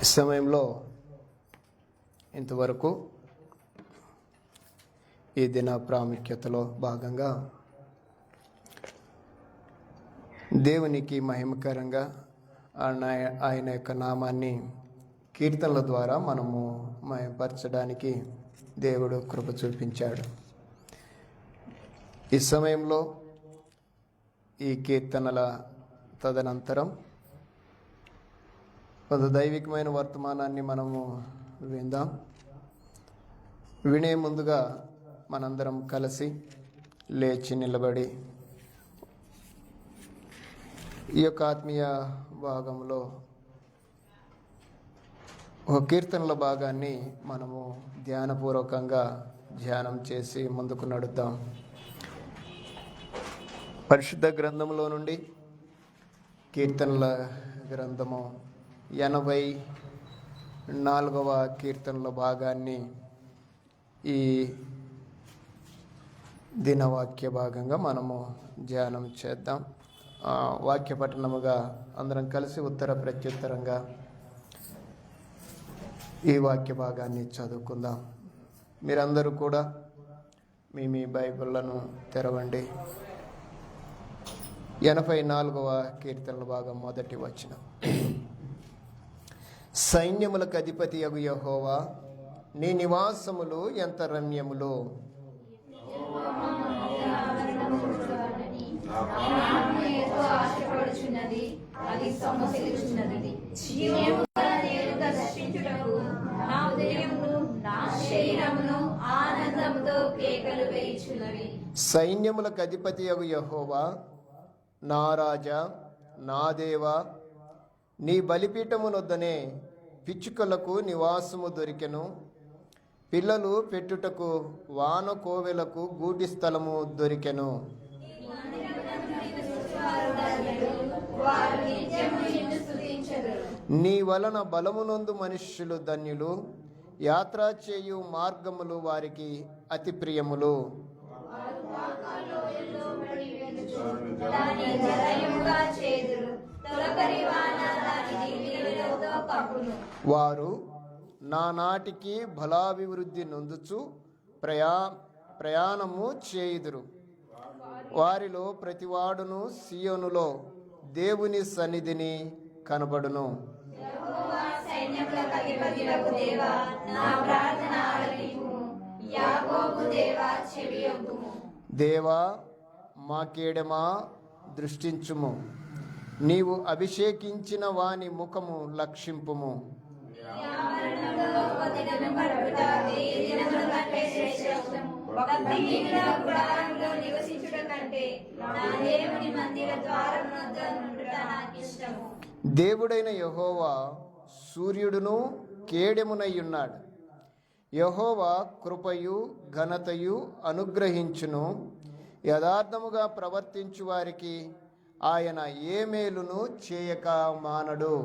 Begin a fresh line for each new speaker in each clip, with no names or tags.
ఈ సమయంలో ఇంతవరకు ఈ దిన ప్రాముఖ్యతలో భాగంగా దేవునికి మహిమకరంగా ఆయన యొక్క నామాన్ని కీర్తనల ద్వారా మనము మహిమపరచడానికి దేవుడు కృప చూపించాడు. ఈ సమయంలో ఈ కీర్తనల తదనంతరం కొంత దైవికమైన వర్తమానాన్ని మనము విందాం. వినే ముందుగా మనందరం కలిసి లేచి నిలబడి ఈ యొక్క ఆత్మీయ భాగంలో ఒక కీర్తనల భాగాన్ని మనము ధ్యానపూర్వకంగా ధ్యానం చేసి ముందుకు నడుద్దాం. పరిశుద్ధ గ్రంథంలో నుండి కీర్తనల గ్రంథము 84వ కీర్తనల భాగాన్ని ఈ దినవాక్య భాగంగా మనము ధ్యానం చేద్దాం. వాక్య పఠనముగా అందరం కలిసి ఉత్తర ప్రత్యుత్తరంగా ఈ వాక్య భాగాన్ని చదువుకుందాం. మీరందరూ కూడా మీ బైబిళ్లను తెరవండి. 84వ కీర్తనల భాగం మొదటి వచనం. సైన్యములకు అధిపతి యగు యెహోవా, నీ నివాసములు ఎంత రమ్యములో! సైన్యములకు అధిపతి యగు యెహోవా, నా రాజా, నా దేవా, నీ బలిపీఠమునొద్దనే పిచ్చుకలకు నివాసము దొరికెను, పిల్లలు పెట్టుటకు వాన కోవెలకు గూటి స్థలము దొరికెను. నీ వలన బలమునందు మనుష్యులు ధన్యులు, యాత్ర చేయు మార్గములు వారికి అతి ప్రియములు. వారు నానాటికి బలాభివృద్ధి నొందుచు ప్రయాణము చేయుదురు. వారిలో ప్రతివాడును సియోనులో దేవుని సన్నిధిని కనబడును. దేవా, మా కేడమా, దృష్టించుము. నీవు అభిషేకించిన వాని ముఖము లక్షింపుము. దేవుడైన యెహోవా సూర్యుడును కేడెమునయ్యున్నాడు. యెహోవా కృపయు ఘనతయు అనుగ్రహించును. యథార్థముగా ప్రవర్తించు వారికి ఆయన ఏ మేలును చేయక మానడు.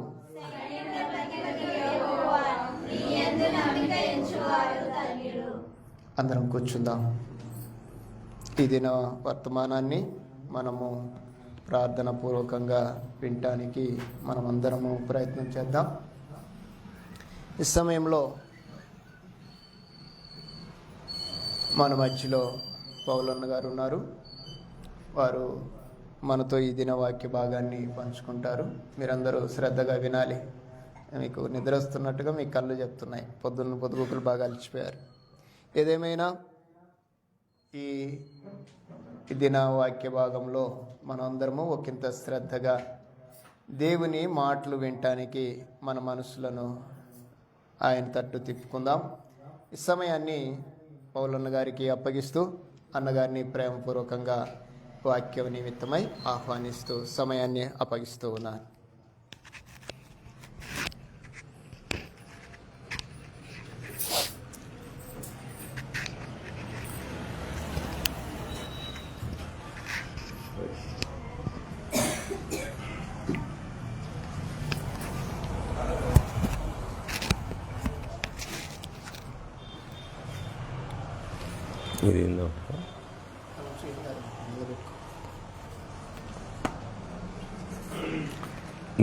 అందరం కూర్చుందాం. ఈ దిన వర్తమానాన్ని మనము ప్రార్థన పూర్వకంగా వినటానికి మనమందరము ప్రయత్నం చేద్దాం. ఈ సమయంలో మన మధ్యలో పౌలన్న గారు ఉన్నారు. వారు మనతో ఈ దిన వాక్య భాగాన్ని పంచుకుంటారు. మీరందరూ శ్రద్ధగా వినాలి. మీకు నిద్ర వస్తున్నట్టుగా మీ కళ్ళు చెప్తున్నాయి. పొద్దుగుకులు బాగా అలిచిపోయారు. ఏదేమైనా ఈ దిన వాక్య భాగంలో మనందరము ఒకంత శ్రద్ధగా దేవుని మాటలు వినటానికి మన మనసులను ఆయన తట్టు తిప్పుకుందాం. ఈ సమయాన్ని పౌలన్న గారికి అప్పగిస్తూ అన్నగారిని ప్రేమపూర్వకంగా వాక్య నిమిత్తమై ఆహ్వానిస్తూ సమయాన్ని అప్పగిస్తూ ఉన్నాను.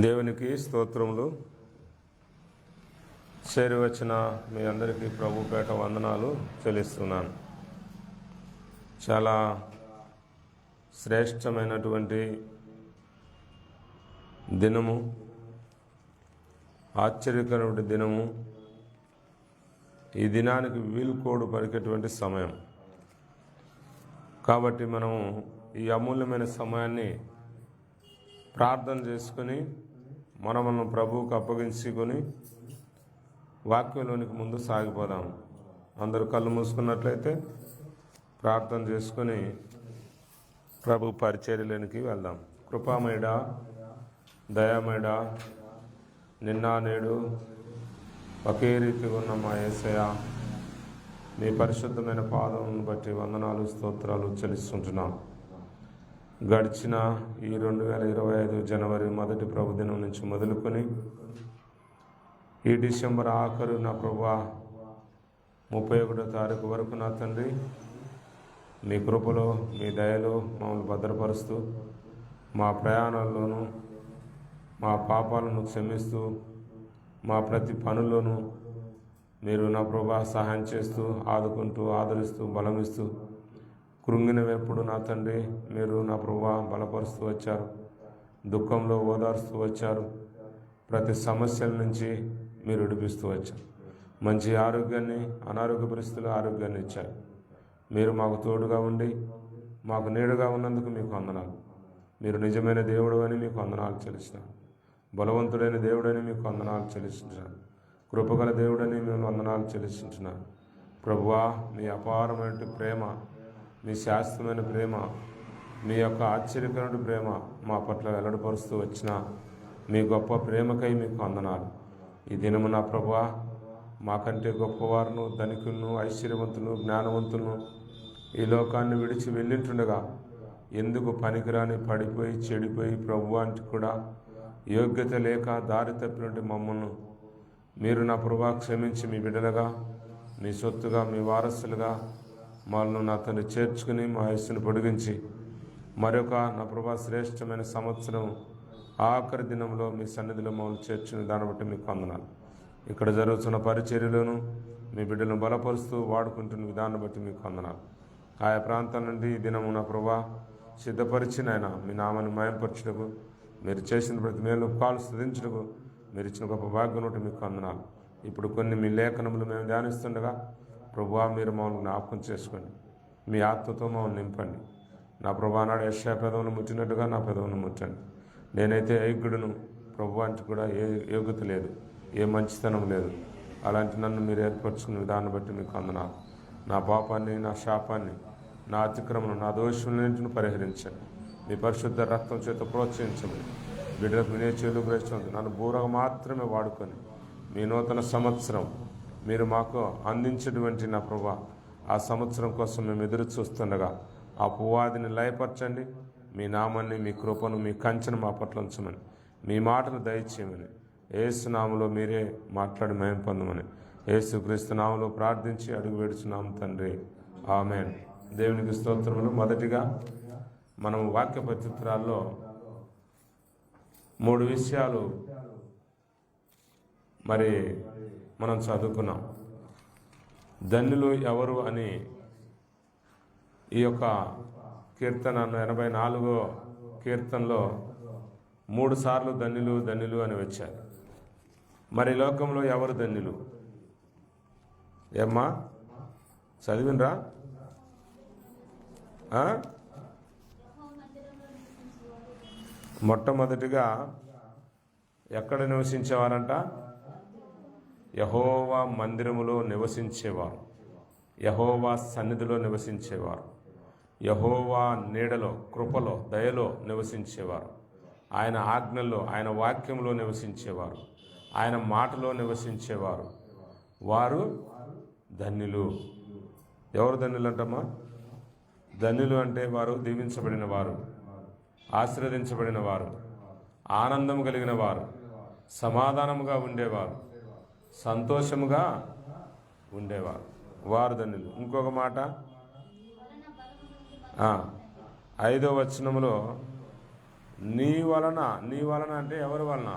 దేవునికి స్తోత్రములు. చేరి వచ్చిన మీ అందరికీ ప్రభుపేట వందనాలు చెల్లిస్తున్నాను. చాలా శ్రేష్టమైనటువంటి దినము, ఆశ్చర్యకరమైన దినము. ఈ దినానికి వీలుకోడు పలికేటువంటి సమయం కాబట్టి మనము ఈ అమూల్యమైన సమయాన్ని ప్రార్థన చేసుకొని మనము ప్రభువుకు అప్పగించుకొని వాక్యంలోనికి ముందు సాగిపోదాం. అందరూ కళ్ళు మూసుకున్నట్లయితే ప్రార్థన చేసుకొని ప్రభు పరిచర్యలోనికి వెళ్దాం. కృపామయుడా, దయామయుడా, నిన్న నేడు ఒకే రీతిగా ఉన్న మా యేసయ్య, మీ పరిశుద్ధమైన పాదములను బట్టి వందనాలు, స్తోత్రాలు చెల్లిస్తుంటున్నాం. గడిచిన ఈ 2025 జనవరి మొదటి ప్రభుదినం నుంచి మొదలుకొని ఈ డిసెంబర్ ఆఖరు నా ప్రభువా 31వ తారీఖు వరకు నా తండ్రి మీ కృపలో, మీ దయలో మమ్మల్ని భద్రపరుస్తూ, మా ప్రయాణాల్లోనూ మా పాపాలను క్షమిస్తూ, మా ప్రతి పనుల్లోనూ మీరు నా ప్రభువా సహాయం చేస్తూ, ఆదుకుంటూ, ఆదరిస్తూ, బలమిస్తూ, కృంగిన వెప్పుడు నా తండ్రి మీరు నా ప్రభువా బలపరుస్తూ వచ్చారు. దుఃఖంలో ఓదారుస్తూ వచ్చారు. ప్రతి సమస్యల నుంచి మీరు విడిపిస్తూ వచ్చారు. మంచి ఆరోగ్యాన్ని, అనారోగ్య పరిస్థితుల్లో ఆరోగ్యాన్ని ఇచ్చారు. మీరు మాకు తోడుగా ఉండి మాకు నీడగా ఉన్నందుకు మీకు వందనాలు. మీరు నిజమైన దేవుడు అని మీకు వందనాలు చెల్లిస్తున్నాను. బలవంతుడైన దేవుడని మీకు వందనాలు చెల్లిస్తున్నాను. కృపగల దేవుడని మేము వందనాలు చెల్లిస్తున్నాను. ప్రభువా, మీ అపారమైన ప్రేమ, మీ శాశ్వతమైన ప్రేమ, మీ యొక్క ఆశ్చర్యకరమైన ప్రేమ మా పట్ల వెల్లడిపరుస్తూ వచ్చిన మీ గొప్ప ప్రేమకై మీకు వందనాలు. ఈ దినము నా ప్రభువా, మాకంటే గొప్పవారును, ధనికులను, ఐశ్వర్యవంతులను, జ్ఞానవంతులను ఈ లోకాన్ని విడిచి వెళ్ళింటుండగా ఎందుకు పనికిరాని పడిపోయి చెడిపోయి ప్రభువానికి కూడా యోగ్యత లేక దారి తప్పినట్టు మమ్మల్ని మీరు నా ప్రభువా క్షమించి మీ బిడ్డలుగా, మీ సొత్తుగా, మీ వారసులుగా మమ్మల్ని నా తండ్రి చేర్చుకుని మా వయస్సును పొడిగించి మరొక నా ప్రభువా శ్రేష్టమైన సంవత్సరం ఆఖరి దినంలో మీ సన్నిధిలో మమ్మల్ని చేర్చుని దాన్ని బట్టి మీకు వందనాలు. ఇక్కడ జరుగుతున్న పరిచర్యలోను మీ బిడ్డలను బలపరుస్తూ వాడుకుంటున్న విధానం బట్టి మీకు వందనాలు. ఆయా ప్రాంతాల నుండి ఈ దినము నా ప్రభువా సిద్ధపరిచిన ఆయన మీ నామాన్ని మాయంపరచుటకు, మీరు చేసిన ప్రతి మేలు కాలు స్తుతించుటకు మీరు ఇచ్చిన గొప్ప భాగ్యం ఒకటి మీకు వందనాలు. ఇప్పుడు కొన్ని మీ లేఖనములు మేము ధ్యానిస్తుండగా ప్రభువా మీరు మమ్మల్ని జ్ఞాపకం చేసుకోండి. మీ ఆత్మతో మమ్మల్ని నింపండి. నా ప్రభువా నాడు యెషయా పెదవులను ముట్టినట్టుగా నా పెదవులను ముట్టండి. నేనైతే అయోగ్యుడును, ప్రభువానికి కూడా ఏ యోగ్యత లేదు, ఏ మంచితనం లేదు. అలాంటి నన్ను మీరు ఏర్పరచుకున్న విధానం బట్టి మీకు వందనాలు. నా పాపాన్ని, నా శాపాన్ని, నా అతిక్రమను, నా దోషములన్నింటిని పరిహరించండి. మీ పరిశుద్ధ రక్తం చేత ప్రోత్సహించండి. బిడ్డలకు వినే చేలు గ్రహించండి. నన్ను బూరగా మాత్రమే వాడుకొని మీ నూతన సంవత్సరం మీరు మాకు అందించేటువంటి నా ప్రభువా ఆ సంవత్సరం కోసం మేము ఎదురు చూస్తుండగా ఆ పువ్వాదిని లయపరచండి. మీ నామాన్ని, మీ కృపను, మీ కంచెను మా పట్ల ఉంచమని, మీ మాటను దయచేయమని, యేసు నామములో మీరే మాట్లాడి మహిమ పొందమని యేసుక్రీస్తు నామములో ప్రార్థించి అడుగు వేడుచున్నాము తండ్రి, ఆమేన్. దేవునికి స్తోత్రములు. మొదటిగా మనం వాక్య ప్రత్యుత్తరాల్లో 3 విషయాలు మరి మనం చదువుకున్నాం. ధన్యులు ఎవరు అని ఈ యొక్క కీర్తన 84వ కీర్తనలో 3 సార్లు ధన్యులు ధన్యులు అని వచ్చారు. మరి లోకంలో ఎవరు ధన్యులు? ఏమ్మా చదివినరా? మొట్టమొదటిగా ఎక్కడ నివసించేవారంట? యెహోవా మందిరములో నివసించేవారు, యెహోవా సన్నిధిలో నివసించేవారు, యెహోవా నీడలో, కృపలో, దయలో నివసించేవారు, ఆయన ఆజ్ఞల్లో, ఆయన వాక్యంలో నివసించేవారు, ఆయన మాటలో నివసించేవారు. వారు ధన్యులు. ఎవరు ధన్యులు అంటమ్మా? ధన్యులు అంటే వారు దీవించబడిన వారు, ఆశీర్వదించబడిన వారు, ఆనందం కలిగిన వారు, సమాధానముగా ఉండేవారు, సంతోషముగా ఉండేవారు. వారు ధన్యులు. ఇంకొక మాట 5వ వచనములో నీ వలన అంటే ఎవరి వలన?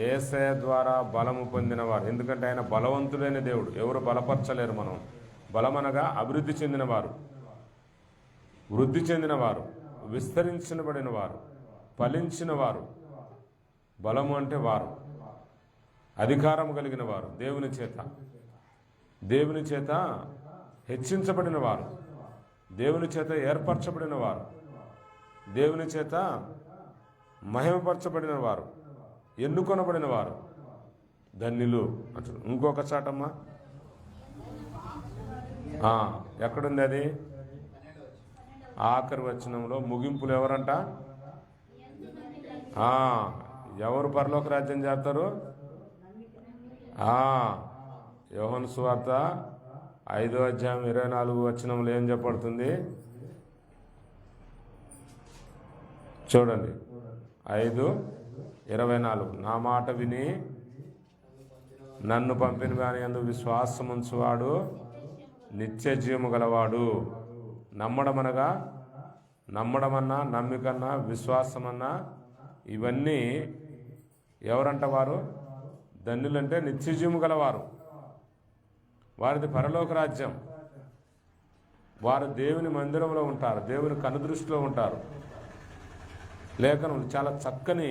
యేసయ్య ద్వారా బలము పొందినవారు. ఎందుకంటే ఆయన బలవంతుడైన దేవుడు, ఎవరు బలపరచలేరు. మనం బలమనగా అభివృద్ధి చెందినవారు, వృద్ధి చెందినవారు, విస్తరించబడిన వారు, ఫలించిన వారు. బలము అంటే వారు అధికారం కలిగిన వారు, దేవుని చేత హెచ్చించబడిన వారు, దేవుని చేత ఏర్పరచబడిన వారు, దేవుని చేత మహిమపరచబడిన వారు, ఎన్నుకొనబడిన వారు ధన్యులు అంటారు. ఇంకొక చాటమ్మా ఎక్కడుంది అది? ఆఖరి వచనంలో ముగింపులు ఎవరంట? ఎవరు పరలోక రాజ్యం చేస్తారు? యోహాను సువార్త 5వ అధ్యాయం 24వ వచనంలో ఏం చెప్పబడుతుంది చూడండి. 5:24 నా మాట విని నన్ను పంపిన వాని యందు విశ్వాసముంచువాడు నిత్య జీవము గలవాడు. నమ్మడమన్నా, నమ్మికన్నా, విశ్వాసమన్నా ఇవన్నీ ఎవరంట? వారు ధన్యులంటే నిత్య జీవము గలవారు. వారిది పరలోక రాజ్యం. వారు దేవుని మందిరంలో ఉంటారు, దేవుని కనుదృష్టిలో ఉంటారు. లేఖనం చాలా చక్కని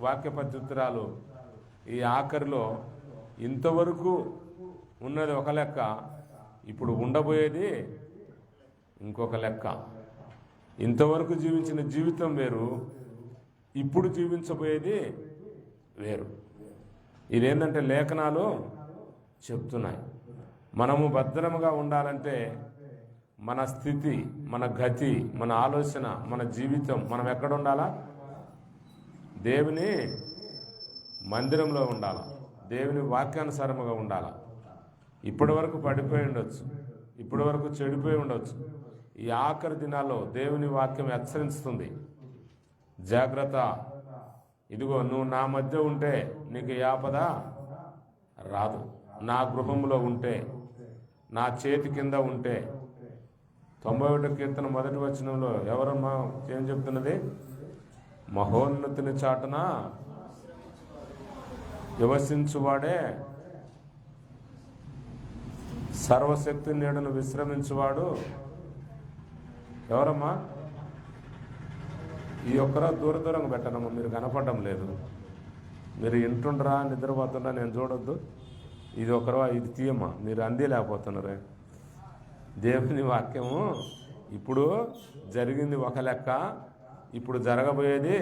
వాక్య పద్ధతురాలు. ఈ ఆఖరిలో ఇంతవరకు ఉన్నది ఒక లెక్క, ఇప్పుడు ఉండబోయేది ఇంకొక లెక్క. ఇంతవరకు జీవించిన జీవితం వేరు, ఇప్పుడు జీవించబోయేది వేరు. ఇదేంటంటే లేఖనాలు చెప్తున్నాయి. మనము భద్రముగా ఉండాలంటే మన స్థితి, మన గతి, మన ఆలోచన, మన జీవితం మనం ఎక్కడ ఉండాలా? దేవుని మందిరంలో ఉండాలా, దేవుని వాక్యానుసారముగా ఉండాలా. ఇప్పటి వరకు పడిపోయి ఉండొచ్చు, ఇప్పటి వరకు చెడిపోయి ఉండొచ్చు. ఈ ఆఖరి దినాల్లో దేవుని వాక్యం హెచ్చరిస్తుంది, జాగ్రత్త, ఇదిగో నువ్వు నా మధ్య ఉంటే నీకు ఆపద రాదు, నా గృహంలో ఉంటే, నా చేతి కింద ఉంటే. 91వ కీర్తన 1వ వచనంలో ఎవరమ్మా ఏం చెప్తున్నది? మహోన్నతుని చాటున నివసించువాడే, సర్వశక్తి నీడను విశ్రమించువాడు ఎవరమ్మా? ఈ ఒక్కరో దూరంగా పెట్టనమ్మా, మీరు కనపడడం లేదు. మీరు ఇంటుండ్రా నిద్రపోతుండ్రా నేను చూడొద్దు. ఇది ఒకరో ఇది తీయమ్మా, మీరు అంది లేకపోతున్నారే. దేవుని వాక్యము ఇప్పుడు జరిగింది ఒక లెక్క, ఇప్పుడు జరగబోయేది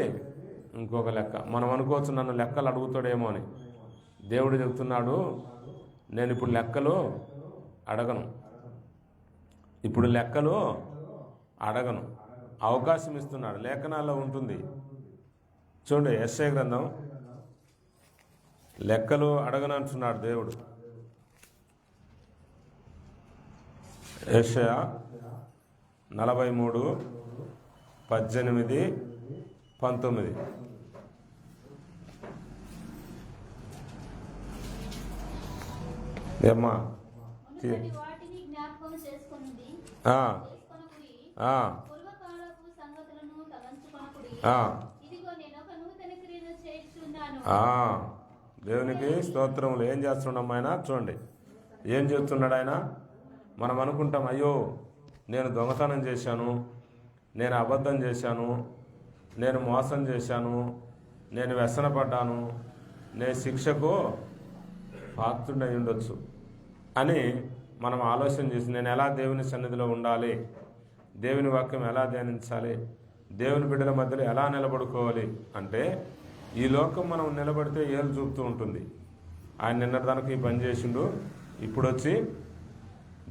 ఇంకొక లెక్క. మనం అనుకోవచ్చు నన్ను లెక్కలు అడుగుతాడేమో అని. దేవుడు చెప్తున్నాడు, నేను ఇప్పుడు లెక్కలు అడగను, ఇప్పుడు లెక్కలు అడగను, అవకాశం ఇస్తున్నాడు. లేఖనాల్లో ఉంటుంది చూడండి, యెషయా గ్రంథం లెక్కలు అడగను అంటున్నాడు దేవుడు. యెషయా 43:18-19. ఏమ్మా దేవునికి స్తోత్రములు. ఏం చేస్తున్నాం ఆయన? చూడండి ఏం చేస్తున్నాడు ఆయన. మనం అనుకుంటాం, అయ్యో నేను దొంగతనం చేశాను, నేను అబద్ధం చేశాను, నేను మోసం చేశాను, నేను వ్యసనపడ్డాను, నేను శిక్షకు పాత్రుడై ఉండొచ్చు అని మనం ఆలోచన చేసి నేను ఎలా దేవుని సన్నిధిలో ఉండాలి, దేవుని వాక్యం ఎలా ధ్యానించాలి, దేవుని బిడ్డల మధ్యలో ఎలా నిలబడుకోవాలి అంటే, ఈ లోకం మనం నిలబడితే ఏళ్ళు చూపుతూ ఉంటుంది. ఆయన నిన్నటిదానికి ఈ పని చేసిండు, ఇప్పుడు వచ్చి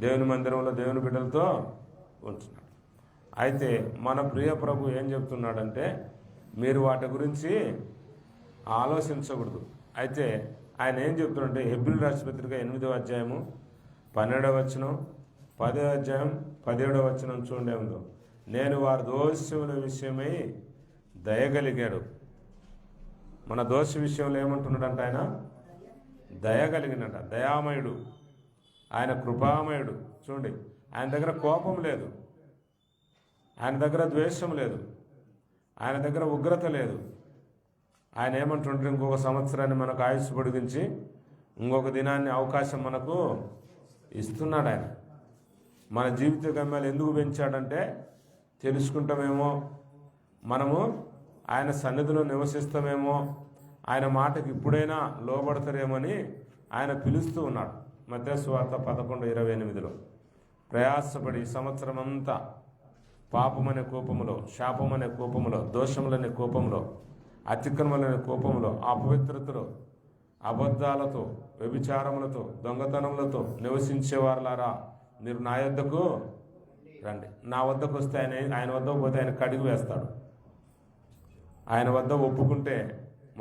దేవుని మందిరంలో దేవుని బిడ్డలతో ఉంటున్నాడు. అయితే మన ప్రియ ప్రభు ఏం చెప్తున్నాడంటే, మీరు వాటి గురించి ఆలోచించకూడదు. అయితే ఆయన ఏం చెప్తున్నాడంటే, హెబ్రీయుల రాసిన పత్రిక 8వ అధ్యాయము 12వ వచనం, 10వ అధ్యాయం 17వ వచనం చూడండి ఉందో, నేను వారి దోషముల విషయమై దయగలిగాడు. మన దోష విషయంలో ఏమంటున్నాడంట? ఆయన దయగలిగినట, దయామయుడు, ఆయన కృపామయుడు. చూడండి, ఆయన దగ్గర కోపం లేదు, ఆయన దగ్గర ద్వేషం లేదు, ఆయన దగ్గర ఉగ్రత లేదు, ఆయన ఏమంటుంటారు, ఇంకొక సంవత్సరాన్ని మనకు ఆయుష్ పొడిగించి ఇంకొక దినాన్ని అవకాశం మనకు ఇస్తున్నాడు. ఆయన మన జీవిత గమ్యాలు ఎందుకు పెంచాడంటే తెలుసుకుంటామేమో, మనము ఆయన సన్నిధిలో నివసిస్తామేమో, ఆయన మాటకి ఇప్పుడైనా లోబడతారేమని ఆయన పిలుస్తూ ఉన్నాడు. మత్తయి సువార్త 11:28 ప్రయాసపడి ఈ సంవత్సరం అంతా పాపమనే కోపములో, శాపమనే కోపములో, దోషములనే కోపంలో, అతిక్రమలనే కోపంలో, అపవిత్రతలో, అబద్ధాలతో, వ్యభిచారములతో, దొంగతనములతో నివసించేవారులారా, మీరు నా యొద్దకు రండి. నా వద్దకు వస్తే ఆయన వద్దకు పోతే ఆయన కడిగి వేస్తాడు. ఆయన వద్ద ఒప్పుకుంటే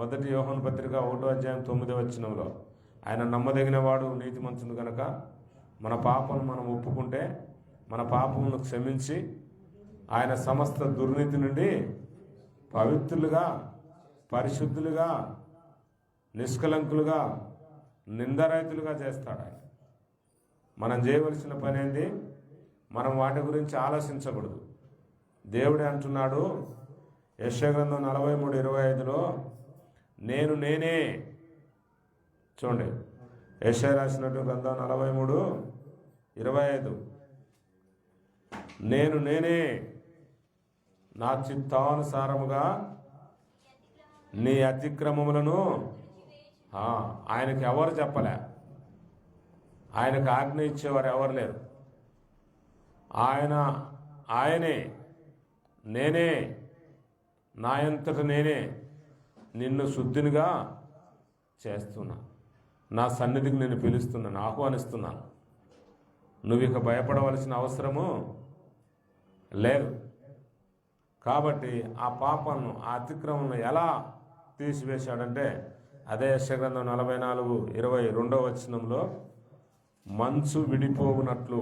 1 యోహాను పత్రిక 1:9 ఆయన నమ్మదగిన వాడు, నీతిమంతుడు కనుక మన పాపను మనం ఒప్పుకుంటే మన పాపమును క్షమించి ఆయన సమస్త దుర్నీతి నుండి పవిత్రులుగా, పరిశుద్ధులుగా, నిష్కలంకులుగా, నిందరహితులుగా చేస్తాడు. ఆయన మనం చేయవలసిన పని ఏంది? మనం వాటి గురించి ఆలోచించకూడదు. దేవుడే అంటున్నాడు యెషయా గ్రంథం 43:25 నేనే. చూడండి, యెషయా రాసినట్టు గ్రంథం 43:25 నేనే నా చిత్తానుసారముగా నీ అతిక్రమములను. ఆయనకి ఎవరు చెప్పలే, ఆయనకు ఆజ్ఞ ఇచ్చేవారు ఎవరు లేరు. ఆయనే నేనే, నా అంతట నేనే నిన్ను శుద్ధినిగా చేస్తున్నా, నా సన్నిధికి నేను పిలుస్తున్నాను, ఆహ్వానిస్తున్నాను. నువ్వు ఇక భయపడవలసిన అవసరము లేదు. కాబట్టి ఆ పాపను, ఆ అతిక్రమను ఎలా తీసివేశాడంటే అదే యెషయా గ్రంథం 44:22 మంచు విడిపోవునట్లు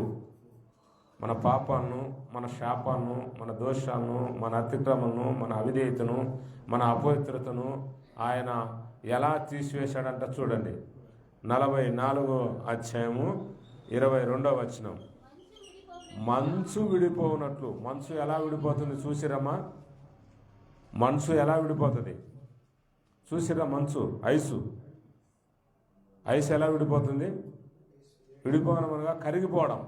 మన పాపాలను, మన శాపాలను, మన దోషాలను, మన అతిక్రమను, మన అవిధేయతను, మన అపవిత్రతను ఆయన ఎలా తీసివేశాడంట చూడండి. 44:22 మంచు విడిపోవునట్లు. మంచు ఎలా విడిపోతుంది చూసిరమ్మా? మంచు ఎలా విడిపోతుంది చూసిరా? మంచు, ఐస్ ఎలా విడిపోతుంది? విడిపోవడం అనగా కరిగిపోవడం.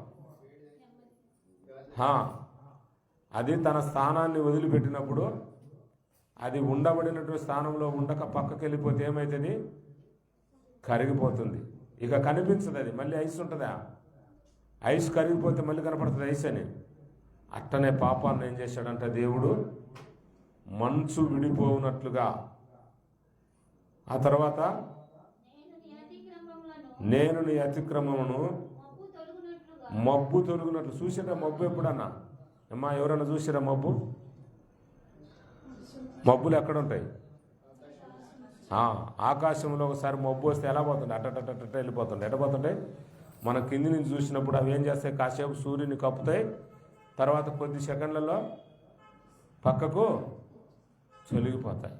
అది తన స్థానాన్ని వదిలిపెట్టినప్పుడు, అది ఉండబడినటువంటి స్థానంలో ఉండక పక్కకి వెళ్ళిపోతే ఏమవుతుంది? కరిగిపోతుంది. ఇక కనిపించదు. అది మళ్ళీ ఐస్ ఉంటుందా? ఐస్ కరిగిపోతే మళ్ళీ కనపడుతుంది ఐస్ అని. అట్టనే పాపాన్ని ఏం చేశాడంటే దేవుడు మంచు విడిపోవునట్లుగా. ఆ తర్వాత నేను నీ అతిక్రమమును మబ్బు తొలగినట్లు. చూసిరా మబ్బు ఎప్పుడన్నా? అమ్మా ఎవరన్నా చూసిరా మబ్బు? మబ్బులు ఎక్కడ ఉంటాయి? ఆకాశంలో ఒకసారి మబ్బు వస్తే ఎలా పోతుంది? అట్ట వెళ్ళిపోతుండే. ఎట్ట పోతుండే? మన కింది నుంచి చూసినప్పుడు అవి ఏం చేస్తాయి? కాసేపు సూర్యుని కప్పుతాయి, తర్వాత కొద్ది సెకండ్లలో పక్కకు తొలగిపోతాయి.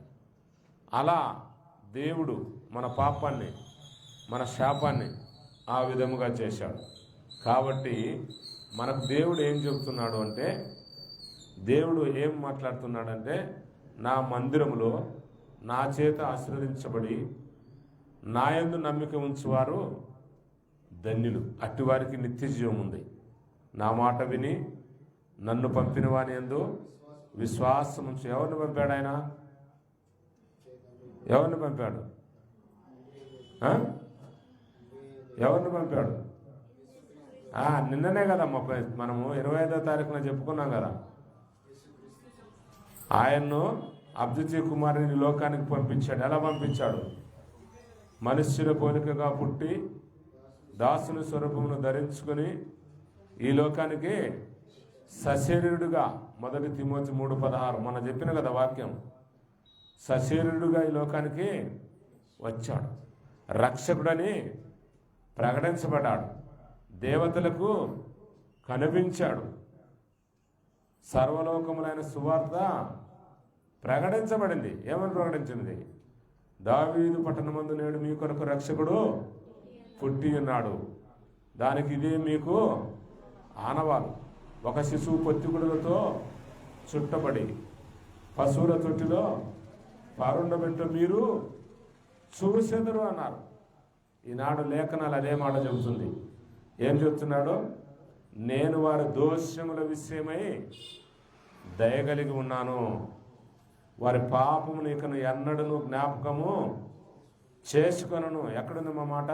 అలా దేవుడు మన పాపాన్ని, మన శాపాన్ని ఆ విధముగా చేశాడు. కాబట్టి మనకు దేవుడు ఏం చెబుతున్నాడు అంటే, దేవుడు ఏం మాట్లాడుతున్నాడంటే, నా మందిరములో నా చేత ఆశీర్వదించబడి నా యందు నమ్మిక ఉంచువారు ధన్యులు, అట్టివారికి నిత్య జీవం ఉంది. నా మాట విని నన్ను పంపిన వాని యందు విశ్వాసం ఉంచు. ఎవరిని పంపాడు ఆయన? ఎవరిని పంపాడు? ఎవరిని పంపాడు? నిన్ననే కదా మనము 25వ తారీఖున చెప్పుకున్నాం కదా. ఆయన్ను అబ్దుతీ కుమారుని లోకానికి పంపించాడు. ఎలా పంపించాడు? మనుష్యుల పోలికగా పుట్టి దాసుని స్వరూపమును ధరించుకుని ఈ లోకానికి సశరీరుడుగా, 1 తిమోతి 3:16 మనం చెప్పిన కదా వాక్యం. సశరీరుడుగా ఈ లోకానికి వచ్చాడు. రక్షకుడని ప్రకటించబడ్డాడు. దేవతలకు కనిపించాడు. సర్వలోకములైన సువార్త ప్రకటించబడింది. ఏమని ప్రకటించింది? దావీదు పట్టణమందు నేడు మీ కొరకు రక్షకుడు పుట్టి ఉన్నాడు. దానికి ఇదే మీకు ఆనవాలు. ఒక శిశువు పొత్తిగుడులతో చుట్టబడి పశువుల తొట్టిలో పరుండబెట్టు మీరు చూసెదరు అన్నారు. ఈనాడు లేఖనాలు అదే మాట చెబుతుంది. ఏం చెప్తున్నాడు? నేను వారి దోషముల విషయమై దయగలిగి ఉన్నాను, వారి పాపమును ఇకను ఎన్నడను జ్ఞాపకము చేసుకొనను. ఎక్కడుంది మా మాట?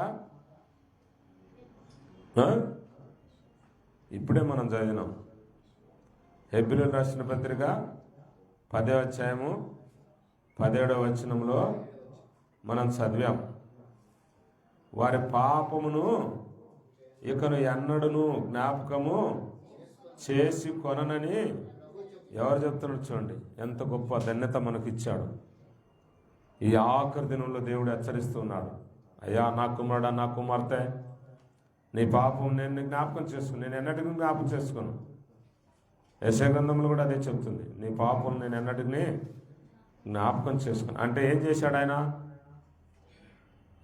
ఇప్పుడే మనం చదివినాం. హెబ్రీయులకు రాసిన పత్రిక 10వ అధ్యాయము 17వ వచనంలో మనం చదివాం. వారి పాపమును ఇకను ఎన్నడను జ్ఞాపకము చేసి కొననని ఎవరు చెప్తున్నాడు? చూడండి ఎంత గొప్ప ధన్యత మనకిచ్చాడు. ఈ ఆఖరి దినంలో దేవుడు హెచ్చరిస్తున్నాడు. అయ్యా నా కుమారుడా, నా కుమార్తె, నీ పాపం నేను జ్ఞాపకం చేసుకుని, నేను ఎన్నటికీ జ్ఞాపకం చేసుకోను. యెషయా గ్రంథంలో కూడా అదే చెప్తుంది, నీ పాపం నేను ఎన్నటికీ జ్ఞాపకం చేసుకుని. అంటే ఏం చేశాడు ఆయన?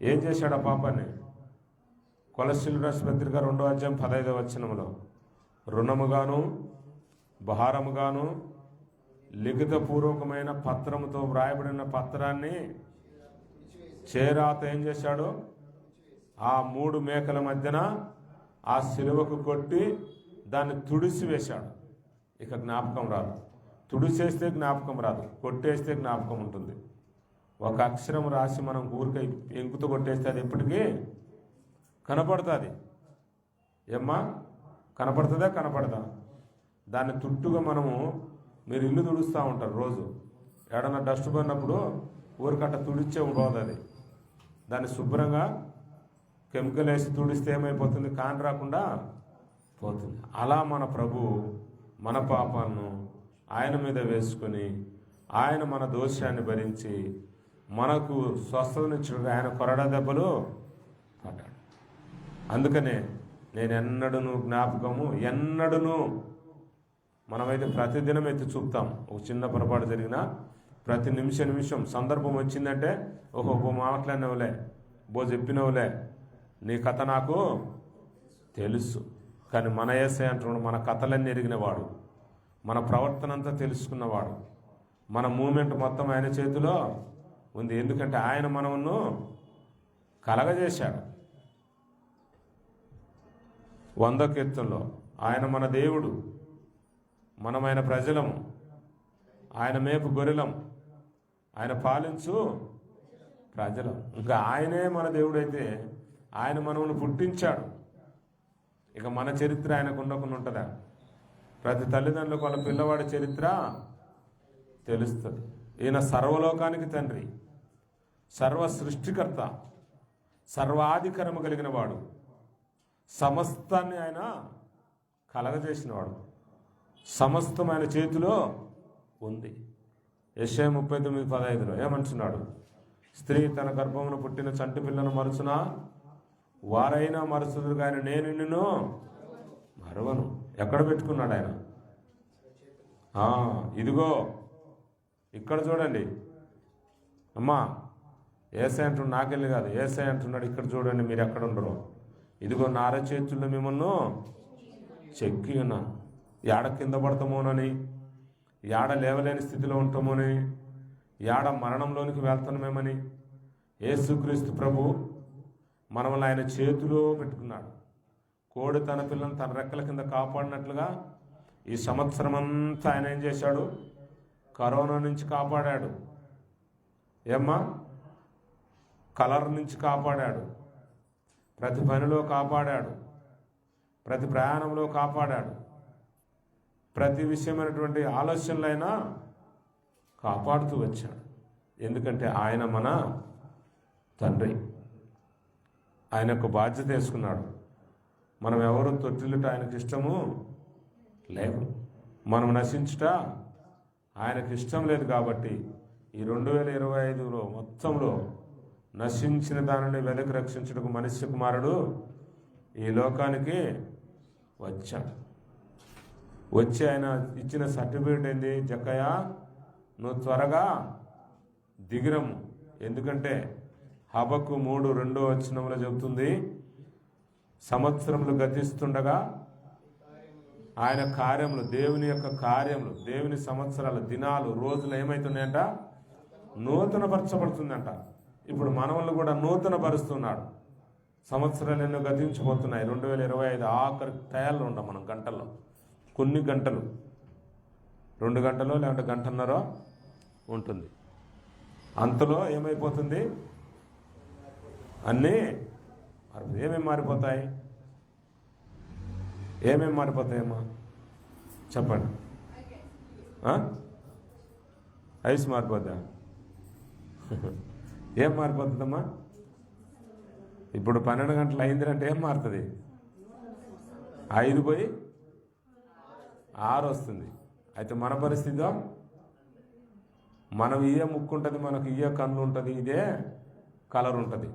ఏం చేశాడు ఆ పాపాన్ని? కొలస్సీయులకు రాసిన పత్రిక 2వ అధ్యాయం 15వ వచనంలో రుణముగాను భారముగాను లిఖితపూర్వకమైన పత్రముతో వ్రాయబడిన పత్రాన్ని చేరాత ఏం చేశాడు? ఆ 3 మేకల మధ్యన ఆ సిలువకు కొట్టి దాన్ని తుడిసి వేశాడు. ఇక జ్ఞాపకం రాదు. తుడిసేస్తే జ్ఞాపకం రాదు, కొట్టేస్తే జ్ఞాపకం ఉంటుంది. ఒక అక్షరం రాసి మనం ఊరికే ఎంకుతో కొట్టేస్తే అది ఎప్పటికీ కనపడుతుంది. ఏమ్మా, కనపడుతుందా? కనపడదా? దాన్ని తుట్టుగా మనము, మీరు ఇల్లు తుడుస్తూ ఉంటారు రోజు, ఏడన్నా డస్ట్ పడినప్పుడు ఊరికట్ట తుడిచే పోదు అది. దాన్ని శుభ్రంగా కెమికల్ వేసి తుడిస్తే ఏమైపోతుంది? కాని రాకుండా పోతుంది. అలా మన ప్రభు మన పాపాలను ఆయన మీద వేసుకొని, ఆయన మన దోషాన్ని భరించి మనకు స్వస్థతనిచ్చుడుగా ఆయన కొరడా దెబ్బలు పడ్డాడు. అందుకనే నేను ఎన్నడను జ్ఞాపకము, ఎన్నడను, మనమైతే ప్రతిదినం ఎత్తి చూపుతాం. ఒక చిన్న పొరపాటు జరిగినా ప్రతి నిమిషం సందర్భం వచ్చిందంటే ఓహో మాట్లాడినవులే, చెప్పినవులే, నీ కథ నాకు తెలుసు. కానీ మన యేసయ్య అంటున్నాడు, మన కథలన్నీ ఎరిగినవాడు, మన ప్రవర్తన అంతా తెలుసుకున్నవాడు, మన మూమెంట్ మొత్తం ఆయన చేతిలో ఉంది. ఎందుకంటే ఆయన మనమును కలగజేశాడు. 100 కీర్తనలో ఆయన మన దేవుడు, మనమైన ప్రజలము, ఆయన మేపు గొర్రెలం, ఆయన పాలించు ప్రజలం. ఇంకా ఆయనే మన దేవుడైతే ఆయన మనల్ని పుట్టించాడు. ఇక మన చరిత్ర ఆయనకు ఉండకుండా ఉంటుందా? ప్రతి తల్లిదండ్రులకు వాళ్ళ పిల్లవాడి చరిత్ర తెలుస్తుంది. ఈయన సర్వలోకానికి తండ్రి, సర్వ సృష్టికర్త, సర్వాధికారము కలిగిన వాడు, సమస్తాన్ని ఆయన కలగజేసినవాడు, సమస్తం ఆయన చేతిలో ఉంది. యెషయా 39:15 ఏమంటున్నాడు? స్త్రీ తన గర్భమును పుట్టిన చంటి పిల్లను మరుచునా, వారైనా మరుచుదురు కానీ నేను నిన్ను మరవను. ఎక్కడ పెట్టుకున్నాడు ఆయన? ఇదిగో ఇక్కడ చూడండి అమ్మా, యేసయ్య అంటున్నాడు, నాకెళ్ళి కాదు, యేసయ్య అంటున్నాడు, ఇక్కడ చూడండి మీరు ఎక్కడ ఉండరు, ఇదిగో నా అరచేతుల్లో మిమ్మల్ని చెక్కి ఉన్నాను. ఏడ కింద పడతామోనని, ఏడ లేవలేని స్థితిలో ఉంటామోని, ఏడ మరణంలోనికి వెళ్తామేమని యేసుక్రీస్తు ప్రభు మనల్ని ఆయన చేతిలో పెట్టుకున్నాడు. కోడి తన పిల్లలను తన రెక్కల కింద కాపాడినట్లుగా ఈ సంవత్సరం అంతా ఆయన ఏం చేశాడు? కరోనా నుంచి కాపాడాడు. ఏమ్మా, కలర్ నుంచి కాపాడాడు, ప్రతి పనిలో కాపాడాడు, ప్రతి ప్రయాణంలో కాపాడాడు, ప్రతి విషయమైనటువంటి ఆలోచనలైనా కాపాడుతూ వచ్చాడు. ఎందుకంటే ఆయన మన తండ్రి, ఆయన యొక్క బాధ్యత వేసుకున్నాడు. మనం ఎవరు తొట్టిల్లుట ఆయనకు ఇష్టము లేదు, మనం నశించుట ఆయనకు ఇష్టం లేదు. కాబట్టి ఈ 2025లో మొత్తంలో నశించిన దానిని వెదకి రక్షించుటకు మనుష్య కుమారుడు ఈ లోకానికి వచ్చాడు. వచ్చి ఆయన ఇచ్చిన సర్టిఫికేట్ ఏంది? జక్కయ్య, నువ్వు త్వరగా దిగిరము. ఎందుకంటే హబక్కు 3:2 చెబుతుంది, సంవత్సరములు గతిస్తుండగా ఆయన కార్యములు, దేవుని యొక్క కార్యములు, దేవుని సంవత్సరాలు, దినాలు, రోజులు ఏమవుతున్నాయంట? నూతనపరచబడుతుందంట. ఇప్పుడు మనల్ని కూడా నూతనపరుస్తున్నాడు. సంవత్సరాలు ఎన్నో గతించిపోతున్నాయి. 2025 ఆఖరి టయాల్లో ఉంటాం మనం. గంటల్లో కొన్ని గంటలు, 2 గంటలో లేదంటే గంటన్నర ఉంటుంది. అంతలో ఏమైపోతుంది? అన్నీ ఏమేమి మారిపోతాయి? ఏమేమి మారిపోతాయమ్మా చెప్పండి. ఐస్ మారిపోద్దా? ఏం మారిపోతుందమ్మా? ఇప్పుడు 12 గంటలు అయిందంటే ఏం మారుతుంది? 5 పోయి 6 వస్తుంది. అయితే మన పరిస్థితిలో మనం ఇయే ముక్కు ఉంటుంది, మనకు ఇయే కన్ను ఉంటుంది, ఇదే కలర్ ఉంటుంది.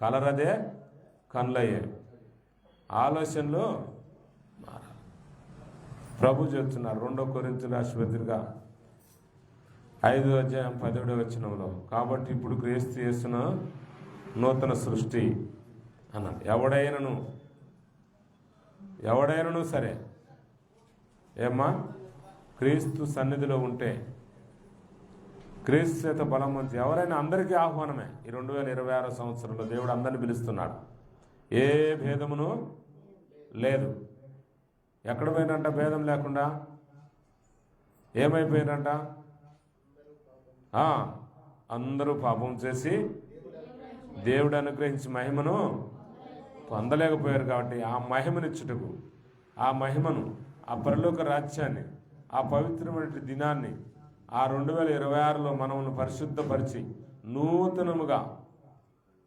కలర్ అదే, కళ్ళు అయ్యే. ఆలోచనలు ప్రభు చెప్తున్నారు 2 కొరింథీయుల రాష్ట్రపతిగా 5:17 కాబట్టి ఇప్పుడు క్రీస్తు యేసున నూతన సృష్టి అన్నాడు. ఎవడైనను సరే ఏమ్మా క్రీస్తు సన్నిధిలో ఉంటే, క్రీస్తు చేత బలవంతి ఎవరైనా అందరికీ ఆహ్వానమే. ఈ 2026 సంవత్సరంలో దేవుడు అందరిని పిలుస్తున్నాడు. ఏ భేదమును లేదు. ఎక్కడ పోయినంట భేదం లేకుండా? ఏమైపోయినంట? అందరూ పాపం చేసి దేవుడు అనుగ్రహించి మహిమను పొందలేకపోయారు. కాబట్టి ఆ మహిమనిచ్చుటకు, ఆ మహిమను, ఆ పరలోక రాజ్యాన్ని, ఆ పవిత్రమైన దినాన్ని ఆ 2026లో మనల్ని పరిశుద్ధపరిచి నూతనముగా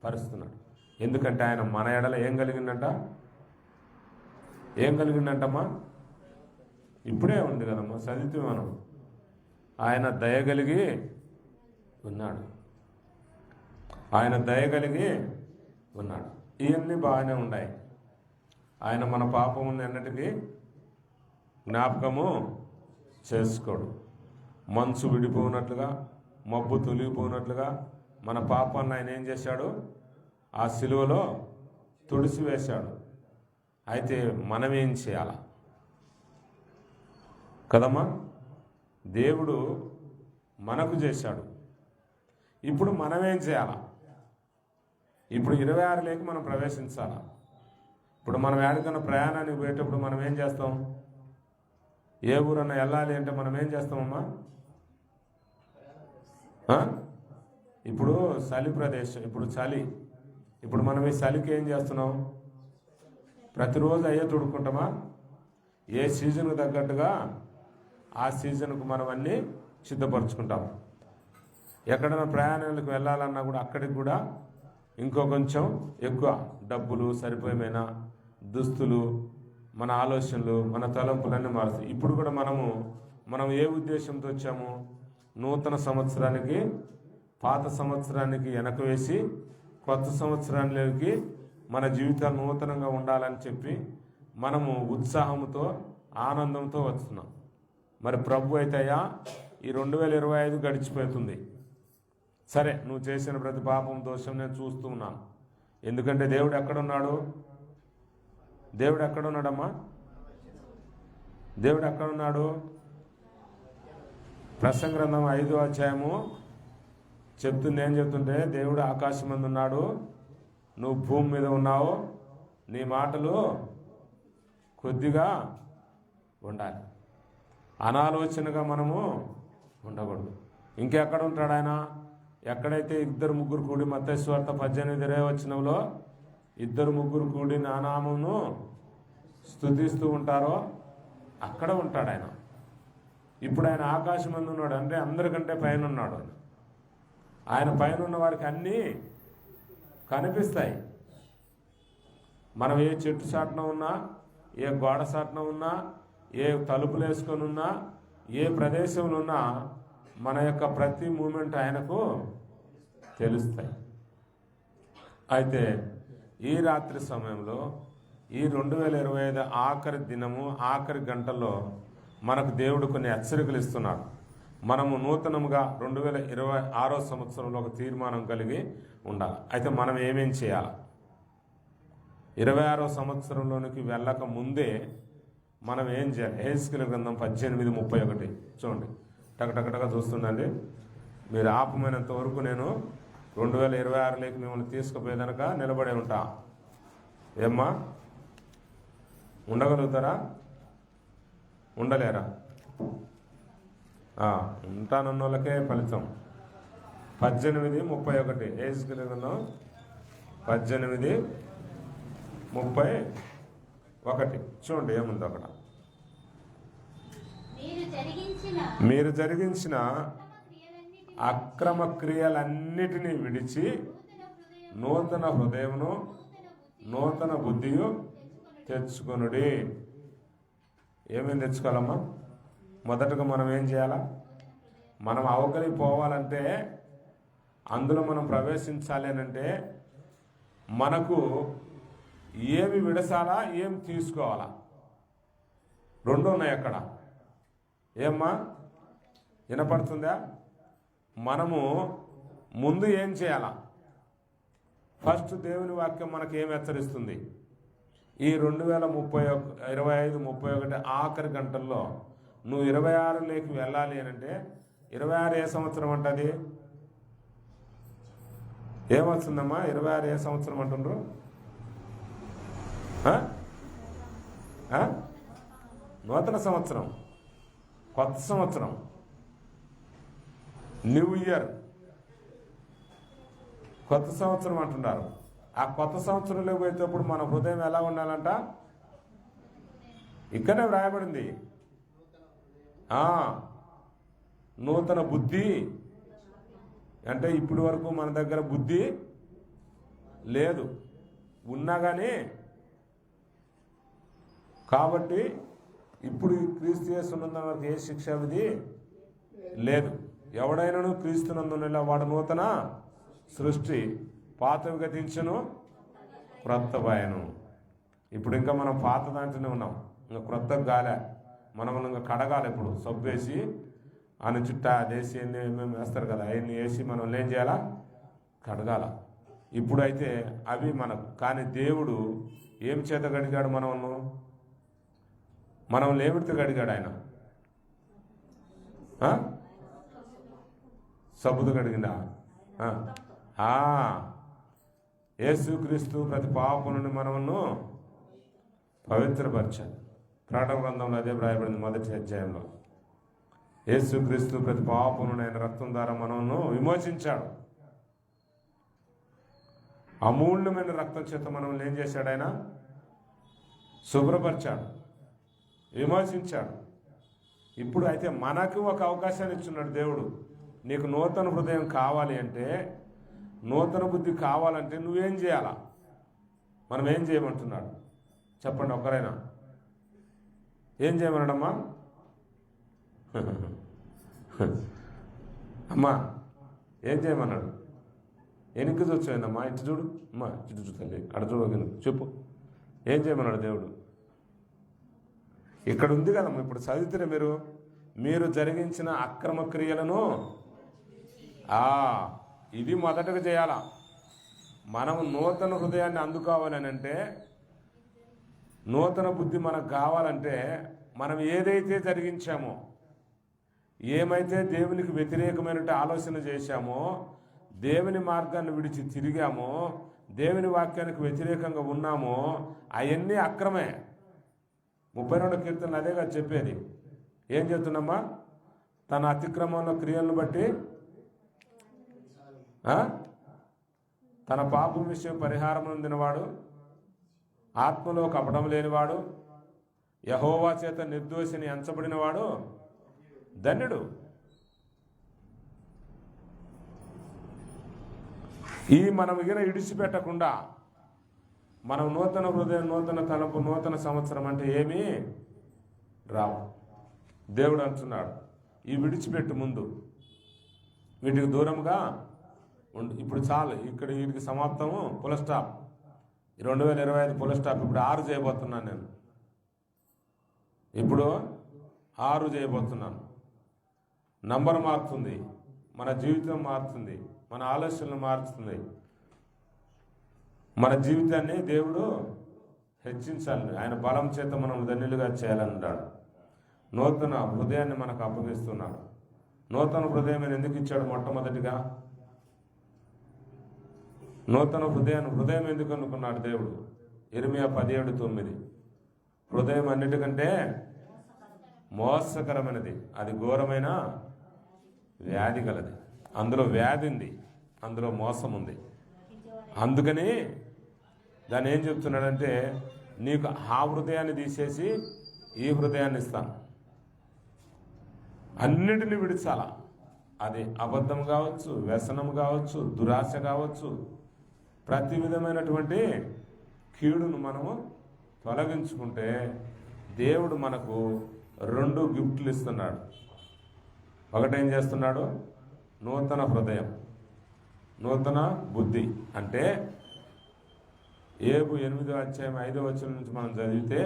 పరుస్తున్నాడు. ఎందుకంటే ఆయన మన ఎడల ఏం కలిగిందంటమ్మా? ఇప్పుడే ఉంది కదమ్మా, చదివితే మనం. ఆయన దయగలిగి ఉన్నాడు. ఆయన దయగలిగి ఉన్నాడు. ఇవన్నీ బాగానే ఉన్నాయి. ఆయన మన పాపముని ఎన్నటికీ జ్ఞాపకము చేసుకోడు. మంచు విడిపోయినట్లుగా, మబ్బు తొలిగిపోయినట్లుగా మన పాపాన్ని ఆయన ఏం చేశాడు? ఆ సిలువలో తుడిసివేశాడు. అయితే మనం ఏం చేయాలా కదమ్మా? దేవుడు మనకు చేశాడు. ఇప్పుడు మనమేం చేయాలా? ఇప్పుడు 26లోకి మనం ప్రవేశించాలా. ఇప్పుడు మనం ఎక్కడికైనా ప్రయాణానికి పోయేటప్పుడు మనం ఏం చేస్తాం? ఏ ఊరన్నా వెళ్ళాలి అంటే మనం ఏం చేస్తామమ్మా? ఇప్పుడు చలి ప్రదేశం, ఇప్పుడు చలి. ఇప్పుడు మనం ఈ చలికి ఏం చేస్తున్నాం? ప్రతిరోజు అయ్యే తొడుక్కుంటామా? ఏ సీజన్కు తగ్గట్టుగా ఆ సీజన్కు మనం అన్నీ సిద్ధపరచుకుంటాం. ఎక్కడైనా ప్రయాణాలకు వెళ్ళాలన్నా కూడా అక్కడికి కూడా ఇంకో కొంచెం ఎక్కువ డబ్బులు, సరిపోయిన దుస్తులు, మన ఆలోచనలు, మన తలంపులన్నీ మారుతాయి. ఇప్పుడు కూడా మనం ఏ ఉద్దేశంతో వచ్చాము? నూతన సంవత్సరానికి, పాత సంవత్సరానికి వెనక వేసి కొత్త సంవత్సరానికి మన జీవితాలు నూతనంగా ఉండాలని చెప్పి మనము ఉత్సాహంతో, ఆనందంతో వస్తున్నాం. మరి ప్రభు అయితే అయ్యా ఈ 2025 గడిచిపోతుంది. సరే, నువ్వు చేసిన ప్రతి పాపం, దోషం నేను చూస్తూ ఉన్నాను. ఎందుకంటే దేవుడు ఎక్కడున్నాడు? దేవుడు ఎక్కడున్నాడమ్మా? దేవుడు ఎక్కడున్నాడు? ప్రసంగ గ్రంథం 5వ అధ్యాయము చెప్తుంది. ఏం చెప్తుంటే, దేవుడు ఆకాశం మీద ఉన్నాడు, నువ్వు భూమి మీద ఉన్నావు, నీ మాటలు కొద్దిగా ఉండాలి. అనాలోచనగా మనము ఉండకూడదు. ఇంకెక్కడ ఉంటాడు ఆయన? ఎక్కడైతే 2-3 కూడి, మత్తయి సువార్త 18:20 2-3 కూడి నా నామమును స్తుతిస్తూ ఉంటారో అక్కడ ఉంటాడు ఆయన. ఇప్పుడు ఆయన ఆకాశం మీద ఉన్నాడు అంటే అందరికంటే పైన ఉన్నాడు. ఆయన పైన ఉన్న వారికి అన్నీ కనిపిస్తాయి. మనం ఏ చెట్టు చాటున ఉన్నా, ఏ గోడ చాటున ఉన్నా, ఏ తలుపులు వేసుకొని ఉన్నా, ఏ ప్రదేశంలో ఉన్నా మన యొక్క ప్రతి మూమెంట్ ఆయనకు తెలుస్తాయి. అయితే ఈ రాత్రి సమయంలో, ఈ 2025 ఆఖరి దినము, ఆఖరి గంటల్లో మనకు దేవుడు కొన్ని హెచ్చరికలు ఇస్తున్నాడు. మనము నూతనముగా 2026 సంవత్సరంలో ఒక తీర్మానం కలిగి ఉండాలి. అయితే మనం ఏమేం చేయాలి? 26 సంవత్సరంలోనికి వెళ్ళక ముందే మనం ఏం చేయాలి? యెహెజ్కేలు గ్రంథం 18:31 చూడండి, టకటకటగా చూస్తుందండి. మీరు ఆపమైనంత వరకు నేను 2026లోకి మిమ్మల్ని తీసుకుపోయేదనక నిలబడే ఉంటా. ఏమ్మా, ఉండగలుగుతారా? ఉండలేరా? ఉంటానన్న వాళ్ళకే ఫలితం. 18:31 ఏజ్ గ్రంథం 18:31 చూడండి ఏముంది అక్కడ. మీరు జరిగించిన అక్రమ క్రియలన్నిటినీ విడిచి నూతన హృదయమును నూతన బుద్ధియు తెచ్చుకొనుడి. ఏమేమి తెచ్చుకోవాలమ్మా? మొదటగా మనం ఏం చేయాలా? మనం అవతలికి పోవాలంటే, అందులో మనం ప్రవేశించాలి అంటే మనకు ఏమి విడసాలా, ఏం తీసుకోవాలా? రెండు ఉన్నాయి అక్కడ. ఏమ్మా, వినపడుతుందా? మనము ముందు ఏం చేయాలా? ఫస్ట్ దేవుని వాక్యం మనకు ఏం హెచ్చరిస్తుంది? ఈ 2025-31 ఆఖరి గంటల్లో నువ్వు 26లోకి వెళ్ళాలి అని అంటే, 26 ఏ సంవత్సరం అంటది? ఏమొస్తుందమ్మా? 26 ఏ సంవత్సరం అంటుండ్రు? నూతన సంవత్సరం, కొత్త సంవత్సరం, న్యూ ఇయర్, కొత్త సంవత్సరం అంటున్నారు. ఆ కొత్త సంవత్సరంలో పోయేటప్పుడు మన హృదయం ఎలా ఉండాలంట? ఇక్కడే వ్రాయబడింది. నూతన బుద్ధి అంటే ఇప్పటి వరకు మన దగ్గర బుద్ధి లేదు, ఉన్నా కానీ కాబట్టి ఇప్పుడు క్రీస్తు యేసునందు వరకు ఏ శిక్ష విధి లేదు. ఎవడైనాను క్రీస్తునందున వాడు నూతన సృష్టి, పాతవి గతించును క్రొత్తవాయను. ఇప్పుడు ఇంకా మనం పాత దాంట్లోనే ఉన్నాం, ఇంకా క్రొత్త గాలే. మనం ఇంకా కడగాలి. ఇప్పుడు సబ్బు వేసి అని చుట్టా దేశీ ఏమేమి వేస్తారు కదా, అవన్నీ వేసి మనం ఏం చేయాలా? కడగాల. ఇప్పుడైతే అవి మనకు. కానీ దేవుడు ఏం చేత గడిగాడు? మనం లేవిడితో గడిగాడు ఆయన. సబ్బుతో గడిగిందా? యేసుక్రీస్తు ప్రతి పాపం నుండి మనమును పవిత్రపరిచాడు. ప్రకటన గ్రంథంలో అదే వ్రాయబడింది, 1వ అధ్యాయంలో. యేసుక్రీస్తు ప్రతి పాపం నుండి ఆయన రక్తం ద్వారా మనమును విమోచించాడు. అమూల్యమైన రక్తం చేత మనల్ని ఏం చేశాడు? ఆయన శుభ్రపరిచాడు, విమోచించాడు. ఇప్పుడు అయితే మనకు ఒక అవకాశాన్ని ఇచ్చున్నాడు దేవుడు. నీకు నూతన హృదయం కావాలి అంటే, నూతన బుద్ధి కావాలంటే నువ్వేం చేయాలా? మనం ఏం చేయమంటున్నాడు చెప్పండి ఒకరైనా? ఏం చేయమన్నాడమ్మా? అమ్మా ఏం చేయమన్నాడు? వెనక్కి చూసాయిందమ్మా, ఇటు చూడు అమ్మా, ఇటు చూడండి, అక్కడ చూడు, చెప్పు ఏం చేయమన్నాడు దేవుడు? ఇక్కడ ఉంది కదమ్మా, ఇప్పుడు చదివితే మీరు జరిగించిన అక్రమ క్రియలను ఇది మొదటగా చేయాలా. మనం నూతన హృదయాన్ని అందుకోవాలని అంటే, నూతన బుద్ధి మనకు కావాలంటే, మనం ఏదైతే జరిగించామో, ఏమైతే దేవునికి వ్యతిరేకమైన ఆలోచన చేశామో, దేవుని మార్గాన్ని విడిచి తిరిగామో, దేవుని వాక్యానికి వ్యతిరేకంగా ఉన్నామో, అవన్నీ అక్రమే. 32వ కీర్తనలు అదేగా చెప్పేది. ఏం చెప్తున్నామ్మా? తన అతిక్రమంలో క్రియలను బట్టి తన పాపం విషయం పరిహారం పొందినవాడు, ఆత్మలో కపటం లేనివాడు, యెహోవా చేత నిర్దోషిని ఎంచబడినవాడు ధన్యుడు. ఈ మనం ఇడిచిపెట్టకుండా మనం నూతన హృదయం, నూతన తలపు, నూతన సంవత్సరం అంటే ఏమీ రావు. దేవుడు అంటున్నాడు, ఈ విడిచిపెట్టు, ముందు వీటికి దూరంగా ఉండు. ఇప్పుడు చాలు, ఇక్కడ వీటికి సమాప్తము, పుల స్టాప్. 2025 పుల స్టాప్. ఇప్పుడు 6 చేయబోతున్నాను నేను. ఇప్పుడు 6 చేయబోతున్నాను. నంబర్ మారుతుంది, మన జీవితం మారుతుంది, మన ఆలోచనలు మారుతుంది. మన జీవితాన్ని దేవుడు హెచ్చించాలని, ఆయన బలం చేత మనం ధన్యులుగా చేయాలన్నాడు. నూతన హృదయాన్ని మనకు అప్పగిస్తున్నాడు. నూతన హృదయం ఎందుకు ఇచ్చాడు? మొట్టమొదటిగా నూతన హృదయం ఎందుకు అనుకున్నాడు దేవుడు? ఇర్మియా 17:9 హృదయం అన్నిటికంటే మోసకరమైనది, అది ఘోరమైన వ్యాధి గలది. అందులో వ్యాధి ఉంది, అందులో మోసం ఉంది. అందుకని దాన్ని ఏం చెప్తున్నాడంటే, నీకు ఆ హృదయాన్ని తీసేసి ఈ హృదయాన్ని ఇస్తాను. అన్నిటిని విడిచాలా. అది అబద్ధం కావచ్చు, వ్యసనం కావచ్చు, దురాశ కావచ్చు, ప్రతి విధమైనటువంటి కీడును మనము తొలగించుకుంటే దేవుడు మనకు 2 గిఫ్ట్లు ఇస్తున్నాడు. ఒకటేం చేస్తున్నాడు? నూతన హృదయం, నూతన బుద్ధి. అంటే ఏబు 8వ అధ్యాయం 5వ వచనం నుంచి మనం చదివితే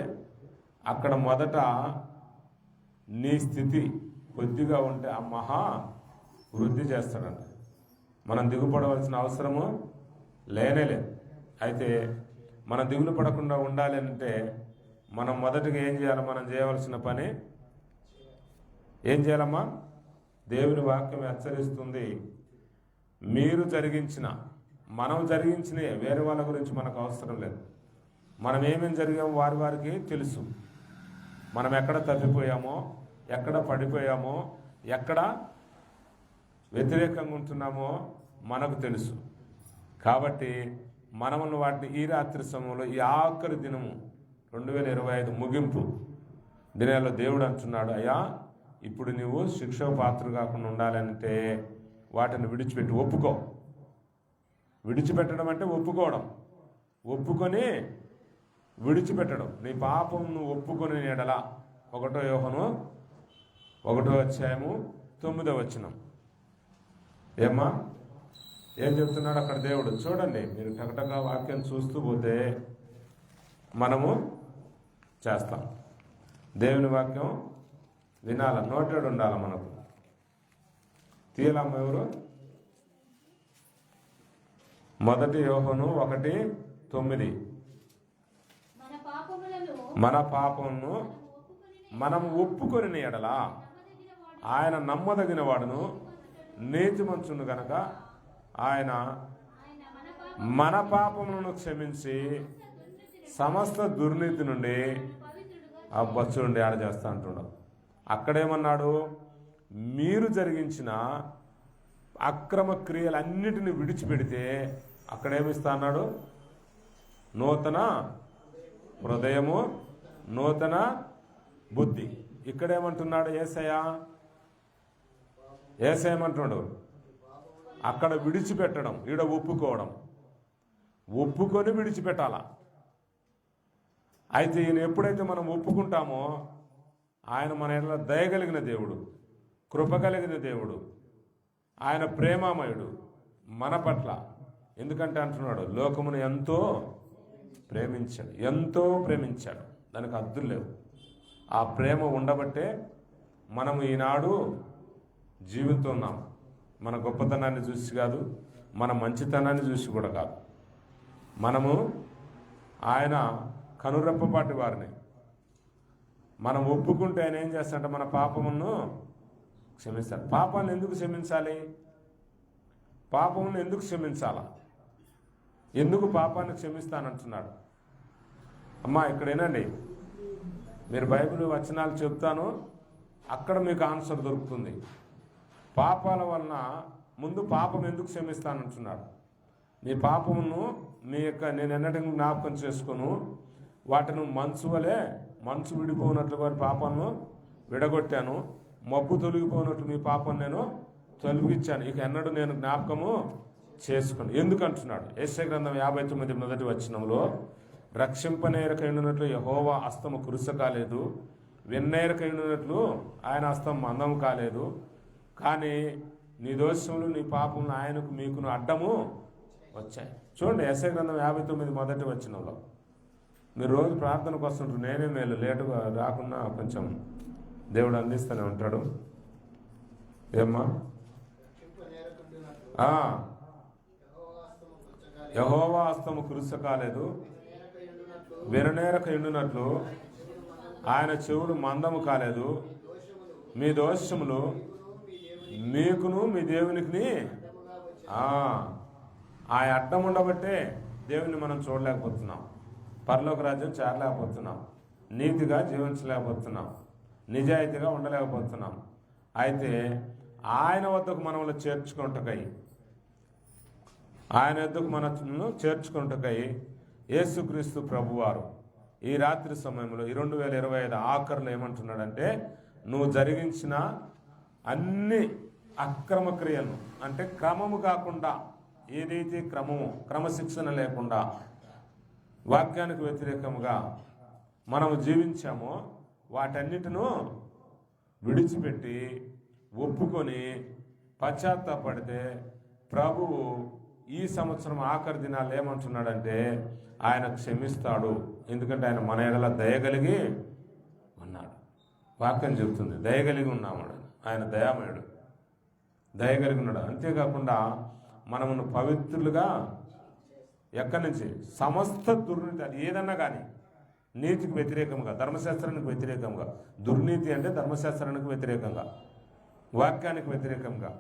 అక్కడ మొదట నీ స్థితి కొద్దిగా ఉంటే ఆ మహా వృద్ధి చేస్తాడంట. మనం దిగుపడవలసిన అవసరము లేనేలేదు. అయితే మనం దిగులు పడకుండా ఉండాలి అంటే మనం మొదటిగా ఏం చేయాలి? మనం చేయవలసిన పని ఏం చేయాలమ్మా? దేవుని వాక్యం హెచ్చరిస్తుంది, మీరు జరిగించిన, మనం జరిగించిన వేరే వాళ్ళ గురించి మనకు అవసరం లేదు. మనం ఏమేమి జరిగామో వారికి తెలుసు. మనం ఎక్కడ తప్పిపోయామో, ఎక్కడ పడిపోయామో, ఎక్కడ వ్యతిరేకంగా ఉంటున్నామో మనకు తెలుసు. కాబట్టి మనము వాటిని ఈ రాత్రి సమయంలో, ఈ ఆఖరి దినము 2025 ముగింపు దినాల్లో దేవుడు అంటున్నాడు, అయ్యా ఇప్పుడు నువ్వు శిక్ష పాత్ర కాకుండా ఉండాలంటే వాటిని విడిచిపెట్టి ఒప్పుకో. విడిచిపెట్టడం అంటే ఒప్పుకోవడం, ఒప్పుకొని విడిచిపెట్టడం. నీ పాపం నువ్వు ఒప్పుకొని ఎడల 1 యోహను 1వ అధ్యాయము 9వ వచనం. ఏమ్మా ఏం చెప్తున్నాడు అక్కడ దేవుడు? చూడండి, మీరు టకటగా వాక్యం చూస్తూ పోతే మనము చేస్తాం. దేవుని వాక్యం వినాల, నోటెడ్ ఉండాల మనకు. తీయలమ్మ ఎవరు? 1 యోహను 1:9 మన పాపమును మనం ఒప్పుకొని ఎడల ఆయన నమ్మదగిన వాడును నీతిమంతుడు గనక ఆయన మన పాపములను క్షమించి సమస్త దుర్నీతి నుండి ఆ బస్సు నుండి ఆడ చేస్తా అంటున్నాడు. అక్కడేమన్నాడు? మీరు జరిగించిన అక్రమ క్రియలన్నిటిని విడిచిపెడితే అక్కడేమిస్తా అన్నాడు? నూతన హృదయము, నూతన బుద్ధి. ఇక్కడేమంటున్నాడు యేసయ్య? ఏమంటున్నాడు? అక్కడ విడిచిపెట్టడం, ఈడ ఒప్పుకోవడం. ఒప్పుకొని విడిచిపెట్టాలా. అయితే ఈయన ఎప్పుడైతే మనం ఒప్పుకుంటామో ఆయన మన ఎడల దయగలిగిన దేవుడు, కృప కలిగిన దేవుడు, ఆయన ప్రేమామయుడు మన పట్ల. ఎందుకంటే అంటున్నాడు, లోకమును ఎంతో ప్రేమించాడు, దానికి హద్దులు లేవు. ఆ ప్రేమ ఉండబట్టే మనము ఈనాడు జీవిస్తున్నాం. మన గొప్పతనాన్ని చూసి కాదు, మన మంచితనాన్ని చూసి కూడా కాదు. మనము ఆయన కనురెప్పపాటి వారిని. మనం ఒప్పుకుంటే ఆయన ఏం చేస్తాడంటే మన పాపమును క్షమిస్తాడు. పాపాన్ని ఎందుకు క్షమించాలి? పాపమును ఎందుకు క్షమించాలా? ఎందుకు పాపాన్ని క్షమిస్తానంటున్నాడు? అమ్మా ఇక్కడ ఏనండి, మీరు బైబిల్ వచనాలు చెప్తాను, అక్కడ మీకు ఆన్సర్ దొరుకుతుంది. పాపాల వలన ముందు పాపం ఎందుకు క్షమిస్తానంటున్నాడు? మీ పాపమును మీ యొక్క నేను ఎన్నటికీ జ్ఞాపకం చేసుకొను, వాటిని మంచు విడిపోయినట్లు వారి పాపాలను విడగొట్టాను, మబ్బు తొలగిపోయినట్లు మీ పాపం నేను తొలగించాను, ఇక ఎన్నడూ నేను జ్ఞాపకము చేసుకుని. ఎందుకు అంటున్నాడు? యెషయా గ్రంథం 59 మొదటి వచనంలో, రక్షింపనేరకైనట్లు యెహోవా హస్తము కురుస కాలేదు, వెన్నేరకైనట్లు ఆయన హస్తం మందం కాలేదు, కానీ నీ దోషములు నీ పాపములు ఆయనకు మీకును అడ్డము వచ్చాయి. చూడండి, యెషయా గ్రంథం 59 మొదటి వచనంలో. మీరు రోజు ప్రార్థనకు వస్తుంటారు, నేనే మేలు, లేటుగా రాకుండా కొంచెం దేవుడు అందిస్తూనే ఉంటాడు. ఏమ్మా? యెహోవా హస్తము కురుస కాలేదు, విననేరక ఎండునట్లు ఆయన చెవులు మందము కాలేదు, మీ దోషములు మీకును మీ దేవునికి ఆ అడ్డం ఉండబట్టే దేవుని మనం చూడలేకపోతున్నాం, పరలోక రాజ్యం చేరలేకపోతున్నాం, నీతిగా జీవించలేకపోతున్నాం, నిజాయితీగా ఉండలేకపోతున్నాం. అయితే ఆయన వద్దకు మనల్ని చేర్చుకుంటకై, ఆయన వద్దకు మనను చేర్చుకుంటకై యేసుక్రీస్తు ప్రభువారు ఈ రాత్రి సమయంలో ఈ 2025 ఆఖరులో ఏమంటున్నాడంటే, నువ్వు జరిగించిన అన్ని అక్రమ క్రియలను, అంటే క్రమము కాకుండా, ఏదైతే క్రమశిక్షణ లేకుండా వాక్యానికి వ్యతిరేకంగా మనము జీవించామో వాటన్నిటిను విడిచిపెట్టి ఒప్పుకొని పశ్చాత్తాపడితే ప్రభువు ఈ సంవత్సరం ఆఖరి దినాలు ఏమంటున్నాడంటే ఆయన క్షమిస్తాడు. ఎందుకంటే ఆయన మన ఎడల దయగలిగి ఉన్నాడు. వాక్యం చెబుతుంది దయగలిగి ఉన్నాడు. ఆయన దయామయుడు, దయగలిగి ఉన్నాడు. అంతేకాకుండా మనమును పవిత్రులుగా ఎక్కడి నుంచి సమస్త దుర్నీతి, అది ఏదన్నా కానీ నీతికి వ్యతిరేకంగా, ధర్మశాస్త్రానికి వ్యతిరేకంగా, దుర్నీతి అంటే ధర్మశాస్త్రానికి వ్యతిరేకంగా, వాక్యానికి వ్యతిరేకంగా,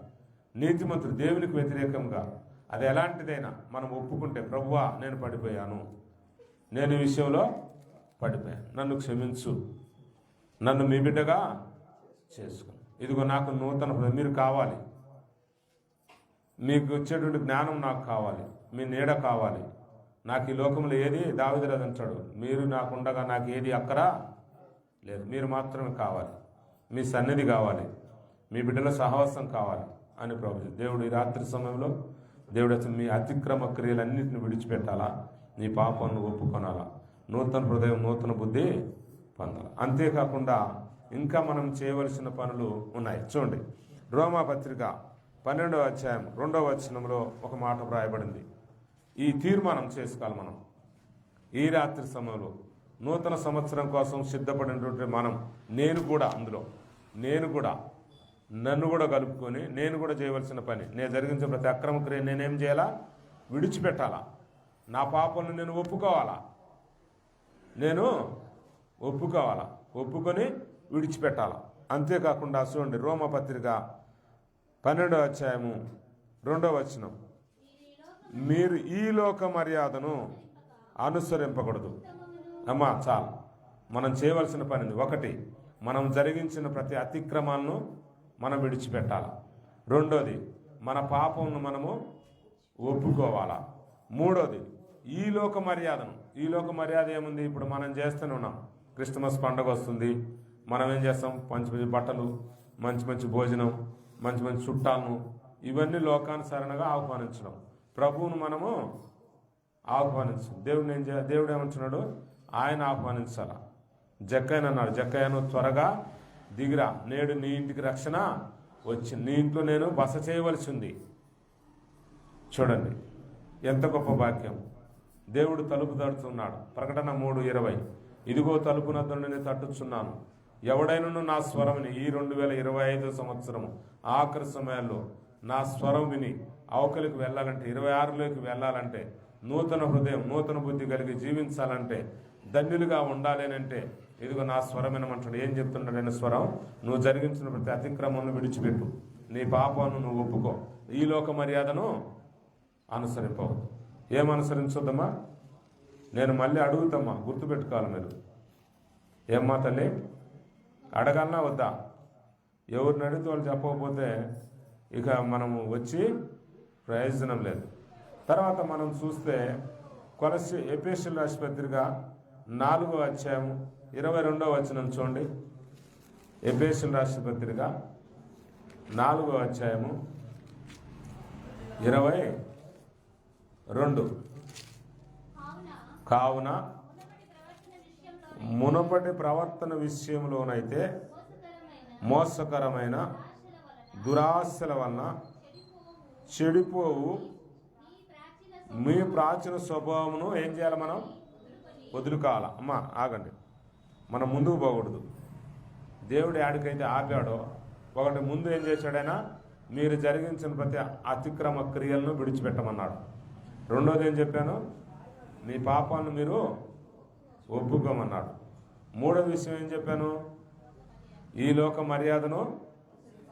నీతిమంతుడు దేవునికి వ్యతిరేకంగా, అది ఎలాంటిదైనా మనం ఒప్పుకుంటే, ప్రభువా నేను పడిపోయాను, నేను ఈ విషయంలో పడిపోయాను, నన్ను క్షమించు, నన్ను మీ బిడ్డగా చేసుకో, ఇదిగో నాకు నూతన మీరు కావాలి, మీకు వచ్చేటువంటి జ్ఞానం నాకు కావాలి, మీ నీడ కావాలి, నాకు ఈ లోకంలో ఏది దావీదురాజు అంటాడు, మీరు నాకుండగా నాకు ఏది అక్కరా లేదు, మీరు మాత్రమే కావాలి, మీ సన్నిధి కావాలి, మీ బిడ్డల సహవాసం కావాలి అని ప్రభు. దేవుడు ఈ రాత్రి సమయంలో దేవుడు అసలు మీ అతిక్రమ క్రియలన్నింటిని విడిచిపెట్టాలా, నీ పాపాలను ఒప్పుకొనాలా, నూతన హృదయం నూతన బుద్ధి పొందాలి. అంతేకాకుండా ఇంకా మనం చేయవలసిన పనులు ఉన్నాయి. చూడండి, రోమాపత్రిక 12వ అధ్యాయం 2వ వచనంలో ఒక మాట వ్రాయబడింది. ఈ తీర్మానం చేసుకోవాలి మనం ఈ రాత్రి సమయంలో, నూతన సంవత్సరం కోసం సిద్ధపడినటువంటి మనం, నేను కూడా అందులో, నన్ను కూడా కలుపుకొని నేను కూడా చేయవలసిన పని, నేను జరిగించిన ప్రతి అక్రమ క్రియ నేనేం చేయాలా, విడిచిపెట్టాలా, నా పాపలను నేను ఒప్పుకోవాలా, ఒప్పుకొని విడిచిపెట్టాలా. అంతేకాకుండా చూడండి, రోమపత్రిక 12వ అధ్యాయము 2వ వచనం, మీరు ఈ లోక మర్యాదను అనుసరింపకూడదు. అమ్మా చాలు, మనం చేయవలసిన పని 1, మనం జరిగించిన ప్రతి అతిక్రమాలను మనం విడిచిపెట్టాలి. 2ది, మన పాపంను మనము ఒప్పుకోవాలా. 3ది, ఈ లోక మర్యాద ఏముంది, ఇప్పుడు మనం చేస్తూనే ఉన్నాం. క్రిస్మస్ పండుగ వస్తుంది, మనం ఏం చేస్తాం, మంచి మంచి బట్టలు, మంచి భోజనం, మంచి చుట్టాలను, ఇవన్నీ లోకానుసరణగా ఆహ్వానించడం. ప్రభువును మనము ఆహ్వానించడం. దేవుడు ఏమంటున్నాడు, ఆయన ఆహ్వానించాల. జక్కయ్య అన్నాడు, జక్కయ్యను త్వరగా దిగిరా, నేడు నీ ఇంటికి రక్షణ వచ్చింది, నీ ఇంట్లో నేను బస చేయవలసి ఉంది. చూడండి ఎంత గొప్ప వాక్యం. దేవుడు తలుపు తడుతున్నాడు. ప్రకటన 3:20, ఇదిగో తలుపు నద్ద నేను తట్టుచున్నాను, ఎవడైనా నా స్వరంని, ఈ 2025 సంవత్సరము ఆఖరి సమయాల్లో నా స్వరం విని అవకలికి వెళ్ళాలంటే, 26లోకి వెళ్ళాలంటే, నూతన హృదయం నూతన బుద్ధి కలిగి జీవించాలంటే, ధన్యులుగా ఉండాలేనంటే, ఇదిగో నా స్వరం వినమంటాడు. ఏం చెప్తున్నాడు ఆయన స్వరం, నువ్వు జరిగించిన ప్రతి అతిక్రమను విడిచిపెట్టు, నీ పాపాలను నువ్వు ఒప్పుకో, ఈ లోక మర్యాదను అనుసరింపవద్దు. ఏమనుసరించొద్దమ్మా, నేను మళ్ళీ అడుగుతామ్మా, గుర్తుపెట్టుకోవాలి మీరు. ఏమ్మా తల్లి, అడగాలన్నా వద్దా? ఎవరిని అడిగితే వాళ్ళు చెప్పకపోతే ఇక మనము వచ్చి ప్రయోజనం లేదు. తర్వాత మనం చూస్తే ఎఫెసీయులకు రాసిన పత్రిక 4వ అధ్యాయం 22వ వచనం చూడండి. ఎఫెసీయులకు రాసిన పత్రిక 4వ అధ్యాయము 22. కావున మునుపటి ప్రవర్తన విషయంలోనైతే మోసకరమైన దురాశల వలన చెడిపోవు మీ ప్రాచీన స్వభావమును ఏం చేయాలి, మనం వదులుకోవాలా. అమ్మ ఆగండి, మనం ముందుకు పోకూడదు. దేవుడు యాడికైతే ఆపాడో, ఒకటి ముందు ఏం చేశాడైనా, మీరు జరిగించిన ప్రతి అతిక్రమ క్రియలను విడిచిపెట్టమన్నాడు. 2వది ఏం చెప్పాను, మీ పాపాలను మీరు ఒప్పుకోమన్నాడు. 3వ విషయం ఏం చెప్పాను, ఈ లోక మర్యాదను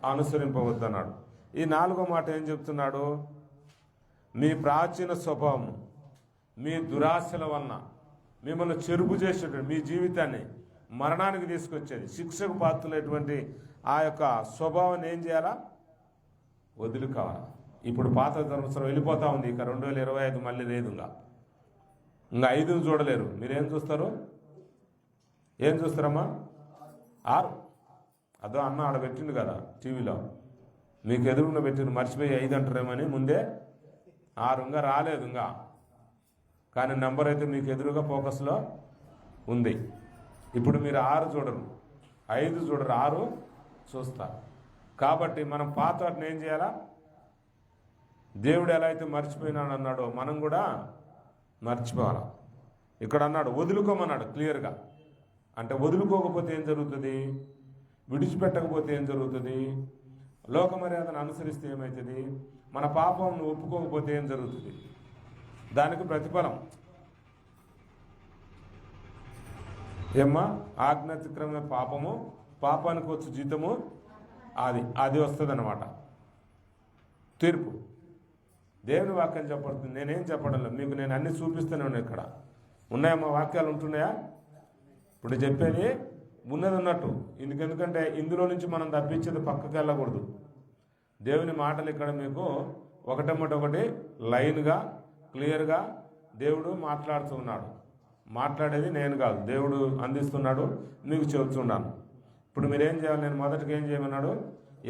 అనుసరింపవద్దన్నాడు. ఈ 4వ మాట ఏం చెప్తున్నాడు? మీ ప్రాచీన స్వభావం, మీ దురాశల వలన మిమ్మల్ని చెరుపు చేసేటువంటి మీ జీవితాన్ని మరణానికి తీసుకొచ్చేది, శిక్షకు పాత్రలైనటువంటి ఆ యొక్క స్వభావాన్ని ఏం చేయాలా? వదులుకోవాలి. ఇప్పుడు పాత సంవత్సరం వెళ్ళిపోతా ఉంది, ఇక 2025 మళ్ళీ లేదు. ఇంకా 5ను చూడలేరు. మీరేం చూస్తారు? ఏం చూస్తారమ్మా? 6. అదో అన్న ఆడ పెట్టిండు కదా టీవీలో, మీకు ఎదురుగా పెట్టిండు, మర్చిపోయి 5 అంటారేమని. ముందే 6 ఇంకా రాలేదు ఇంకా, కానీ నెంబర్ అయితే మీకు ఎదురుగా ఫోకస్లో ఉంది. ఇప్పుడు మీరు 6 చూడరు, 5 చూడరు, 6 చూస్తారు. కాబట్టి మనం పాత వాటిని ఏం చేయాలా? దేవుడు ఎలా అయితే మర్చిపోయినాడు అన్నాడో మనం కూడా మర్చిపోవాలి. ఇక్కడ అన్నాడు వదులుకోమన్నాడు క్లియర్గా. అంటే వదులుకోకపోతే ఏం జరుగుతుంది? విడిచిపెట్టకపోతే ఏం జరుగుతుంది? లోక మర్యాదను అనుసరిస్తే ఏమవుతుంది? మన పాపం ఒప్పుకోకపోతే ఏం జరుగుతుంది? దానికి ప్రతిఫలం ఏమ్మా? ఆజ్ఞాతిక్రమే పాపము, పాపానికి వచ్చు జీతము అది వస్తుంది అన్నమాట, తీర్పు. దేవుని వాక్యం చెప్పడుతుంది, నేనేం చెప్పడం లేదు మీకు, నేను అన్ని చూపిస్తూనే ఉన్నాయి. ఇక్కడ ఉన్నాయమ్మా వాక్యాలు ఉంటున్నాయా? ఇప్పుడు చెప్పేది ఉన్నది ఉన్నట్టు. ఎందుకంటే ఇందులో నుంచి మనం తప్పించేది పక్కకి వెళ్ళకూడదు. దేవుని మాటలు ఇక్కడ మీకు ఒకటి లైన్గా క్లియర్గా దేవుడు మాట్లాడుతున్నాడు. మాట్లాడేది నేను కాదు, దేవుడు అందిస్తున్నాడు, మీకు చెబుతున్నాను. ఇప్పుడు మీరేం చేయాలి? నేను మొదటికి ఏం చేయమన్నాడు?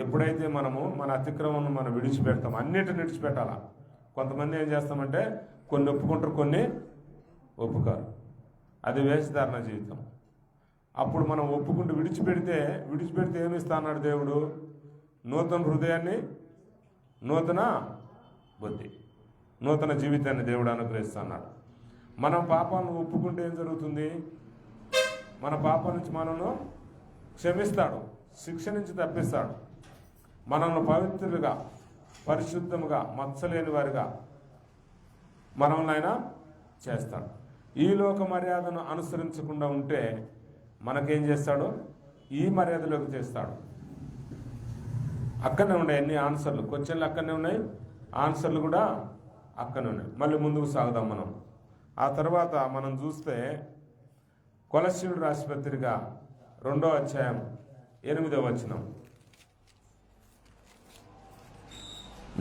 ఎప్పుడైతే మనము మన అతిక్రమం మనం విడిచిపెడతాం, అన్నిటిని విడిచిపెట్టాలా. కొంతమంది ఏం చేస్తామంటే కొన్ని ఒప్పుకుంటారు, కొన్ని ఒప్పుకారు. అది వేషధారణ జీవితం. అప్పుడు మనం ఒప్పుకుంటూ విడిచిపెడితే ఏమిస్తా అన్నాడు దేవుడు? నూతన హృదయాన్ని, నూతన బుద్ధి, నూతన జీవితాన్ని దేవుడు అనుగ్రహిస్తా అన్నాడు. మనం పాపాలను ఒప్పుకుంటే ఏం జరుగుతుంది? మన పాపం నుంచి మనను క్షమిస్తాడు, శిక్ష నుంచి తప్పిస్తాడు, మనల్ని పవిత్రులుగా, పరిశుద్ధముగా, మచ్చలేని వారిగా మనల్ని ఆయన చేస్తాడు. ఈ లోక మర్యాదను అనుసరించకుండా ఉంటే మనకేం చేస్తాడు? ఈ మర్యాదలోకి చేస్తాడు. అక్కడనే ఉన్నాయి అన్ని ఆన్సర్లు, క్వశ్చన్లు అక్కడనే ఉన్నాయి, ఆన్సర్లు కూడా అక్కడనే ఉన్నాయి. మళ్ళీ ముందుకు సాగుదాం మనం. ఆ తర్వాత మనం చూస్తే కొలస్సీయుడు రాసిన పత్రిక 2వ అధ్యాయం 8వ వచనం.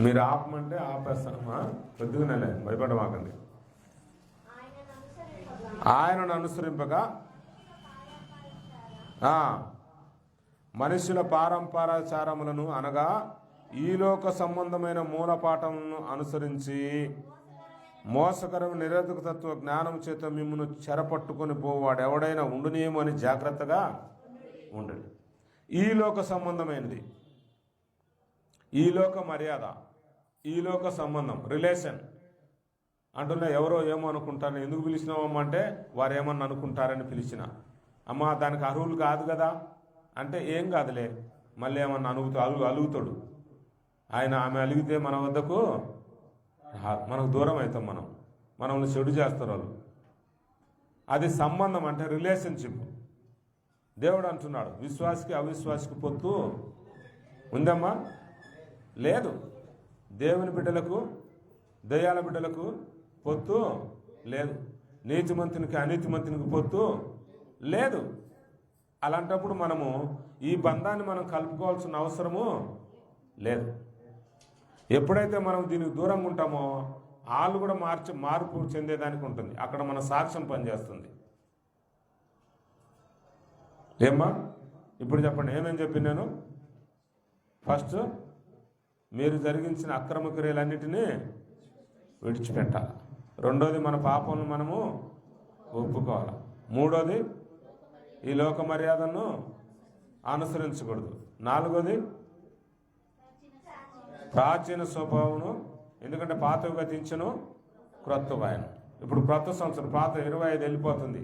మీరు ఆపమంటే ఆపేస్తామా? కొద్దిగానే భయపడమాకండి. ఆయనను అనుసరింపగా మనుషుల పారంపరాచారములను అనగా ఈలోక సంబంధమైన మూలపాఠములను అనుసరించి మోసకరమైన నిరర్ధకతత్వ జ్ఞానం చేత మిమ్మల్ని చెరపట్టుకొని పోవాడు ఎవడైనా ఉండునేమో అని జాగ్రత్తగా ఉండండి. ఈ లోక సంబంధమైనది, ఈ లోక మర్యాద, ఈ లోక సంబంధం, రిలేషన్ అంటున్నా. ఎవరో ఏమో అనుకుంటారు, ఎందుకు పిలిచినావమ్మ అంటే వారు ఏమన్నా అనుకుంటారని పిలిచిన. అమ్మ దానికి అర్హులు కాదు కదా అంటే ఏం కాదులే, మళ్ళీ ఏమన్నా అలుగుతాడు ఆయన. ఆమె అలిగితే మన వద్దకు మనకు దూరం అవుతాం, మనల్ని చెడు చేస్తారు వాళ్ళు. అది సంబంధం అంటే రిలేషన్షిప్. దేవుడు అంటున్నాడు విశ్వాసికి అవిశ్వాసికి పొత్తు ఉందమ్మా? లేదు. దేవుని బిడ్డలకు దయ్యాల బిడ్డలకు పొత్తు లేదు. నీతిమంతునికి అనీతిమంతునికి పొత్తు లేదు. అలాంటప్పుడు మనము ఈ బంధాన్ని మనం కలుపుకోవాల్సిన అవసరము లేదు. ఎప్పుడైతే మనం దీనికి దూరంగా ఉంటామో వాళ్ళు కూడా మార్పు చెందేదానికి ఉంటుంది. అక్కడ మన సాక్ష్యం పనిచేస్తుంది. ఏమ్మా ఇప్పుడు చెప్పండి, ఏమేమి చెప్పి నేను? ఫస్ట్ మీరు జరిగించిన అక్రమ క్రియలన్నిటినీ విడిచిపెట్టాలి. రెండోది మన పాపంను మనము ఒప్పుకోవాలి. మూడోది ఈ లోక మర్యాదను అనుసరించకూడదు. నాలుగోది ప్రాచీన స్వభావమును, ఎందుకంటే పాతవి గతించను క్రొత్తవి ఆయన. ఇప్పుడు క్రొత్త సంవత్సరం, పాత 25 వెళ్ళిపోతుంది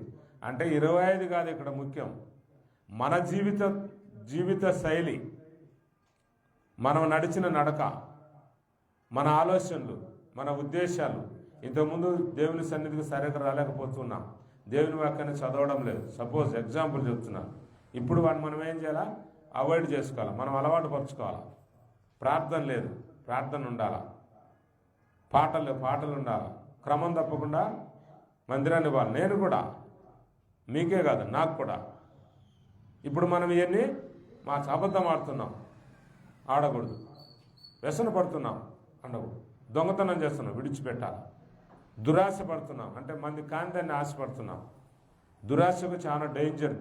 అంటే 25 కాదు ఇక్కడ ముఖ్యం. మన జీవిత శైలి, మనం నడిచిన నడక, మన ఆలోచనలు, మన ఉద్దేశాలు. ఇంతకుముందు దేవుని సన్నిధికి సరిగ్గా రాలేకపోతున్నాం, దేవుని వాక్యాన్ని చదవడం లేదు. సపోజ్ ఎగ్జాంపుల్ చెప్తున్నా. ఇప్పుడు వాడిని మనం ఏం చేయాలా? అవాయిడ్ చేసుకోవాలి, మనం అలవాటు పరుచుకోవాలి. ప్రార్థన లేదు, ప్రార్థన ఉండాలా. పాటలు ఉండాలి. క్రమం తప్పకుండా మందిరాన్ని ఇవ్వాలి. నేను కూడా, మీకే కాదు నాకు కూడా. ఇప్పుడు మనం ఇవన్నీ మా అబద్ధం ఆడుతున్నాం, ఆడకూడదు. వ్యసన పడుతున్నాం, అనకూడదు. దొంగతనం చేస్తున్నాం, విడిచిపెట్టాలి. దురాశ పడుతున్నాం అంటే మంది కాని దాన్ని ఆశపడుతున్నాం. దురాశకు చాలా డేంజర్.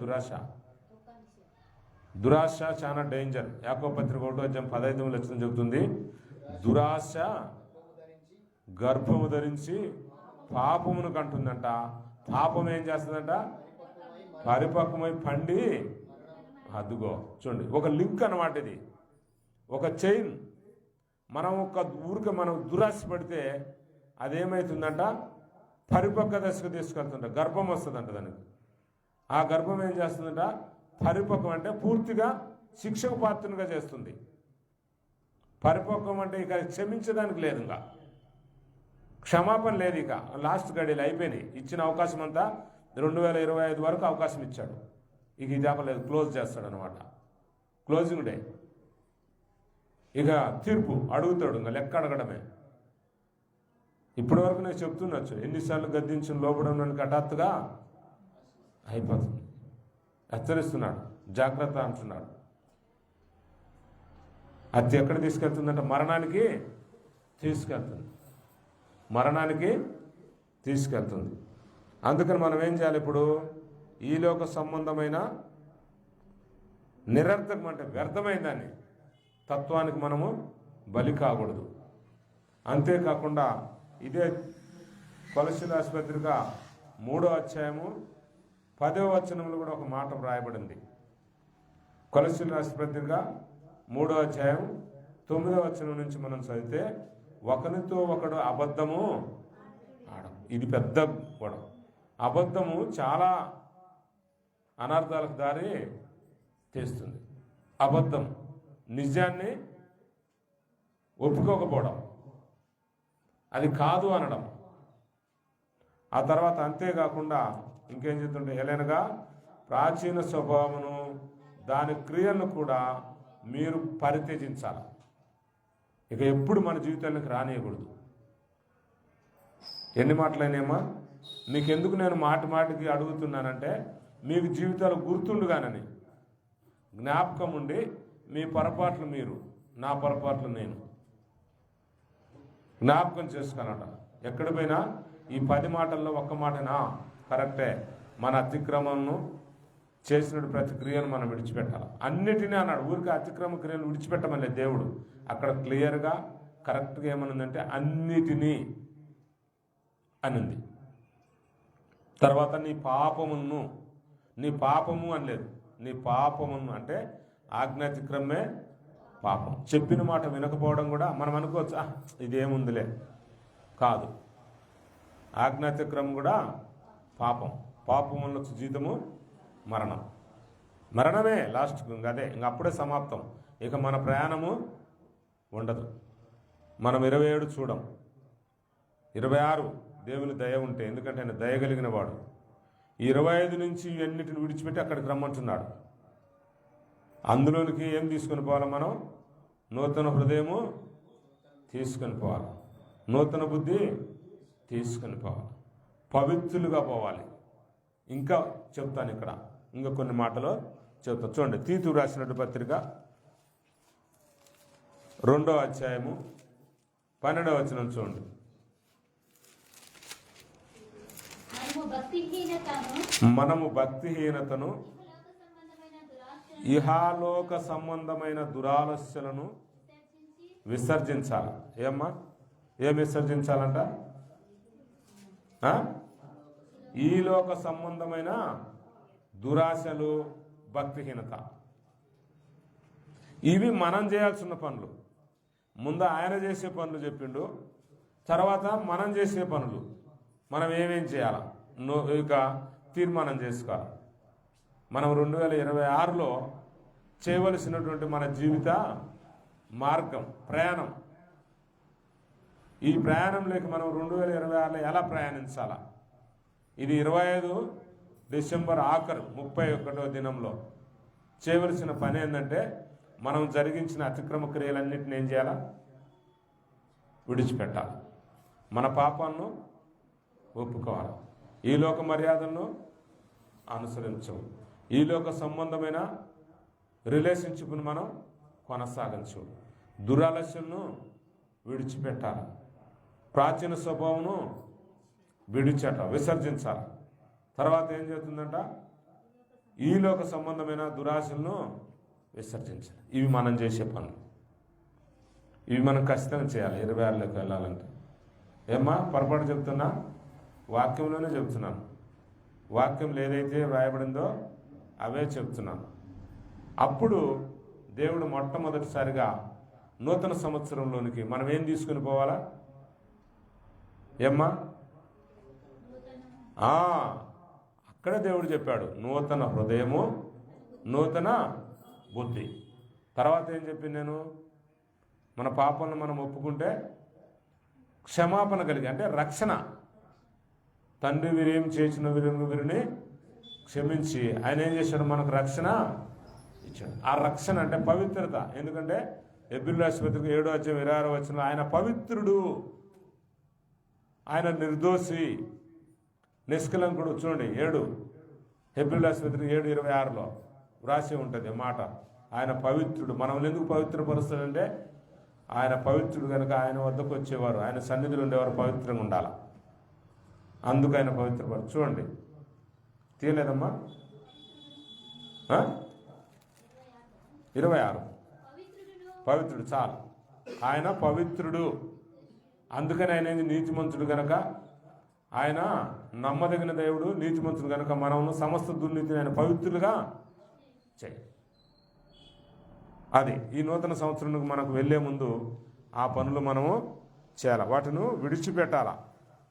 దురాశ చాలా డేంజర్. యాకోబు పత్రిక 1:15 వచ్చిన చెబుతుంది, దురాశ గర్భము ధరించి పాపమును కంటుందంట. పాపం ఏం చేస్తుందంట? పరిపక్వమై పండి, అదుగో చూడండి, ఒక లింక్ అన్నమాట. ఇది ఒక చైన్. మనం మనం దురాశ పడితే అదేమవుతుందంట? పరిపక్వ దశకు తీసుకెళ్తుంట, గర్భం వస్తుందంట దానికి. ఆ గర్భం ఏం చేస్తుందంట? పరిపక్వం అంటే పూర్తిగా శిక్షకు పాత్రగా చేస్తుంది. పరిపక్వం అంటే ఇక క్షమించడానికి లేదు, ఇంకా క్షమాపణ లేదు. ఇక లాస్ట్ గడియలు అయిపోయినాయి. ఇచ్చిన అవకాశం అంతా 2025 వరకు అవకాశం ఇచ్చాడు. ఇక ఇది ఆపలేదు, క్లోజ్ చేస్తాడు అనమాట. Closing day. ఇక తీర్పు అడుగుతాడు, ఇంకా లెక్క అడగడమే. ఇప్పటి వరకు నేను చెప్తున్నచ్చు, ఎన్నిసార్లు గద్దించిన లోపడానికి హఠాత్తుగా అయిపోతుంది. హెచ్చరిస్తున్నాడు, జాగ్రత్త అంటున్నాడు. అది ఎక్కడ తీసుకెళ్తుందంటే మరణానికి తీసుకెళ్తుంది. అందుకని మనం ఏం చేయాలి? ఇప్పుడు ఈ లోక సంబంధమైన నిరర్థకం అంటే వ్యర్థమైన దాన్ని తత్వానికి మనము బలి కాకూడదు. అంతేకాకుండా ఇదే కొలస్సీయుల పత్రిక 3:10 కూడా ఒక మాట వ్రాయబడింది. కొలస్సీయుల పత్రిక 3:9 నుంచి మనం చదివితే, ఒకరితో ఒకడు అబద్ధము ఆడం. ఇది పెద్ద గొడవ. అబద్ధము చాలా అనర్థాలకు దారి తీస్తుంది. అబద్ధం నిజాన్ని ఒప్పుకోకపోవడం, అది కాదు అనడం. ఆ తర్వాత అంతేకాకుండా ఇంకేం చెప్తుంటే, హేళనగా ప్రాచీన స్వభావమును దాని క్రియలను కూడా మీరు పరిత్యజించాలి. ఇక ఎప్పుడు మన జీవితానికి రానియకూడదు. ఎన్ని మాటలైనామా? మీకెందుకు నేను మాటికి అడుగుతున్నానంటే, మీకు జీవితాలు గుర్తుండుగానని, జ్ఞాపకం ఉండి మీ పొరపాట్లు మీరు, నా పొరపాట్లు నేను జ్ఞాపకం చేసుకోనట. ఎక్కడ పోయినా ఈ 10 మాటల్లో ఒక్క మాటనా కరెక్టే. మన అతిక్రమను చేసిన ప్రతి క్రియను మనం విడిచిపెట్టాలి. అన్నిటినీ అన్నాడు. ఊరికి అతిక్రమ క్రియలు విడిచిపెట్టమని దేవుడు అక్కడ క్లియర్గా కరెక్ట్గా ఏమనుందంటే అన్నిటినీ అనింది. తర్వాత నీ పాపము అనలేదు, నీ పాపమును అంటే ఆజ్ఞాతిక్రమే పాపం. చెప్పిన మాట వినకపోవడం కూడా మనం అనుకోవచ్చు, ఇదేముందిలే, కాదు. ఆజ్ఞాతిక్రమం కూడా పాపం. పాపముల జీతము మరణమే లాస్ట్కు. అదే ఇంక అప్పుడే సమాప్తం. ఇక మన ప్రయాణము ఉండదు. మనం 27 చూడం, 26 దేవుని దయ ఉంటే, ఎందుకంటే ఆయన దయ కలిగిన వాడు. 25 నుంచి అన్నిటిని విడిచిపెట్టి అక్కడికి రమ్మంటున్నాడు. అందులోనికి ఏం తీసుకొని పోవాలి? మనం నూతన హృదయము తీసుకొని పోవాలి, నూతన బుద్ధి తీసుకొని పోవాలి, పవిత్రులుగా పోవాలి. ఇంకా చెప్తాను, ఇక్కడ ఇంకా కొన్ని మాటలు చెప్తా. చూడండి, తీతు రాసినట్టు పత్రిక 2:12 చూడండి. మనము భక్తిహీనతను, ఇహాలోక సంబంధమైన దురాలస్యలను విసర్జించాలి. ఏం విసర్జించాలంట? ఈ లోక సంబంధమైన దురాశలు, భక్తిహీనత, ఇవి మనం చేయాల్సిన పనులు. ముందు ఆయన చేసే పనులు చెప్పిండు, తర్వాత మనం చేసే పనులు మనం ఏమేం చేయాలా ఇక తీర్మానం చేసుకోవాలి. మనం 2026లో చేయవలసినటువంటి మన జీవిత మార్గం, ప్రయాణం. ఈ ప్రయాణంలోకి మనం 2026లో ఎలా ప్రయాణించాలా? ఇది 25 డిసెంబర్ ఆఖరు 31వ దినంలో చేయవలసిన పని ఏంటంటే మనం జరిగించిన అతిక్రమ క్రియలన్నింటిని ఏం చేయాలా? విడిచిపెట్టాలి. మన పాపాలను ఒప్పుకోవాలి. ఈ లోక మర్యాదలను అనుసరించవు. ఈ లోక సంబంధమైన రిలేషన్షిప్ను మనం కొనసాగించు. దురాలస్యను విడిచిపెట్టాలి. ప్రాచీన స్వభావమును విసర్జించాలి. తర్వాత ఏం చేస్తుందంట? ఈ లోక సంబంధమైన దురాశలను విసర్జించాలి. ఇవి మనం చేసే పనులు. ఇవి మనం ఖచ్చితంగా చేయాలి 26లోకి వెళ్ళాలంటే. ఏమ్మా పొరపాటు చెప్తున్నా? వాక్యంలోనే చెప్తున్నాను. వాక్యంలో ఏదైతే వ్రాయబడిందో అవే చెప్తున్నాను. అప్పుడు దేవుడు మొట్టమొదటిసారిగా నూతన సంవత్సరంలోనికి మనం ఏం తీసుకుని పోవాలా? ఏమ్మా? అక్కడే దేవుడు చెప్పాడు, నూతన హృదయము, నూతన బుద్ధి. తర్వాత ఏం చెప్పింది నేను? మన పాపాలను మనం ఒప్పుకుంటే క్షమాపణ కలిగి, అంటే రక్షణ. తండ్రి వీరేం చేసిన వీరిని క్షమించి ఆయన ఏం చేశాడు? మనకు రక్షణ ఇచ్చాడు. ఆ రక్షణ అంటే పవిత్రత. ఎందుకంటే హెబ్రీయుల పత్రిక 7:26 ఆయన పవిత్రుడు, ఆయన నిర్దోషి, నిష్కలంకుడు. చూడండి 7 హెబ్రీయుల పత్రిక 7:26 వ్రాసి ఉంటుంది మాట. ఆయన పవిత్రుడు. మనం ఎందుకు పవిత్రపరుస్తాడంటే ఆయన పవిత్రుడు కనుక ఆయన వద్దకు వచ్చేవారు, ఆయన సన్నిధిలో ఉండేవారు పవిత్రంగా ఉండాలి. అందుకు ఆయన పవిత్రపరు. చూడండి, తీయలేదమ్మా? 26 పవిత్రుడు చాలు. ఆయన పవిత్రుడు. అందుకని ఆయన నీతిమంతుడు కనుక, ఆయన నమ్మదగిన దేవుడు, నీతిమంతుడు కనుక మనము సమస్త దుర్నీతిని ఆయన పవిత్రులుగా చేయి. అది ఈ నూతన సంవత్సరానికి మనకు వెళ్ళే ముందు ఆ పనులు మనము చేయాలి, వాటిని విడిచిపెట్టాల.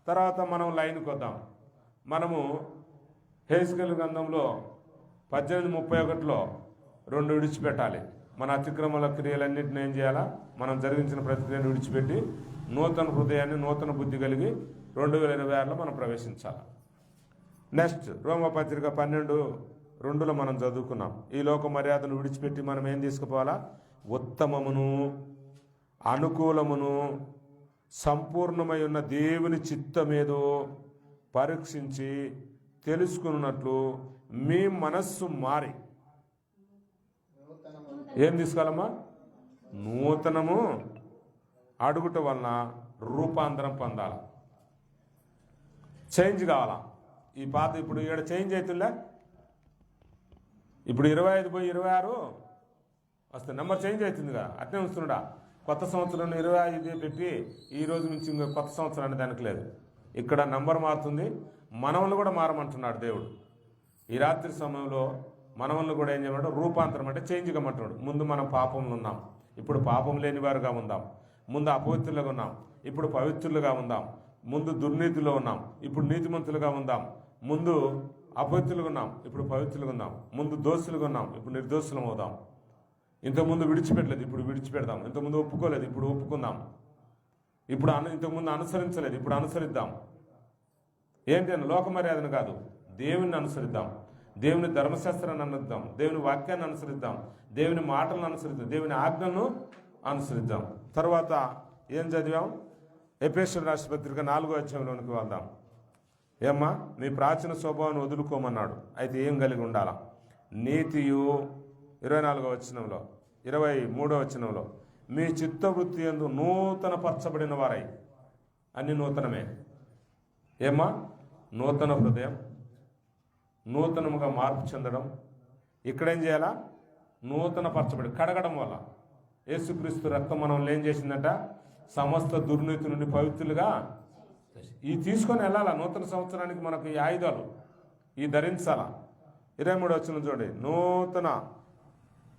తర్వాత మనం లైన్కి వద్దాం. మనము హెస్కేలు గ్రంథంలో 18:31 2 విడిచిపెట్టాలి. మన అతిక్రమల క్రియలన్నింటినీ ఏం చేయాలా? మనం జరిగించిన ప్రతిక్రియను విడిచిపెట్టి నూతన హృదయాన్ని, నూతన బుద్ధి కలిగి 2026లో మనం ప్రవేశించాలి. నెక్స్ట్ రోమపత్రిక 12:2 మనం చదువుకున్నాం. ఈ లోక మర్యాదను విడిచిపెట్టి మనం ఏం తీసుకుపోవాలా? ఉత్తమమును, అనుకూలమును, సంపూర్ణమై ఉన్న దేవుని చిత్తమేదో పరీక్షించి తెలుసుకున్నట్లు మీ మనస్సు మారి ఏం తీసుకోవాలమ్మా? నూతనము అడుగుట వలన రూపాంతరం పొందాల. చేంజ్ కావాలా? ఈ పాత ఇప్పుడు ఇక్కడ చేంజ్ అవుతుందా? ఇప్పుడు 25 పోయి 26 వస్తే నెంబర్ చేంజ్ అవుతుందిగా, అట్నే వస్తున్నాడా? కొత్త సంవత్సరం 25 పెట్టి ఈ రోజు నుంచి ఇంకా కొత్త సంవత్సరం అనే దానికి లేదు. ఇక్కడ నంబర్ మారుతుంది. మనవలను కూడా మారమంటున్నాడు దేవుడు. ఈ రాత్రి సమయంలో మనవలను కూడా ఏం చేయమంటాడు? రూపాంతరం, అంటే చేంజ్ కమ్మంటున్నాడు. ముందు మనం పాపంలో ఉన్నాం, ఇప్పుడు పాపం లేని వారుగా ఉందాం. ముందు అపవిత్రులుగా ఉన్నాం, ఇప్పుడు పవిత్రులుగా ఉందాం. ముందు దుర్నీతిలో ఉన్నాం, ఇప్పుడు నీతిమంతులుగా ఉందాం. ముందు అపవిత్రులుగా ఉన్నాం, ఇప్పుడు పవిత్రులుగా ఉన్నాం. ముందు దోషులుగా ఉన్నాం, ఇప్పుడు నిర్దోషులం అవుదాం. ఇంతకుముందు విడిచిపెట్టలేదు, ఇప్పుడు విడిచిపెడదాం. ఇంతకుముందు ఒప్పుకోలేదు, ఇప్పుడు ఒప్పుకుందాం. ఇప్పుడు ఇంతకుముందు అనుసరించలేదు, ఇప్పుడు అనుసరిద్దాం. ఏంటి అని? లోక మర్యాదను కాదు, దేవుని అనుసరిద్దాం. దేవుని ధర్మశాస్త్రాన్ని అనుసరిద్దాం, దేవుని వాక్యాన్ని అనుసరిద్దాం, దేవుని మాటలను అనుసరిద్దాం, దేవుని ఆజ్ఞను అనుసరిద్దాం. తర్వాత ఏం చదివాం? ఎఫెసీయుల రాసిన పత్రిక 4వ అధ్యాయంలోనికి వెళ్దాం. ఏమ్మా? మీ ప్రాచీన స్వభావాన్ని వదులుకోమన్నాడు. అయితే ఏం కలిగి ఉండాలా? నీతియు 24వ వచనంలో, 23వ వచనంలో మీ చిత్తవృత్తి యందు నూతన పరచబడిన వారై. అన్ని నూతనమే. ఏమ్మా? నూతన హృదయం, నూతనముగా మార్పు చెందడం. ఇక్కడేం చేయాలా? నూతన పరచబడి కడగడం వల్ల యేసుక్రీస్తు రక్తం మనల్ని ఏం చేసిందంట? సమస్త దుర్నీతి నుండి పవిత్రులుగా ఈ తీసుకొని వెళ్ళాలా. నూతన సంవత్సరానికి మనకు ఈ ఆయుధాలు ఈ ధరించాలా. 23వ వచనం చూడండి. నూతన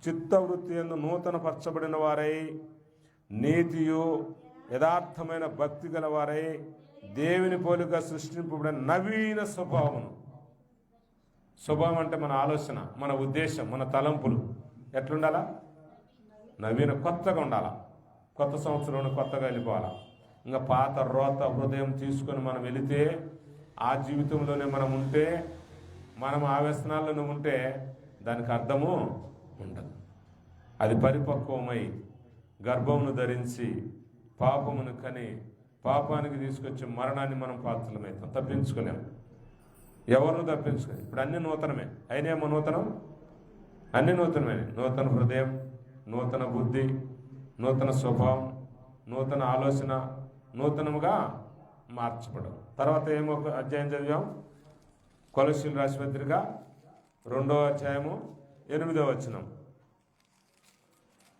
చిత్తవృత్తి యందు నూతన పరచబడిన వారై, నీతియు యథార్థమైన భక్తి గల వారై, దేవుని పోలిక సృష్టింపబడిన నవీన స్వభావమును. స్వభావం అంటే మన ఆలోచన, మన ఉద్దేశం, మన తలంపులు ఎట్లుండాలా? నవీన, కొత్తగా ఉండాలా. కొత్త సంవత్సరంలో కొత్తగా వెళ్ళిపోవాలా. ఇంకా పాత రోత హృదయం తీసుకొని మనం వెళితే, ఆ జీవితంలోనే మనం ఉంటే, మనం ఆ వ్యసనాల్లోనే ఉంటే దానికి అర్థము ఉండదు. అది పరిపక్వమై గర్భమును ధరించి పాపమును కని పాపానికి తీసుకొచ్చే మరణాన్ని మనం పాత్రలమవుతాం. తప్పించుకోలేము, ఎవరిని తప్పించుకోలేము. ఇప్పుడు అన్ని నూతనమే అయినేమో, నూతనం అన్ని నూతనమే. నూతన హృదయం, నూతన బుద్ధి, నూతన స్వభావం, నూతన ఆలోచన, నూతనముగా మార్చబడం. తర్వాత ఏమో అధ్యాయం చదివాం, కొలస్సీయుల రాసిన పత్రిక 2వ అధ్యాయము 8వ వచనం.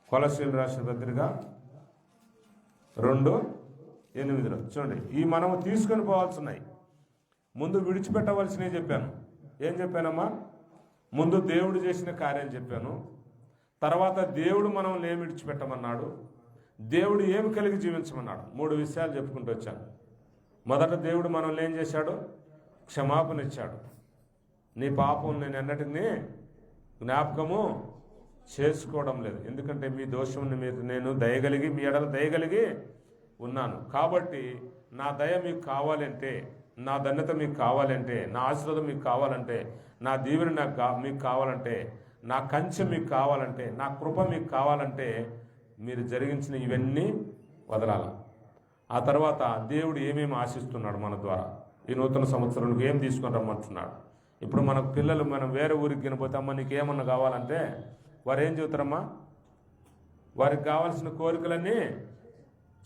కొలస్సీయుల రాసిన పత్రిక 2:8 చూడండి. ఈ మనము తీసుకొని పోవాల్సినవి, ముందు విడిచిపెట్టవలసినవి చెప్పాను. ఏం చెప్పానమ్మా? ముందు దేవుడు చేసిన కార్యం చెప్పాను. తర్వాత దేవుడు మనల్ని ఏమి విడిచిపెట్టమన్నాడు, దేవుడు ఏమి కలిగి జీవించమన్నాడు. 3 విషయాలు చెప్పుకుంటూ వచ్చాను. మొదట దేవుడు మనల్ని ఏం చేశాడు? క్షమాపణ ఇచ్చాడు. నీ పాపం నేను ఎన్నటినీ జ్ఞాపకము చేసుకోవడం లేదు, ఎందుకంటే మీ దోషంని మీరు నేను దయగలిగి మీ ఎడల దయగలిగి ఉన్నాను. కాబట్టి నా దయ మీకు కావాలంటే, నా ధన్యత మీకు కావాలంటే, నా ఆశీర్వాదం మీకు కావాలంటే, నా దీవెన మీకు కావాలంటే, నా కంచె మీకు కావాలంటే, నా కృప మీకు కావాలంటే మీరు జరిగించిన ఇవన్నీ వదలాల. ఆ తర్వాత దేవుడు ఏమేమి ఆశిస్తున్నాడు మన ద్వారా, ఈ నూతన సంవత్సరానికి ఏం తీసుకొని రమ్మంటున్నాడు. ఇప్పుడు మన పిల్లలు మనం వేరే ఊరికి వినపోతే, అమ్మ నీకు ఏమన్నా కావాలంటే వారు ఏం చెబుతారమ్మా? వారికి కావాల్సిన కోరికలన్నీ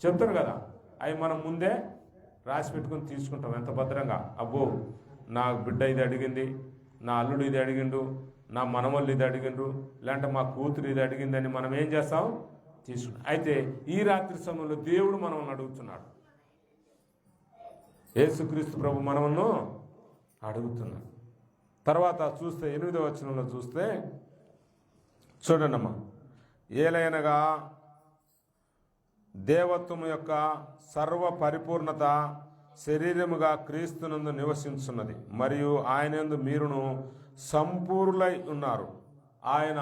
చెప్తారు కదా, అవి మనం ముందే రాసి పెట్టుకుని తీసుకుంటాం ఎంత భద్రంగా. అబ్బో నా బిడ్డ ఇది అడిగింది, నా అల్లుడు ఇది అడిగిండు, నా మనవళ్ళు ఇది అడిగిండ్రు, లేదంటే మా కూతురు ఇది అడిగిందని మనం ఏం చేస్తాం? తీసుకుంటాం. అయితే ఈ రాత్రి సమయంలో దేవుడు మనల్ని అడుగుతున్నాడు. యేసుక్రీస్తు ప్రభు మనల్ని అడుగుతున్నాడు. తర్వాత చూస్తే 8వ వచనంలో చూస్తే చూడండి అమ్మా, ఏలైనగా దేవత్వం యొక్క సర్వ పరిపూర్ణత శరీరముగా క్రీస్తునందు నివసించున్నది, మరియు ఆయనందు మీరును సంపూర్ణులై ఉన్నారు. ఆయన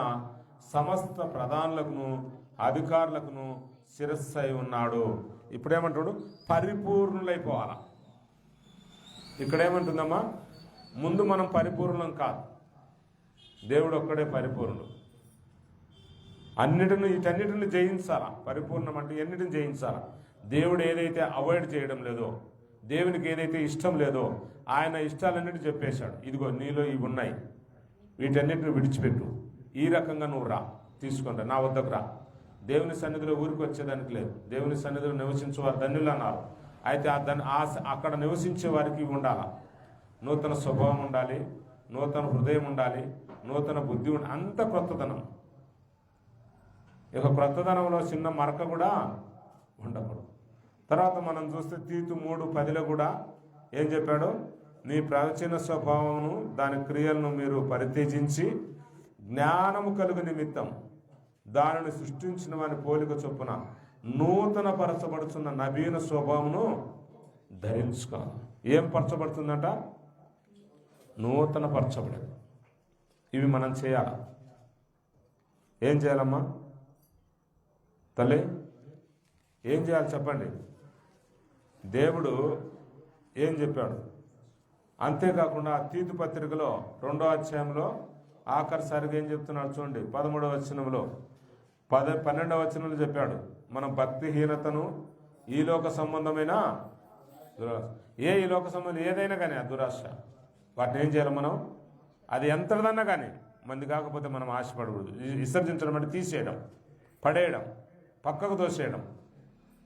సమస్త ప్రధానులకును అధికారులకును శిరస్సై ఉన్నాడు. ఇప్పుడేమంటాడు? పరిపూర్ణులైపోవాలా. ఇక్కడేమంటుందమ్మా? ముందు మనం పరిపూర్ణం కాదు, దేవుడు ఒక్కడే పరిపూర్ణుడు. వీటన్నిటిని జయించాలా. పరిపూర్ణం అంటే ఎన్నిటిని జయించాలా. దేవుడు ఏదైతే అవాయిడ్ చేయడం లేదో, దేవునికి ఏదైతే ఇష్టం లేదో, ఆయన ఇష్టాలన్నిటి చెప్పేశాడు. ఇదిగో నీలో ఇవి ఉన్నాయి, వీటన్నిటిని విడిచిపెట్టు, ఈ రకంగా నువ్వు రా, తీసుకుంటా, నా వద్దకు రా. దేవుని సన్నిధిలో ఊరికి వచ్చేదానికి లేదు. దేవుని సన్నిధిలో నివసించేవారు ధన్యులు అన్నారు. అయితే అక్కడ నివసించే వారికి ఉండాలా. నూతన స్వభావం ఉండాలి, నూతన హృదయం ఉండాలి, నూతన బుద్ధి ఉండాలి, అంత క్రొత్తదనం. ఇక క్రొత్తదనంలో చిన్న మరక కూడా ఉండకూడదు. తర్వాత మనం చూస్తే తీతు 3:10 కూడా ఏం చెప్పాడు? నీ ప్రాచీన స్వభావమును దాని క్రియలను మీరు పరిత్యజించి జ్ఞానము కలుగు నిమిత్తం దానిని సృష్టించిన వాని పోలిక చొప్పున నూతన పరచబడుతున్న నవీన స్వభావమును ధరించుకోవాలి. ఏం పరచబడుతుందంట? నూతన పరచబడేది. ఇవి మనం చేయాలి. ఏం చేయాలమ్మా తల్లి? ఏం చేయాలి చెప్పండి? దేవుడు ఏం చెప్పాడు? అంతేకాకుండా తీతు పత్రికలో 2వ అధ్యాయంలో ఆఖరిసారిగా ఏం చెప్తున్నాడు చూడండి. 13వ వచనంలో 12వ వచనంలో చెప్పాడు, మనం భక్తిహీనతను, ఈలోక సంబంధమైన దురాశ, ఈ లోక సంబంధం ఏదైనా కానీ ఆ దురాశ, వాటిని ఏం చేయాలి మనం? అది ఎంతదన్నా కానీ మంది కాకపోతే మనం ఆశపడకూడదు. విసర్జించడం అంటే తీసేయడం, పడేయడం, పక్కకు తోసేయడం.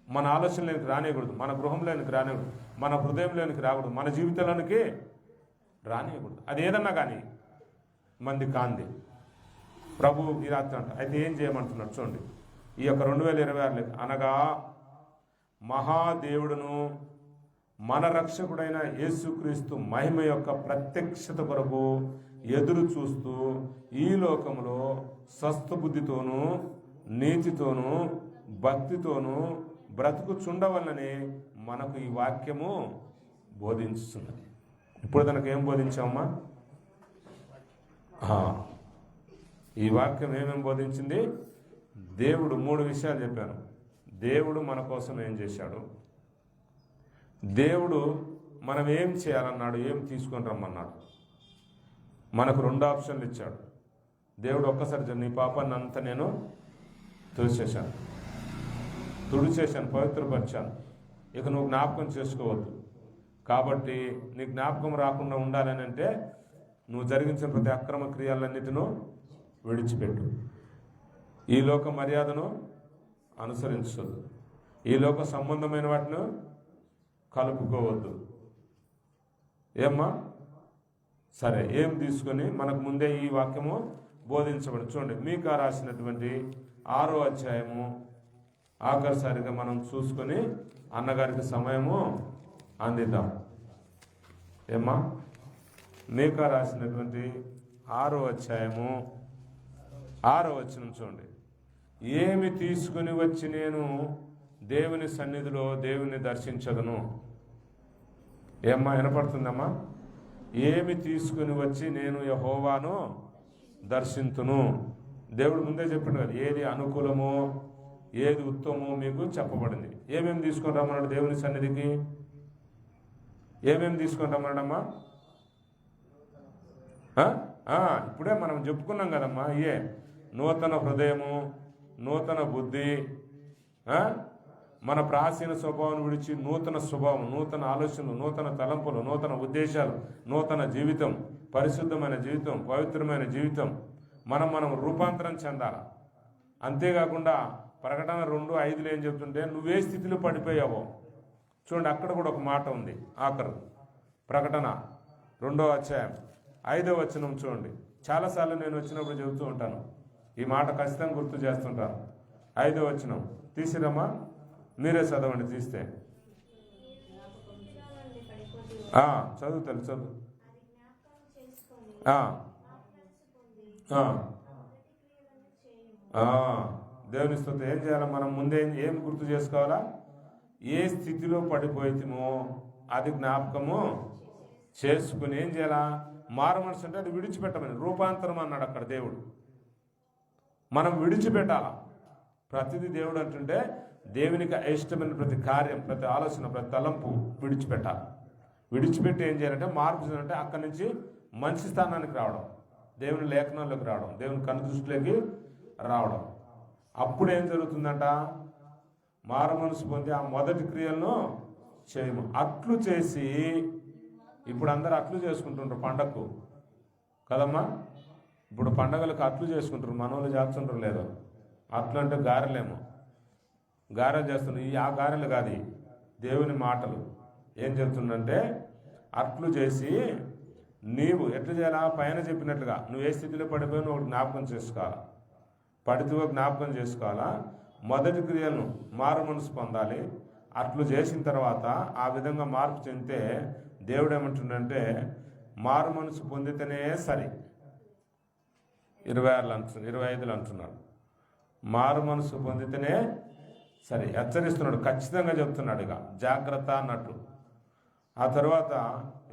మన ఆలోచనలోనికి రానియకూడదు, మన గృహంలోనికి రానివ్వకూడదు, మన హృదయంలోనికి రాకూడదు, మన జీవితంలోనికి రానియకూడదు. అది ఏదన్నా కానీ మంది కాంది. ప్రభు ఈ రాత్రి అంట. అయితే ఏం చేయమంటున్నాడు చూడండి. ఈ యొక్క 2026 అనగా మహాదేవుడును మన రక్షకుడైన యేసుక్రీస్తు మహిమ యొక్క ప్రత్యక్షత కొరకు ఎదురు చూస్తూ ఈ లోకంలో స్వస్థబుద్ధితోనూ నీతితోనూ భక్తితోనూ బ్రతుకుచుండవలనే మనకు ఈ వాక్యము బోధించుతున్నది. ఇప్పుడు తనకు ఏం బోధించామమ్మా? ఈ వాక్యం ఏమేమి బోధించింది? దేవుడు 3 విషయాలు చెప్పాను. దేవుడు మన కోసం ఏం చేశాడు, దేవుడు మనం ఏం చేయాలన్నాడు, ఏం తీసుకొని రమ్మన్నాడు. మనకు 2 ఆప్షన్లు ఇచ్చాడు. దేవుడు ఒక్కసారి నీ పాపాన్ని అంతా నేను తుడిచేశాను, పవిత్రపరిచాను, ఇక నువ్వు జ్ఞాపకం చేసుకోవద్దు. కాబట్టి నీ జ్ఞాపకం రాకుండా ఉండాలని అంటే నువ్వు జరిగించిన ప్రతి అక్రమ క్రియలన్నిటినూ విడిచిపెట్టు. ఈ లోక మర్యాదను అనుసరించవద్దు, ఈ లోక సంబంధమైన వాటిని కలుపుకోవద్దు. ఏమ్మా? సరే, ఏం తీసుకొని మనకు ముందే ఈ వాక్యము బోధించబడి చూడండి. మీకా రాసినటువంటి 6వ అధ్యాయము ఆఖరిసారిగా మనం చూసుకొని అన్నగారికి సమయము అందిద్దాం. ఏమ్మా? మీకా రాసినటువంటి 6వ అధ్యాయము 6వ వచనం చూడండి. ఏమి తీసుకుని వచ్చి నేను దేవుని సన్నిధిలో దేవుని దర్శించదను. ఏమ్మా? వినపడుతుందమ్మా? ఏమి తీసుకుని వచ్చి నేను యెహోవాను దర్శింతును. దేవుడు ముందే చెప్పాడు కదా, ఏది అనుకూలమో ఏది ఉత్తమమో మీకు చెప్పబడింది. ఏమేమి తీసుకొని రమ్మన్నాడు దేవుని సన్నిధికి? ఏమేమి తీసుకొని రమ్మన్నాడమ్మా? ఇప్పుడే మనం చెప్పుకున్నాం కదమ్మా. నూతన హృదయము, నూతన బుద్ధి, మన ప్రాచీన స్వభావం విడిచి నూతన స్వభావం, నూతన ఆలోచనలు, నూతన తలంపులు, నూతన ఉద్దేశాలు, నూతన జీవితం, పరిశుద్ధమైన జీవితం, పవిత్రమైన జీవితం మనం రూపాంతరం చెందాలి. అంతేకాకుండా ప్రకటన 2:5 ఏం చెప్తుంటే నువ్వే స్థితిలో పడిపోయావో చూడండి. అక్కడ కూడా ఒక మాట ఉంది. ఆఖరు ప్రకటన 2వ అధ్యాయం 5వ వచనం చూడండి. చాలాసార్లు నేను వచ్చినప్పుడు చెబుతూ ఉంటాను, ఈ మాట ఖచ్చితంగా గుర్తు చేస్తుంటాను. 5వ వచనం తీసిరమ్మా, మీరే చదవండి. తీస్తే చదువు. దేవుని స్తుతి. ఏం చేయాలి మనం? ముందే ఏం గుర్తు చేసుకోవాలా? ఏ స్థితిలో పడిపోయితేమో అది జ్ఞాపకము చేసుకుని ఏం చేయాలా? మారు మనసు అంటే అది విడిచిపెట్టమని, రూపాంతరం అన్నాడు అక్కడ దేవుడు. మనం విడిచిపెట్టాలా ప్రతిదీ. దేవుడు అంటుంటే దేవునికి ఇష్టమైన ప్రతి కార్యం, ప్రతి ఆలోచన, ప్రతి తలంపు విడిచిపెట్టాలి. విడిచిపెట్టి ఏం చేయాలంటే మార్పు చేయాలంటే అక్కడి నుంచి మంచి స్థానానికి రావడం, దేవుని లేఖనాల్లోకి రావడం, దేవుని కనుదృష్టిలోకి రావడం. అప్పుడు ఏం జరుగుతుందంట? మారు మనసు పొంది ఆ మొదటి క్రియలను చేయము. అట్లు చేసి, ఇప్పుడు అందరు అట్లు చేసుకుంటుంటారు పండగకు కదమ్మా. ఇప్పుడు పండగలకు అట్లు చేసుకుంటారు, మనోళ్ళు చేస్తుంటారు లేదు. అట్లు అంటే గారెలేమో, గారెలు చేస్తున్నారు. ఆ గారెలు కాదు, దేవుని మాటలు. ఏం చెప్తుందంటే అట్లు చేసి నీవు ఎట్లా చేయాలా? పైన చెప్పినట్లుగా నువ్వు ఏ స్థితిలో పడిపోయినా ఒకటి జ్ఞాపకం చేసుకోవాలా, పడితే జ్ఞాపకం చేసుకోవాలా. మొదటి క్రియలను మారు మనసు పొందాలి. అట్లు చేసిన తర్వాత ఆ విధంగా మార్పు చెందితే దేవుడు ఏమంటుండంటే మారు మనసు పొందితేనే సరి. 25 అంటున్నాడు, మారు మనసు పొందితేనే సరే. హెచ్చరిస్తున్నాడు, ఖచ్చితంగా చెప్తున్నాడు, ఇక జాగ్రత్త అన్నట్టు. ఆ తర్వాత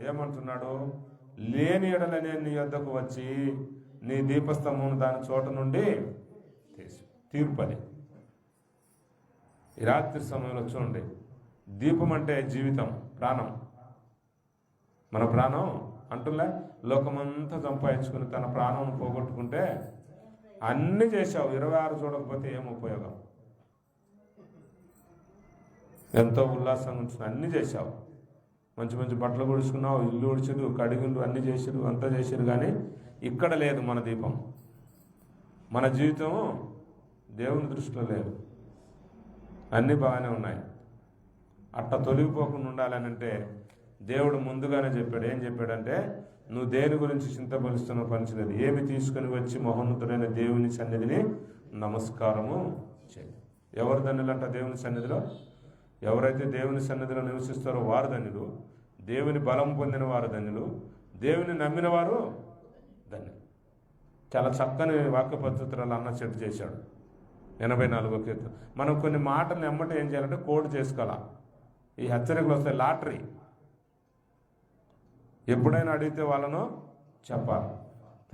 ఏమంటున్నాడు? లేని ఎడల నేను నీ వద్దకు వచ్చి నీ దీపస్తంభమును దాని చోట నుండి తీర్పది. ఈ రాత్రి సమయంలో చూడండి, దీపం అంటే జీవితం, ప్రాణం. మన ప్రాణం అంటులే, లోకమంతా సంపాదించుకుని తన ప్రాణం పోగొట్టుకుంటే అన్నీ చేశావు, 26 చూడకపోతే ఏం ఉపయోగం? ఎంతో ఉల్లాసంగా ఉంచిన అన్నీ చేశావు, మంచి మంచి బట్టలు కొడుచుకున్నావు, ఇల్లు ఉడిచారు, కడిగుండు అన్నీ చేసారు, అంతా చేశారు. కానీ ఇక్కడ లేదు మన దీపం. మన జీవితం దేవుని దృష్టిలో లేదు. అన్నీ బాగానే ఉన్నాయి. అట్ట తొలగిపోకుండా ఉండాలని అంటే దేవుడు ముందుగానే చెప్పాడు. ఏం చెప్పాడంటే నువ్వు దేని గురించి చింతపరుస్తున్నావు పనిచలేదు, ఏమి తీసుకుని వచ్చి మహోన్నతుడైన దేవుని సన్నిధిని నమస్కారము చేయి. ఎవరు ధన్యులంట దేవుని సన్నిధిలో? ఎవరైతే దేవుని సన్నిధిలో నివసిస్తారో వారు ధన్యులు, దేవుని బలం పొందిన వారు ధన్యులు, దేవుని నమ్మిన వారు ధన్యులు. చాలా చక్కని వాక్య పద్ధతులు అన్న చెట్టు చేశాడు 84వ కీర్తన. మనం కొన్ని మాటలు ఎమ్మటే ఏం చేయాలంటే కోడ్ చేసుకోవాలా. ఈ హెచ్చరికలు వస్తాయి, లాటరీ. ఎప్పుడైనా అడిగితే వాళ్ళను చెప్పాలి.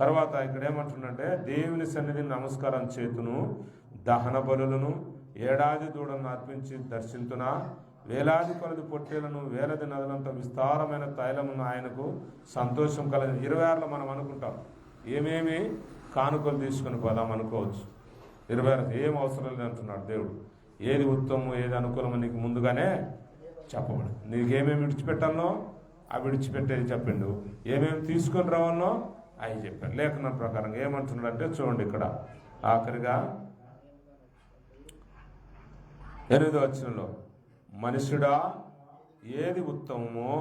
తర్వాత ఇక్కడ ఏమంటుందంటే దేవుని సన్నిధిని నమస్కారం చేతును, దహన బలులను, ఏడాది దూడలను అర్పించి దర్శించునా, వేలాది కొలది పొట్టేలను, వేలది నదులంత విస్తారమైన తైలమును ఆయనకు సంతోషం కలదు. 26లో మనం అనుకుంటాం ఏమేమి కానుకలు తీసుకొని పోదాం అనుకోవచ్చు. 26 ఏం అవసరం లేదు అంటున్నాడు దేవుడు. ఏది ఉత్తమం ఏది అనుకూలమో నీకు ముందుగానే చెప్పబడి, నీకేమేమి విడిచిపెట్టాలనో అవి విడిచిపెట్టేది చెప్పిండు, ఏమేమి తీసుకొని రావాలనో అవి చెప్పాడు. లేఖనం ప్రకారం ఏమంటున్నాడు అంటే చూడండి, ఇక్కడ ఆఖరిగా 8వ వచనంలో, మనుషుడా ఏది ఉత్తమమో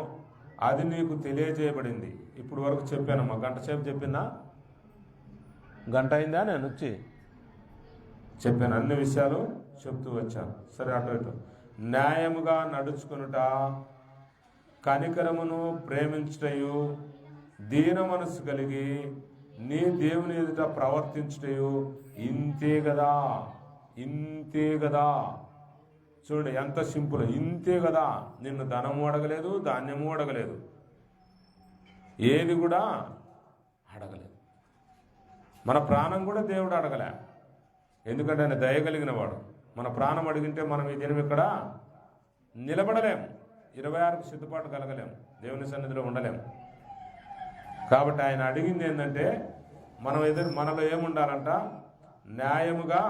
అది నీకు తెలియజేయబడింది. ఇప్పుడు వరకు చెప్పానమ్మా, గంట సేపు చెప్పిందా? గంట అయిందా? నేను వచ్చి చెప్పాను, అన్ని విషయాలు చెప్తూ వచ్చాను. సరే, అటు ఇటు. న్యాయముగా నడుచుకొనుట, కనికరమును ప్రేమించుటయు, దీన మనసు కలిగి నీ దేవుని ఎదుట ప్రవర్తించుటయు ఇంతే కదా, ఇంతే కదా. చూడండి ఎంత సింపుల్, ఇంతే కదా. నిన్ను ధనము అడగలేదు, ధాన్యము అడగలేదు, ఏది కూడా అడగలేదు. మన ప్రాణం కూడా దేవుడు అడగలే, ఎందుకంటే ఆయన దయగలిగిన వాడు. మన ప్రాణం అడిగింటే మనం ఈ దినం ఇక్కడ నిలబడలేము, 26కు సిద్ధపాటు కలగలేము, దేవుని సన్నిధిలో ఉండలేము. కాబట్టి ఆయన అడిగింది ఏంటంటే మనలో ఏముండాలంట? న్యాయముగా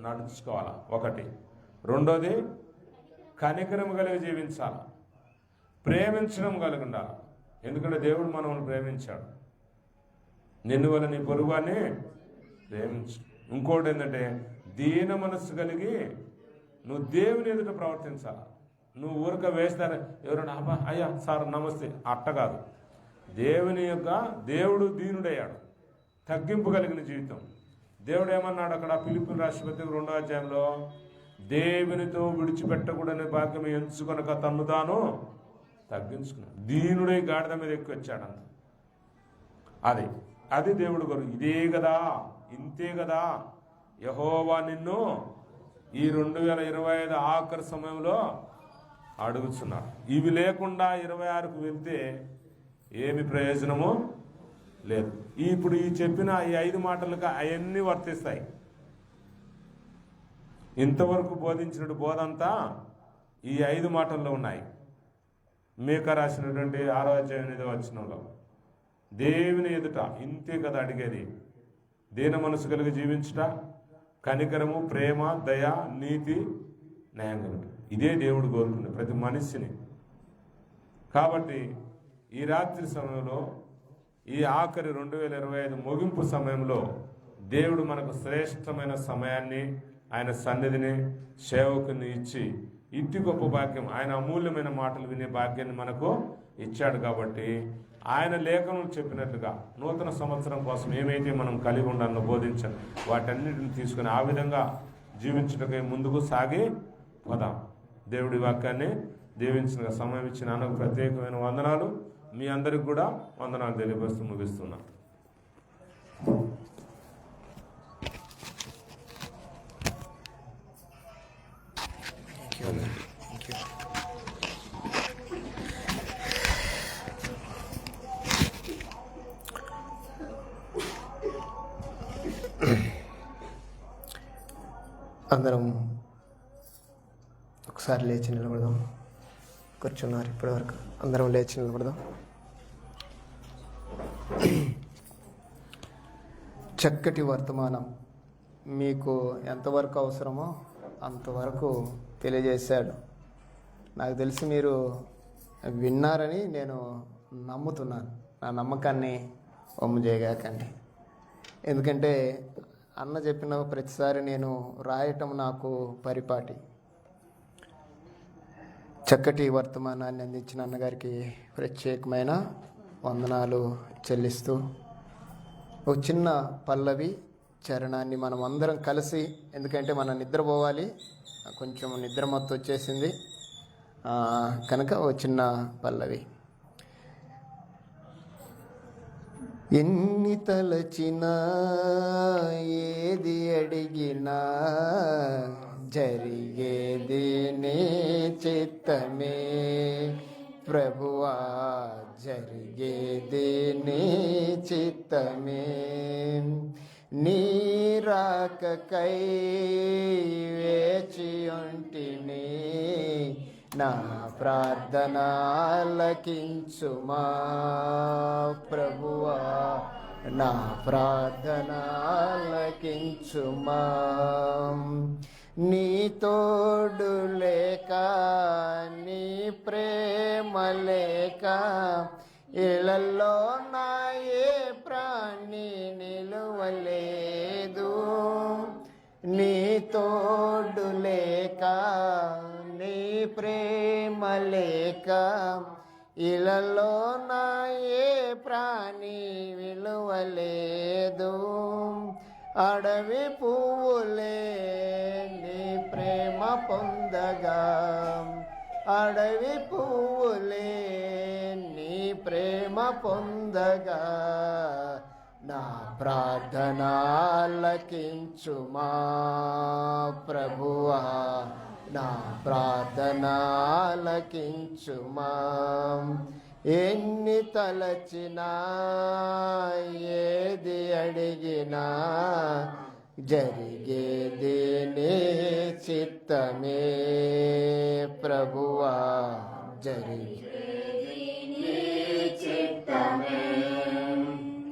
నడుచుకోవాలి ఒకటి. రెండోది కనికరము కలిగి జీవించాలి, ప్రేమించడం కలిగి ఉండాలి. ఎందుకంటే దేవుడు మనల్ని ప్రేమించాడు. నిన్ను వల్ల నీ పొరుగువాన్ని ప్రేమించు. ఇంకోటి ఏంటంటే దీన మనస్సు కలిగి నువ్వు దేవుని ఎదుట ప్రవర్తించాలి. నువ్వు ఊరిక వేస్తారు ఎవరైనా అయ్యా సార్ నమస్తే అట్ట కాదు. దేవుడు దీనుడయ్యాడు, తగ్గింపు కలిగిన జీవితం. దేవుడు ఏమన్నాడు అక్కడ ఫిలిప్పీయుల రాసిన పత్రిక 2వ అధ్యాయంలో, దేవునితో విడిచిపెట్టకూడని భాగ్యం ఎంచుకొనక తన్ను తాను తగ్గించుకున్నాడు. దీనుడై గాడిద మీద ఎక్కి వచ్చాడంట. అది దేవుడు గారు. ఇదే కదా, ఇంతే కదా యెహోవా నిన్ను ఈ 2025 ఆఖరి సమయంలో అడుగుతున్నారు. ఇవి లేకుండా 26కు వెళ్తే ఏమి ప్రయోజనము లేదు. ఇప్పుడు ఈ చెప్పిన ఈ 5 మాటలకు అవన్నీ వర్తిస్తాయి. ఇంతవరకు బోధించిన బోధంతా ఈ 5 మాటల్లో ఉన్నాయి. మీకా రాసినటువంటి 6వ అధ్యాయం 8వ వచనంలో, దేవుని ఎదుట ఇంతే కదా అడిగేది, దీన మనసు కలిగి జీవించుట, కనికరము, ప్రేమ, దయ, నీతి, న్యాయం. ఇదే దేవుడు కోరుకునే ప్రతి మనిషిని. కాబట్టి ఈ రాత్రి సమయంలో, ఈ ఆఖరి 2025 ముగింపు సమయంలో దేవుడు మనకు శ్రేష్టమైన సమయాన్ని, ఆయన సన్నిధిని, సేవకుని ఇచ్చి ఇట్టి గొప్ప భాగ్యం, ఆయన అమూల్యమైన మాటలు వినే భాగ్యాన్ని మనకు ఇచ్చాడు. కాబట్టి ఆయన లేఖనం చెప్పినట్లుగా నూతన సంవత్సరం కోసం ఏమైతే మనం కలిగి ఉండాలని బోధించాలి, వాటన్నిటిని తీసుకుని ఆ విధంగా జీవించటకై ముందుకు సాగి పోదాం. దేవుడి వాక్యాన్ని దీవించిన సమయం ఇచ్చిన అన్నకు ప్రత్యేకమైన వందనాలు. మీ అందరికి కూడా వందనాలు తెలియపరుస్తూ ముగిస్తున్నాం.
అందరం ఒకసారి లేచి నిలబడదాం. కూర్చున్నారు ఇప్పటివరకు, అందరం లేచి నిలబడదాం. చక్కటి వర్తమానం మీకు ఎంతవరకు అవసరమో అంతవరకు తెలియజేశాడు. నాకు తెలిసి మీరు విన్నారని నేను నమ్ముతున్నాను. నా నమ్మకాన్ని వమ్ము చేయగాకండి. ఎందుకంటే అన్న చెప్పిన ప్రతిసారి నేను రాయటం నాకు పరిపాటి. చక్కటి వర్తమానాన్ని అందించిన అన్నగారికి ప్రత్యేకమైన వందనాలు చెల్లిస్తూ, ఒక చిన్న పల్లవి చరణాన్ని మనం అందరం కలిసి, ఎందుకంటే మనం నిద్రపోవాలి, కొంచెం నిద్ర మత్తు వచ్చేసింది కనుక ఒక చిన్న పల్లవి. ఎన్ని తలచినా ఏది అడిగినా జరిగేది నీ చిత్తమే ప్రభువా, జరిగేది నీ చిత్తమే. నీ రాకకై వేచి ఉంటిని, నా ప్రార్థన ఆలకించుమా ప్రభువా, నా ప్రార్థన ఆలకించుమా. నీ తోడు లేక, నీ ప్రేమ లేక, ఇళ్ళల్లో నా ఏ ప్రాణి నిలువలేదు. నీ తోడు లేక, నీ ప్రేమ లేక, ఇళ్ళలో నా ఏ ప్రాణి విలువలేదు. అడవి పువ్వులే నీ ప్రేమ పొందగా, అడవి పువ్వులే నీ ప్రేమ పొందగా, నా ప్రార్థన ఆలకించుమా ప్రభువా, నా ప్రార్థన ఆలకించుమా. ఎన్ని తలచినా, ఏది అడిగినా, జరిగేది నీ చిత్తమే ప్రభువా, జరిగేది నీ చిత్తమే.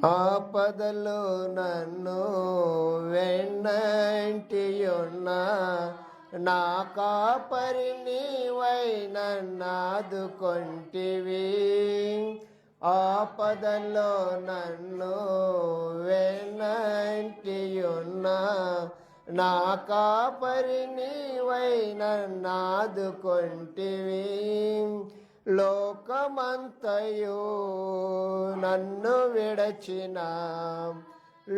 ఆపదలో నన్ను వెన్నంటి ఉన్నా, నా కాపరి నీవై నన్నాదుకొంటివి. ఆపదలో నన్ను వెన్నంటి ఉన్నా, నా కాపరి నీవై నన్నాదుకొంటివి. లోకమంతయు నన్ను విడచిన,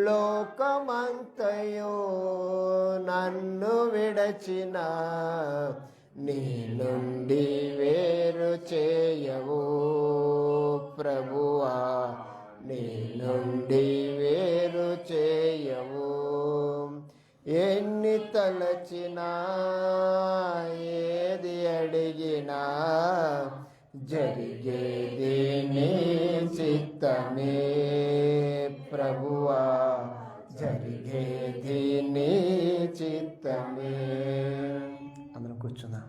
లోకమంతయు నన్ను విడచిన, నీ నుండి వేరు చేయవు ప్రభువా, నీ నుండి వేరు చేయవు. ఎన్ని తలచినా, ఏది అడిగినా, జరిగేది నీ చిత్తమే ప్రభువా, జరిగేది నీ చిత్తమే. అందరం కూర్చుందాం.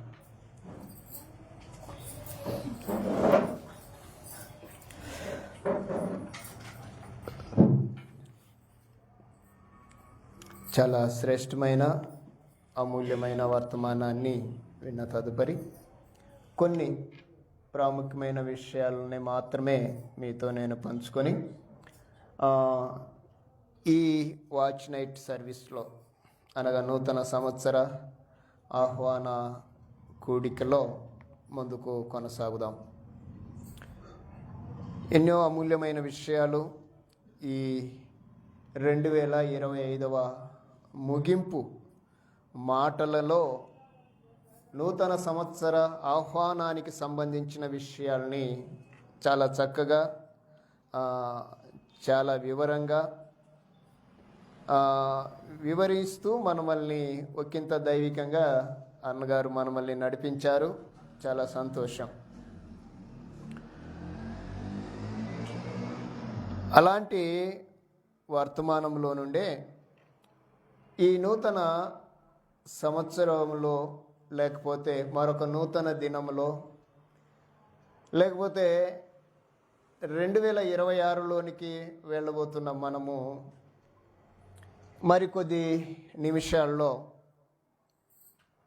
చాలా శ్రేష్టమైన అమూల్యమైన వర్తమానాన్ని విన్న తదుపరి కొన్ని ప్రాముఖ్యమైన విషయాలని మాత్రమే మీతో నేను పంచుకొని ఈ వాచ్ నైట్ సర్వీస్లో అనగా నూతన సంవత్సర ఆహ్వాన కూడికలో ముందుకు కొనసాగుదాం. ఎన్నో అమూల్యమైన విషయాలు ఈ 2025వ ముగింపు మాటలలో నూతన సంవత్సర ఆహ్వానానికి సంబంధించిన విషయాల్ని చాలా చక్కగా చాలా వివరంగా వివరిస్తూ మనల్ని ఒకంత దైవికంగా అన్నగారు మనల్ని నడిపించారు. చాలా సంతోషం. అలాంటి వర్తమానంలో నుండే ఈ నూతన సంవత్సరంలో, లేకపోతే మరొక నూతన దినంలో, లేకపోతే 2026లోనికి వెళ్ళబోతున్న మనము మరికొద్ది నిమిషాల్లో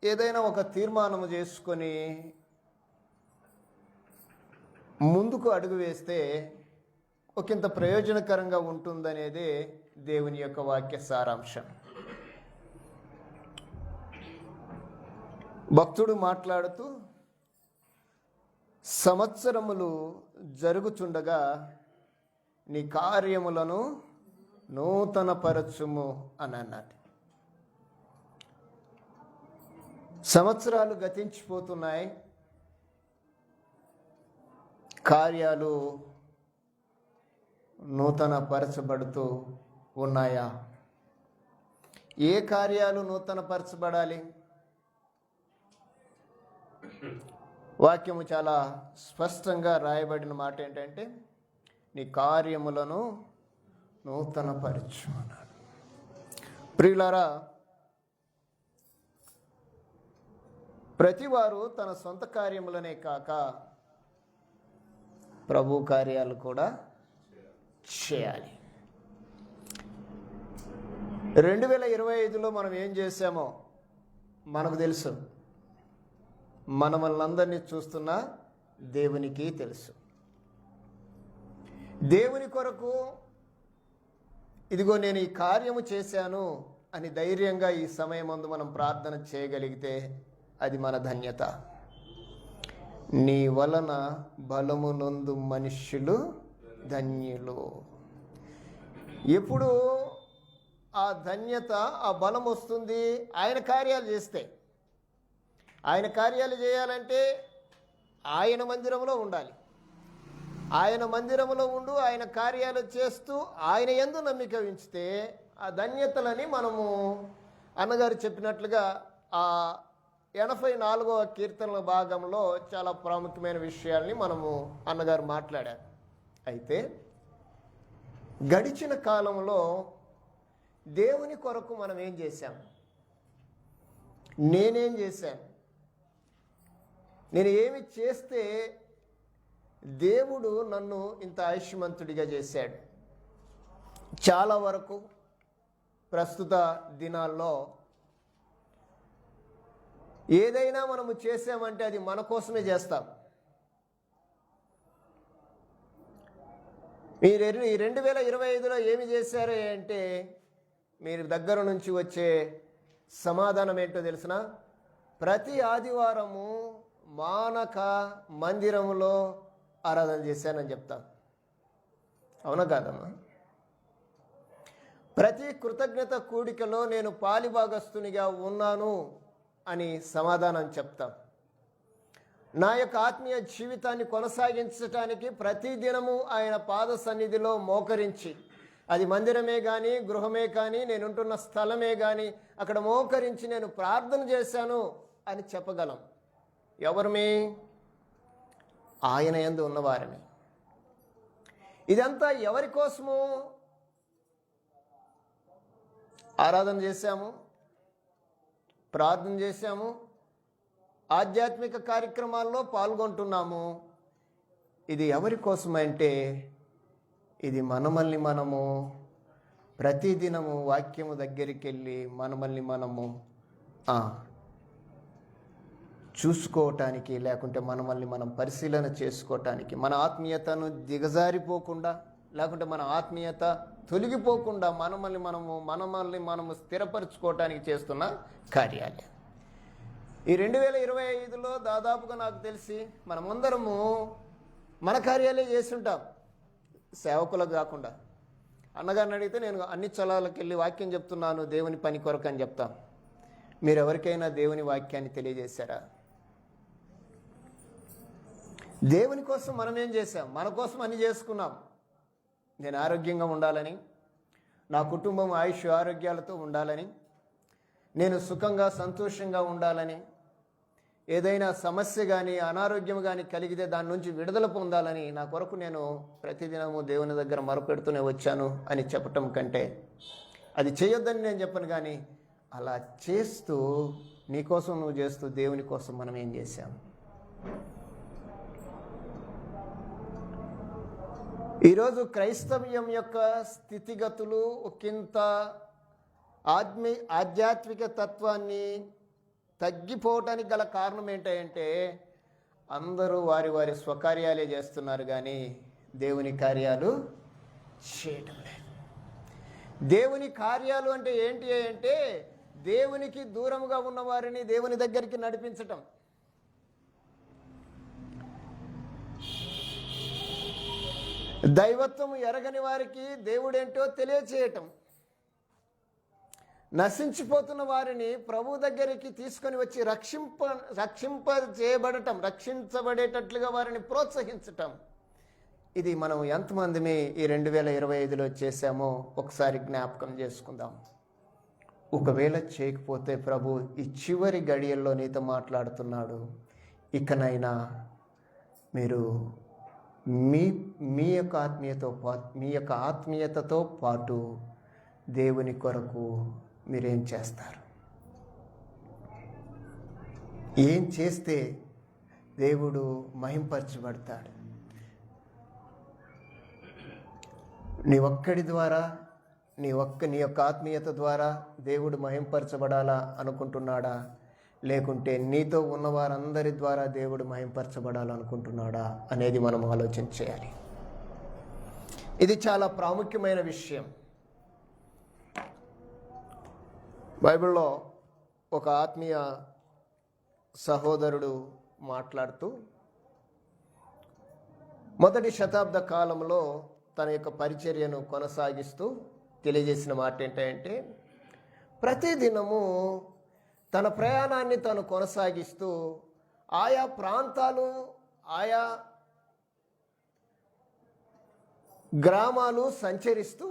ఏదైనా ఒక తీర్మానం చేసుకొని ముందుకు అడుగు వేస్తే ఒకంత ప్రయోజనకరంగా ఉంటుందనేదే దేవుని యొక్క వాక్య సారాంశం. భక్తుడు మాట్లాడుతూ సంవత్సరములు జరుగుచుండగా నీ కార్యములను నూతనపరచుము అని అన్నాడు. సంవత్సరాలు గతించిపోతున్నాయి, కార్యాలు నూతనపరచబడుతూ ఉన్నాయా? ఏ కార్యాలు నూతనపరచబడాలి? వాక్యము చాలా స్పష్టంగా రాయబడిన మాట ఏంటంటే నీ కార్యములను నూతనపరచు అన్నాడు. ప్రియులారా, ప్రతివారు తన సొంత కార్యములనే కాక ప్రభు కార్యాలు కూడా చేయాలి. 2025లో మనం ఏం చేశామో మనకు తెలుసు. మనల్ని చూస్తున్న దేవునికి తెలుసు. దేవుని కొరకు ఇదిగో నేను ఈ కార్యము చేశాను అని ధైర్యంగా ఈ సమయమందు మనం ప్రార్థన చేయగలిగితే అది మన ధన్యత. నీ వలన బలము నొందు మనుష్యులు ధన్యులు. ఎప్పుడు ఆ ధన్యత, ఆ బలం వస్తుంది? ఆయన కార్యాలు చేస్తే. ఆయన కార్యాలు చేయాలంటే ఆయన మందిరంలో ఉండాలి. ఆయన మందిరంలో ఉండు ఆయన కార్యాలు చేస్తూ ఆయన యందు నమ్మిక ఉంచితే ఆ ధన్యతలని మనము అన్నగారు చెప్పినట్లుగా ఆ 84వ కీర్తనల భాగంలో చాలా ప్రాముఖ్యమైన విషయాల్ని మనము అన్నగారు మాట్లాడారు. అయితే గడిచిన కాలంలో దేవుని కొరకు మనం ఏం చేశాం? నేనేం చేశాను? నేను ఏమి చేస్తే దేవుడు నన్ను ఇంత ఆయుష్మంతుడిగా చేశాడు? చాలా వరకు ప్రస్తుత దినాల్లో ఏదైనా మనము చేసామంటే అది మన కోసమే చేస్తాం. మీరు 2025లో ఏమి చేశారు అంటే మీరు దగ్గర నుంచి వచ్చే సమాధానం ఏంటో తెలిసిన? ప్రతి ఆదివారము మానక మందిరంలో ఆరాధన చేశానని చెప్తాను. అవునా కాదమ్మా? ప్రతి కృతజ్ఞత కూడికలో నేను పాలిభాగస్తునిగా ఉన్నాను అని సమాధానం చెప్తాం. నా యొక్క ఆత్మీయ జీవితాన్ని కొనసాగించడానికి ప్రతిదినము ఆయన పాద సన్నిధిలో మోకరించి, అది మందిరమే కానీ గృహమే కానీ నేనుంటున్న స్థలమే కానీ అక్కడ మోకరించి నేను ప్రార్థన చేశాను అని చెప్పగలం. ఎవరిమి? ఆయన యందు ఉన్నవారిని. ఇదంతా ఎవరి కోసము ఆరాధన చేశాము, ప్రార్థన చేశాము, ఆధ్యాత్మిక కార్యక్రమాల్లో పాల్గొంటున్నాము. ఇది ఎవరి కోసమంటే ఇది మనమల్ని మనము ప్రతిదినము వాక్యము దగ్గరికి వెళ్ళి మనమల్ని మనము చూసుకోవటానికి, లేకుంటే మనమల్ని మనం పరిశీలన చేసుకోవటానికి, మన ఆత్మీయతను దిగజారిపోకుండా, లేకుంటే మన ఆత్మీయత తొలగిపోకుండా మనమల్ని మనము స్థిరపరచుకోవటానికి చేస్తున్న కార్యాలు. ఈ 2025లో దాదాపుగా నాకు తెలిసి మనమందరము మన కార్యాలే చేస్తుంటాం, సేవకులకు కాకుండా. అన్నగారిని అడిగితే నేను అన్ని స్థలాలకు వెళ్ళి వాక్యం చెప్తున్నాను దేవుని పని కొరకు అని చెప్తాం. మీరు ఎవరికైనా దేవుని వాక్యాన్ని తెలియజేశారా? దేవుని కోసం మనం ఏం చేశాం? మన కోసం అన్ని చేసుకున్నాం. నేను ఆరోగ్యంగా ఉండాలని, నా కుటుంబం ఆయుష్ ఆరోగ్యాలతో ఉండాలని, నేను సుఖంగా సంతోషంగా ఉండాలని, ఏదైనా సమస్య కానీ అనారోగ్యం కానీ కలిగితే దాని నుంచి విడుదల పొందాలని నా కొరకు నేను ప్రతిదినము దేవుని దగ్గర మొరపెడుతూనే వచ్చాను అని చెప్పటం కంటే, అది చేయొద్దని నేను చెప్పను, కానీ అలా చేస్తూ నీకోసం నువ్వు చేస్తూ దేవుని కోసం మనం ఏం చేశాం? ఈరోజు క్రైస్తవ్యం యొక్క స్థితిగతులు ఒకంత ఆధ్యాత్మిక తత్వాన్ని తగ్గిపోవటానికి గల కారణం ఏంటంటే అందరూ వారి వారి స్వకార్యాలే చేస్తున్నారు, కానీ దేవుని కార్యాలు చేయటం లేదు. దేవుని కార్యాలు అంటే ఏంటి అంటే దేవునికి దూరముగా ఉన్న వారిని దేవుని దగ్గరికి నడిపించటం. దైవత్వం ఎరగని వారికి దేవుడేంటో తెలియచేయటం. నశించిపోతున్న వారిని ప్రభు దగ్గరికి తీసుకొని వచ్చి రక్షించబడేటట్లుగా వారిని ప్రోత్సహించటం. ఇది మనం ఎంతమందిని ఈ 2025లో చేశామో ఒకసారి జ్ఞాపకం చేసుకుందాం. ఒకవేళ చేయకపోతే ప్రభు ఈ చివరి గడియల్లో నీతో మాట్లాడుతున్నాడు. ఇకనైనా మీరు మీ యొక్క ఆత్మీయతతో పాటు దేవుని కొరకు మీరేం చేస్తారు? ఏం చేస్తే దేవుడు మహింపరచబడతాడు? నీ ఒక్కడి ద్వారా నీ యొక్క ఆత్మీయత ద్వారా దేవుడు మహింపరచబడాలా అనుకుంటున్నాడా, లేకుంటే నీతో ఉన్న వారందరి ద్వారా దేవుడు మహింపరచబడాలనుకుంటున్నాడా అనేది మనం ఆలోచన చేయాలి. ఇది చాలా ప్రాముఖ్యమైన విషయం. బైబిల్లో ఒక ఆత్మీయ సహోదరుడు మాట్లాడుతూ మొదటి శతాబ్ద కాలంలో తన యొక్క పరిచర్యను కొనసాగిస్తూ తెలియజేసిన మాట ఏంటంటే, ప్రతిదినము తన ప్రయాణాన్ని తను కొనసాగిస్తూ ఆయా ప్రాంతాలు, ఆయా గ్రామాలు సంచరిస్తూ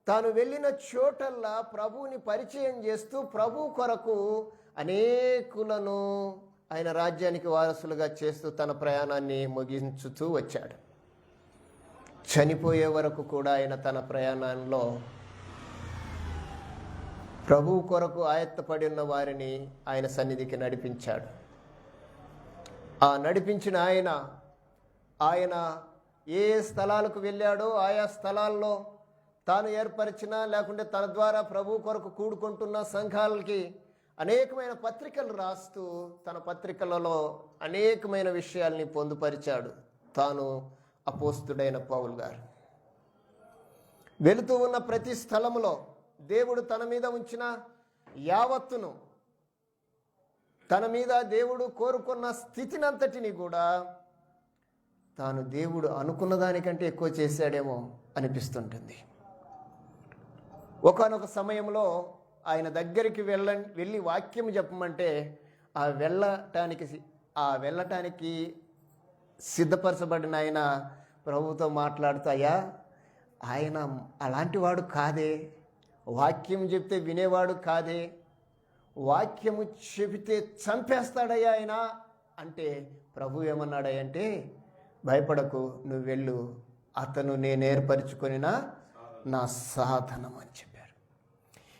తాను వెళ్ళిన చోటల్లా ప్రభువుని పరిచయం చేస్తూ ప్రభు కొరకు అనేకులను ఆయన రాజ్యానికి వారసులుగా చేస్తూ తన ప్రయాణాన్ని ముగించుతూ వచ్చాడు. చనిపోయే వరకు కూడా ఆయన తన ప్రయాణంలో ప్రభువు కొరకు ఆయత్తపడి ఉన్న వారిని ఆయన సన్నిధికి నడిపించాడు. ఆ నడిపించిన ఆయన ఏ స్థలాలకు వెళ్ళాడో ఆయా స్థలాల్లో తాను ఏర్పరిచిన, లేకుంటే తన ద్వారా ప్రభు కొరకు కూడుకుంటున్న సంఘాలకి అనేకమైన పత్రికలు రాస్తూ తన పత్రికలలో అనేకమైన విషయాల్ని పొందుపరిచాడు. తాను అపోస్తుడైన పౌలు గారు వెళుతూ ఉన్న ప్రతి స్థలములో దేవుడు తన మీద ఉంచిన యావత్తును, తన మీద దేవుడు కోరుకున్న స్థితినంతటిని కూడా తాను దేవుడు అనుకున్న దానికంటే ఎక్కువ చేశాడేమో అనిపిస్తుంటుంది. ఒకానొక సమయంలో ఆయన దగ్గరికి వెళ్ళి వాక్యం చెప్పమంటే వెళ్ళటానికి సిద్ధపరచబడిన ఆయన ప్రభుతో మాట్లాడుతూ, అయ్యా ఆయన అలాంటి వాడు కాదే, వాక్యం చెప్తే వినేవాడు కాదే, వాక్యము చెబితే చంపేస్తాడయ్యా ఆయన అంటే ప్రభు ఏమన్నాడంటే, భయపడకు, నువ్వు వెళ్ళు, అతను నేను ఏర్పరచుకొనిన నా సాధనం అని చెప్పారు.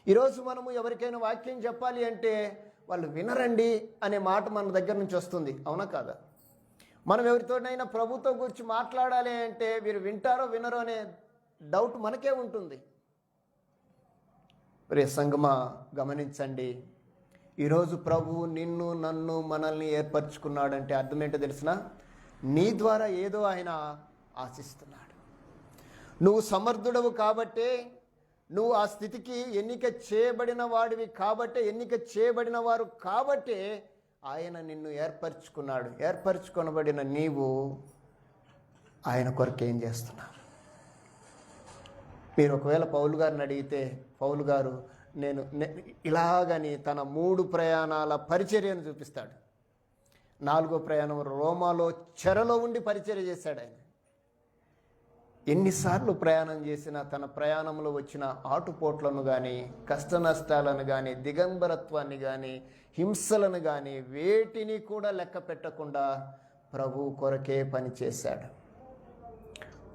ఈరోజు మనము ఎవరికైనా వాక్యం చెప్పాలి అంటే వాళ్ళు వినరండి అనే మాట మన దగ్గర నుంచి వస్తుంది, అవునా కాదా? మనం ఎవరితోనైనా ప్రభుతో గురించి మాట్లాడాలి అంటే వీరు వింటారో వినరో అనే డౌట్ మనకే ఉంటుంది. రే సంగమా, గమనించండి, ఈరోజు ప్రభువు నిన్ను నన్ను మనల్ని ఏర్పరచుకున్నాడంటే అర్థం ఏంటో తెలిసిన? నీ ద్వారా ఏదో ఆయన ఆశిస్తున్నాడు. నువ్వు సమర్థుడవు కాబట్టే, నువ్వు ఆ స్థితికి ఎన్నిక చేయబడిన వాడివి కాబట్టే, ఎన్నిక చేయబడిన వారు కాబట్టే ఆయన నిన్ను ఏర్పరచుకున్నాడు. ఏర్పరచుకొనబడిన నీవు ఆయన కొరకు ఏం చేస్తున్నావు? మీరు ఒకవేళ పౌలు గారిని అడిగితే, పౌలు గారు నేను ఇలాగని తన 3 ప్రయాణాల పరిచర్యను చూపిస్తాడు. 4వ ప్రయాణం రోమాలో చెరలో ఉండి పరిచర్య చేశాడు ఆయన. ఎన్నిసార్లు ప్రయాణం చేసినా తన ప్రయాణంలో వచ్చిన ఆటుపోట్లను కానీ, కష్ట నష్టాలను కానీ, దిగంబరత్వాన్ని కానీ, హింసలను కానీ వేటిని కూడా లెక్క పెట్టకుండా ప్రభు కొరకే పనిచేశాడు.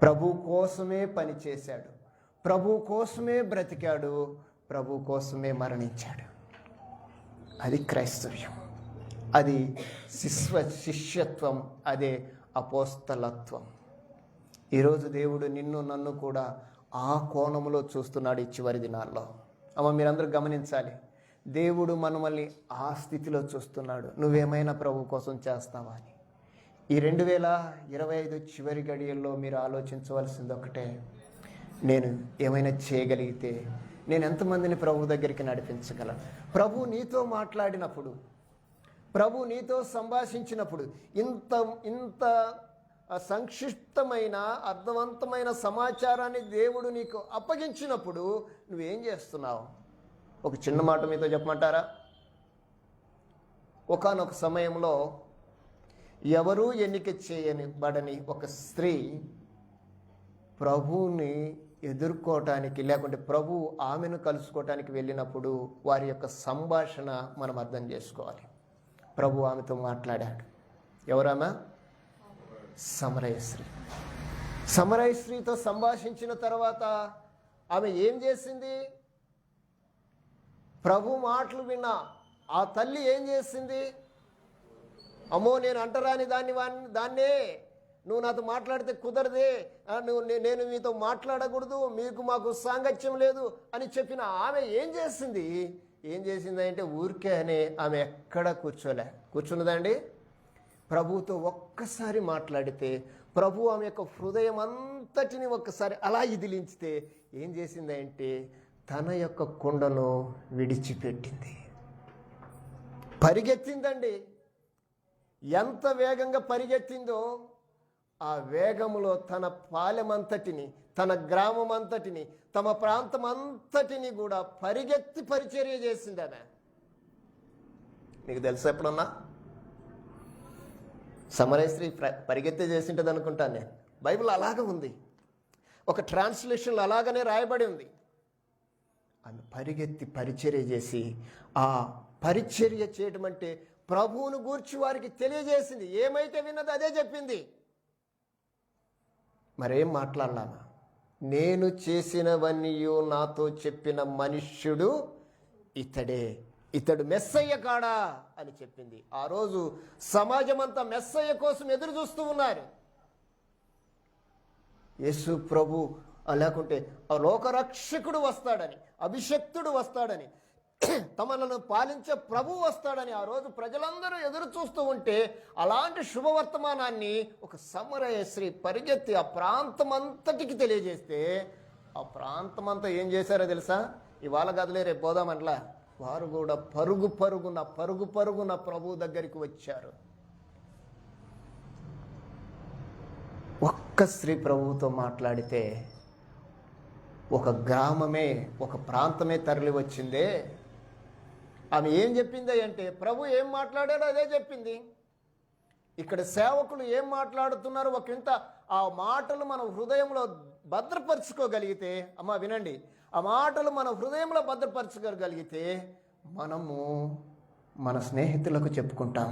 ప్రభు కోసమే పనిచేశాడు, ప్రభు కోసమే బ్రతికాడు, ప్రభు కోసమే మరణించాడు. అది క్రైస్తవ్యం, అది శిష్యత్వం, అదే అపోస్తలత్వం. ఈరోజు దేవుడు నిన్ను నన్ను కూడా ఆ కోణంలో చూస్తున్నాడు ఈ చివరి దినాల్లో. మీరందరూ గమనించాలి, దేవుడు మనల్ని ఆ స్థితిలో చూస్తున్నాడు. నువ్వేమైనా ప్రభు కోసం చేస్తావా అని. ఈ 2025 చివరి గడియల్లో మీరు ఆలోచించవలసింది ఒకటే, నేను ఏమైనా చేయగలిగితే నేను ఎంతమందిని ప్రభు దగ్గరికి నడిపించగలను? ప్రభు నీతో మాట్లాడినప్పుడు, ప్రభు నీతో సంభాషించినప్పుడు, ఇంత సంక్షిప్తమైన అర్థవంతమైన సమాచారాన్ని దేవుడు నీకు అప్పగించినప్పుడు నువ్వేం చేస్తున్నావు? ఒక చిన్న మాట మీతో చెప్పమంటారా? ఒకానొక సమయంలో ఎవరూ ఎన్నిక చేయబడని ఒక స్త్రీ ప్రభువుని ఎదుర్కోవటానికి, లేకుంటే ప్రభు ఆమెను కలుసుకోవటానికి వెళ్ళినప్పుడు వారి యొక్క సంభాషణ మనం అర్థం చేసుకోవాలి. ప్రభు ఆమెతో మాట్లాడాడు. ఎవరామె? సమరయ స్త్రీ. సమరయ స్త్రీతో సంభాషించిన తర్వాత ఆమె ఏం చేసింది? ప్రభు మాటలు విన్నా ఆ తల్లి ఏం చేసింది? అమ్మో, నేను అంటరాని దాన్నే, నువ్వు నాతో మాట్లాడితే కుదరదే, నేను మీతో మాట్లాడకూడదు, మాకు సాంగత్యం లేదు అని చెప్పిన ఆమె ఏం చేసింది అంటే ఊరికే అని ఆమె ఎక్కడ కూర్చున్నదండి. ప్రభువుతో ఒక్కసారి మాట్లాడితే ప్రభు ఆమె యొక్క హృదయం అంతటిని ఒక్కసారి అలా ఇదిలించితే ఏం చేసిందంటే తన యొక్క కుండను విడిచిపెట్టింది, పరిగెత్తిందండి. ఎంత వేగంగా పరిగెత్తిందో ఆ వేగములో తన పాలెమంతటిని, తన గ్రామం అంతటిని, తమ ప్రాంతం అంతటిని కూడా పరిగెత్తి పరిచర్య చేసింది ఆమె. మీకు తెలుసా ఎప్పుడన్నా సమరయ స్త్రీ పరిగెత్తే చేసింటది అనుకుంటాను నేను. బైబిల్ అలాగే ఉంది, ఒక ట్రాన్స్లేషన్లో అలాగనే రాయబడి ఉంది. ఆమె పరిగెత్తి పరిచర్య చేసి, ఆ పరిచర్య చేయడం అంటే ప్రభువును గూర్చి వారికి తెలియజేసింది. ఏమైతే విన్నదో అదే చెప్పింది, మరేం మాట్లాడాలా. నేను చేసినవన్నీ నాతో చెప్పిన మనుష్యుడు ఇతడు మెస్సయ్య కాడా అని చెప్పింది. ఆ రోజు సమాజం అంతా మెస్సయ్య కోసం ఎదురు చూస్తూ ఉన్నారు. యేసు ప్రభు లేకుంటే ఆ లోకరక్షకుడు వస్తాడని, అభిషక్తుడు వస్తాడని, తమలను పాలించే ప్రభు వస్తాడని ఆ రోజు ప్రజలందరూ ఎదురు చూస్తూ ఉంటే అలాంటి శుభవర్తమానాన్ని ఒక సమరయ స్త్రీ పరిగెత్తి ఆ ప్రాంతం అంతటికి తెలియజేస్తే ఆ ప్రాంతం అంతా ఏం చేశారో తెలుసా? ఇవాళ గదిలే రేపు పోదామట్లా వారు కూడా పరుగు పరుగున ప్రభు దగ్గరికి వచ్చారు. ఒక్క స్త్రీ ప్రభువుతో మాట్లాడితే ఒక గ్రామమే, ఒక ప్రాంతమే తరలి వచ్చిందే. ఆమె ఏం చెప్పింది అంటే ప్రభు ఏం మాట్లాడాడో అదే చెప్పింది. ఇక్కడ సేవకులు ఏం మాట్లాడుతున్నారు ఒకంత ఆ మాటలు మన హృదయంలో భద్రపరచుకోగలిగితే, అమ్మ వినండి, ఆ మాటలు మన హృదయంలో భద్రపరచుకోగలిగితే మనము మన స్నేహితులకు చెప్పుకుంటాం,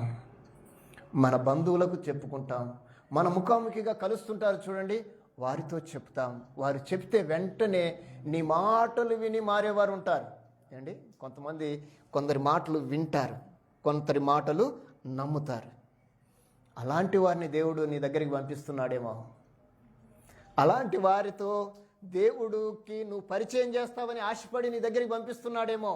మన బంధువులకు చెప్పుకుంటాం, మన ముఖాముఖిగా కలుస్తుంటారు చూడండి, వారితో చెప్తాం. వారు చెప్తే వెంటనే నీ మాటలు విని మారేవారు ఉంటారు అండి. కొందరి మాటలు వింటారు, కొందరి మాటలు నమ్ముతారు. అలాంటి వారిని దేవుడు నీ దగ్గరికి పంపిస్తున్నాడేమో. అలాంటి వారితో దేవుడికి నువ్వు పరిచయం చేస్తావని ఆశపడి నీ దగ్గరికి పంపిస్తున్నాడేమో.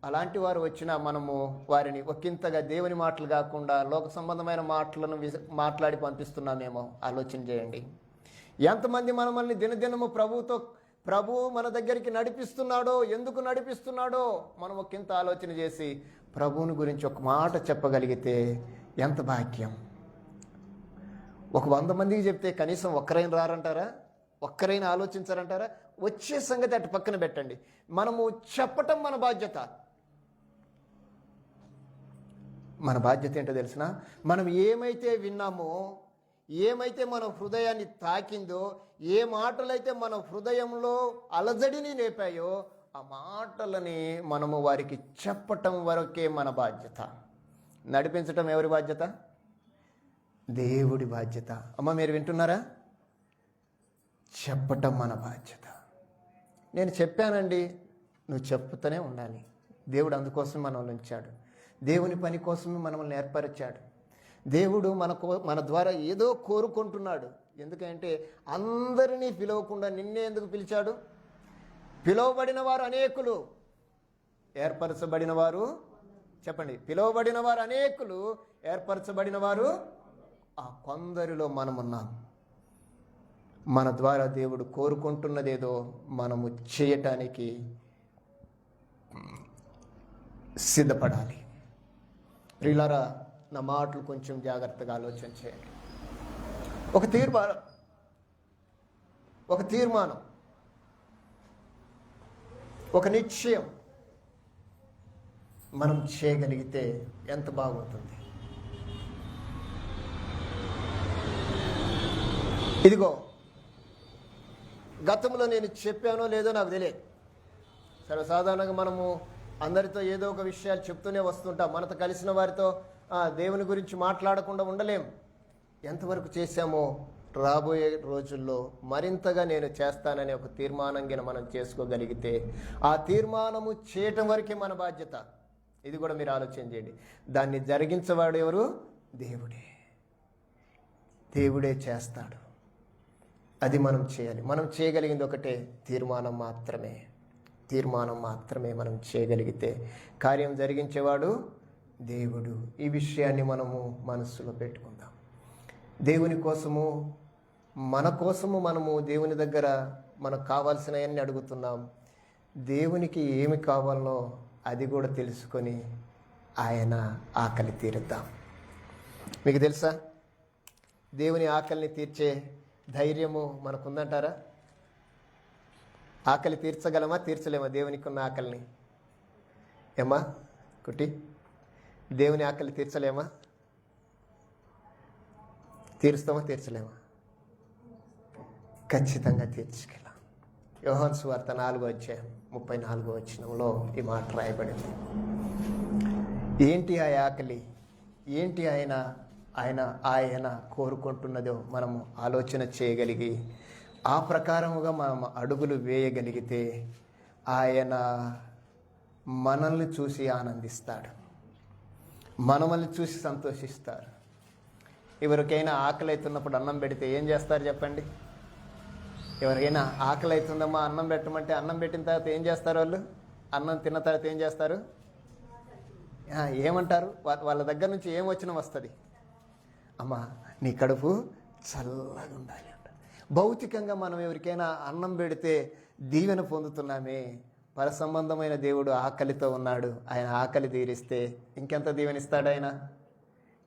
అలాంటి వారు వచ్చినా మనము వారిని ఒకంతగా దేవుని మాటలు కాకుండా లోక సంబంధమైన మాటలను మాట్లాడి పంపిస్తున్నామేమో. ఆలోచన చేయండి. ఎంతమంది మనల్ని దినదినము ప్రభువు మన దగ్గరికి నడిపిస్తున్నాడో, ఎందుకు నడిపిస్తున్నాడో మనం ఒకంత ఆలోచన చేసి ప్రభువుని గురించి ఒక మాట చెప్పగలిగితే ఎంత భాగ్యం. ఒక 100 మందికి చెప్తే కనీసం ఒక్కరైనా రారంటారా? ఒక్కరైనా ఆలోచించారంటారా? వచ్చే సంగతి అటు పక్కన పెట్టండి, మనము చెప్పటం మన బాధ్యత. మన బాధ్యత ఏంటో తెలిసిన, మనం ఏమైతే విన్నామో, ఏమైతే మన హృదయాన్ని తాకిందో, ఏ మాటలైతే మన హృదయంలో అలజడిని లేపాయో ఆ మాటలని మనము వారికి చెప్పటం వరకే మన బాధ్యత. నడిపించటం ఎవరి బాధ్యత? దేవుడి బాధ్యత. అమ్మ మీరు వింటున్నారా? చెప్పటం మన బాధ్యత. నేను చెప్పానండి, నువ్వు చెప్తూనే ఉండాలి. దేవుడు అందుకోసం మనల్ని ఉంచాడు, దేవుని పని కోసమే మనల్ని ఏర్పరిచాడు. దేవుడు మన ద్వారా ఏదో కోరుకుంటున్నాడు. ఎందుకంటే అందరినీ పిలవకుండా నిన్నే ఎందుకు పిలిచాడు? పిలువబడిన వారు అనేకులు, ఏర్పరచబడిన వారు చెప్పండి, పిలువబడిన వారు అనేకులు, ఏర్పరచబడిన వారు ఆ కొందరిలో మనమున్నాం. మన ద్వారా దేవుడు కోరుకుంటున్నదేదో మనము చేయటానికి సిద్ధపడాలి. ప్రియులారా, నా మాటలు కొంచెం జాగ్రత్తగా ఆలోచన చేయండి. ఒక తీర్మానం, ఒక నిశ్చయం మనం చేయగలిగితే ఎంత బాగుంటుంది. ఇదిగో గతంలో నేను చెప్పానో లేదో నాకు తెలియదు. సర్వసాధారణంగా మనము అందరితో ఏదో ఒక విషయాలు చెప్తూనే వస్తుంటాం. మనతో కలిసిన వారితో దేవుని గురించి మాట్లాడకుండా ఉండలేం. ఎంతవరకు చేశామో రాబోయే రోజుల్లో మరింతగా నేను చేస్తానని ఒక తీర్మానంగా మనం చేసుకోగలిగితే ఆ తీర్మానము చేయటం వరకే మన బాధ్యత. ఇది కూడా మీరు ఆలోచన చేయండి. దాన్ని జరిగించేవాడు ఎవరు? దేవుడే. దేవుడే చేస్తాడు. అది మనం చేయాలి. మనం చేయగలిగింది ఒకటే, తీర్మానం మాత్రమే మనం చేయగలిగితే కార్యం జరిగించేవాడు దేవుడు. ఈ విషయాన్ని మనము మనస్సులో పెట్టుకుందాం. దేవుని కోసము, మన కోసము మనము దేవుని దగ్గర మనకు కావాల్సినవన్నీ అడుగుతున్నాం. దేవునికి ఏమి కావాలనో అది కూడా తెలుసుకొని ఆయన ఆకలి తీరుద్దాం. మీకు తెలుసా, దేవుని ఆకలిని తీర్చే ధైర్యము మనకుందంటారా? ఆకలి తీర్చగలమా, తీర్చలేమా దేవునికి ఉన్న ఆకలిని? ఏమా కుట్టి, దేవుని ఆకలి తీర్చలేమా? తీరుస్తామా, తీర్చలేమా? ఖచ్చితంగా తీర్చగలం. యోహాను సువార్త 4:34 ఈ మాట రాయబడింది. ఏంటి ఆ ఆకలి? ఏంటి ఆయన కోరుకుంటున్నదో మనము ఆలోచన చేయగలిగి ఆ ప్రకారముగా మనం అడుగులు వేయగలిగితే ఆయన మనల్ని చూసి ఆనందిస్తాడు, మనల్ని చూసి సంతోషిస్తారు. ఎవరికైనా ఆకలి అవుతున్నప్పుడు అన్నం పెడితే ఏం చేస్తారు చెప్పండి? ఎవరికైనా ఆకలి అవుతుందమ్మా అన్నం పెట్టమంటే అన్నం పెట్టిన తర్వాత ఏం చేస్తారు? వాళ్ళు అన్నం తిన్న తర్వాత ఏం చేస్తారు? ఏమంటారు? వాళ్ళ దగ్గర నుంచి ఏం వచ్చినా వస్తుంది, అమ్మా నీ కడుపు చల్లగా ఉండాలి అంట. భౌతికంగా మనం ఎవరికైనా అన్నం పెడితే దీవెన పొందుతున్నామే. పరసంబంధమైన దేవుడు ఆకలితో ఉన్నాడు. ఆయన ఆకలి తీరిస్తే ఇంకెంత దీవెనిస్తాడు ఆయన?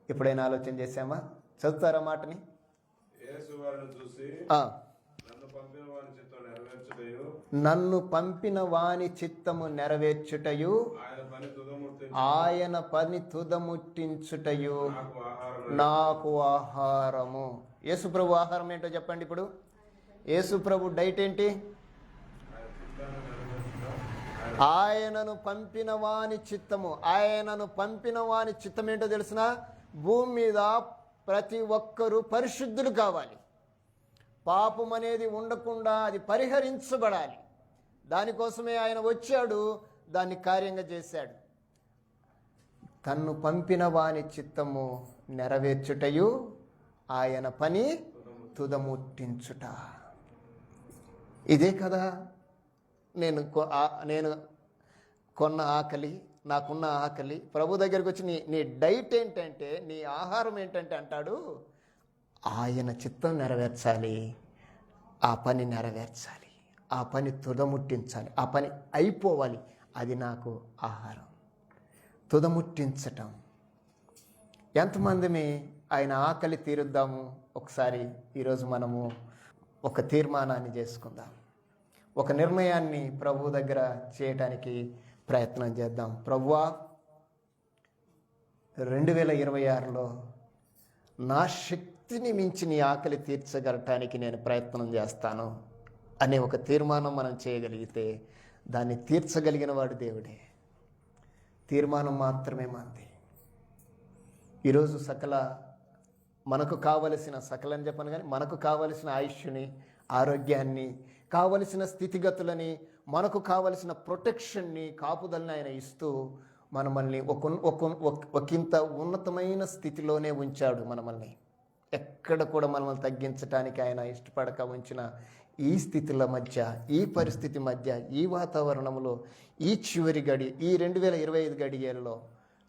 ఎప్పుడైనా ఆలోచన చేశామా? చదువుతారా మాటని? నన్ను పంపిన వాని చిత్తము నెరవేర్చుటయు ఆయన పని తుదముట్టించుటయు నాకు ఆహారము. యేసుప్రభు ఆహారం ఏంటో చెప్పండి. ఇప్పుడు యేసుప్రభు డైట్ ఏంటి? ఆయనను పంపిన వాని చిత్తము. ఆయనను పంపిన వాని చిత్తం ఏంటో తెలిసిన? భూమి మీద ప్రతి ఒక్కరూ పరిశుద్ధులు కావాలి. పాపం అనేది ఉండకుండా అది పరిహరించబడాలి. దానికోసమే ఆయన వచ్చాడు, దాన్ని కార్యంగా చేశాడు. తన్ను పంపిన వాని చిత్తము నెరవేర్చుటయు ఆయన పని తుదముట్టించుట. ఇదే కదా నేను కొన్న ఆకలి, నాకున్న ఆకలి. ప్రభు దగ్గరికి వచ్చి నీ డైట్ ఏంటంటే, నీ ఆహారం ఏంటంటే అంటాడు, ఆయన చిత్తం నెరవేర్చాలి, ఆ పని నెరవేర్చాలి, ఆ పని తుదముట్టించాలి, ఆ పని అయిపోవాలి. అది నాకు ఆహారం. తుదముట్టించటం. ఎంతమందిని ఆయన ఆకలి తీరుద్దాము? ఒకసారి ఈరోజు మనము ఒక తీర్మానాన్ని చేసుకుందాం, ఒక నిర్ణయాన్ని ప్రభు దగ్గర చేయటానికి ప్రయత్నం చేద్దాం. ప్రభువా, 2026లో నా శక్తిని మించి నీ ఆకలి తీర్చగలటానికి నేను ప్రయత్నం చేస్తాను అనే ఒక తీర్మానం మనం చేయగలిగితే దాన్ని తీర్చగలిగిన వాడు దేవుడే. తీర్మానం మాత్రమే మంది. ఈరోజు మనకు కావలసిన సకలని చెప్పను కానీ మనకు కావలసిన ఆయుష్ని, ఆరోగ్యాన్ని, కావలసిన స్థితిగతులని, మనకు కావలసిన ప్రొటెక్షన్ని, కాపుదలని ఆయన ఇస్తూ మనల్ని ఒకంత ఉన్నతమైన స్థితిలోనే ఉంచాడు. మనల్ని ఎక్కడ కూడా మనల్ని తగ్గించడానికి ఆయన ఇష్టపడక ఉంచిన ఈ స్థితుల మధ్య, ఈ పరిస్థితి మధ్య, ఈ వాతావరణంలో, ఈ 2025 గడియల్లో,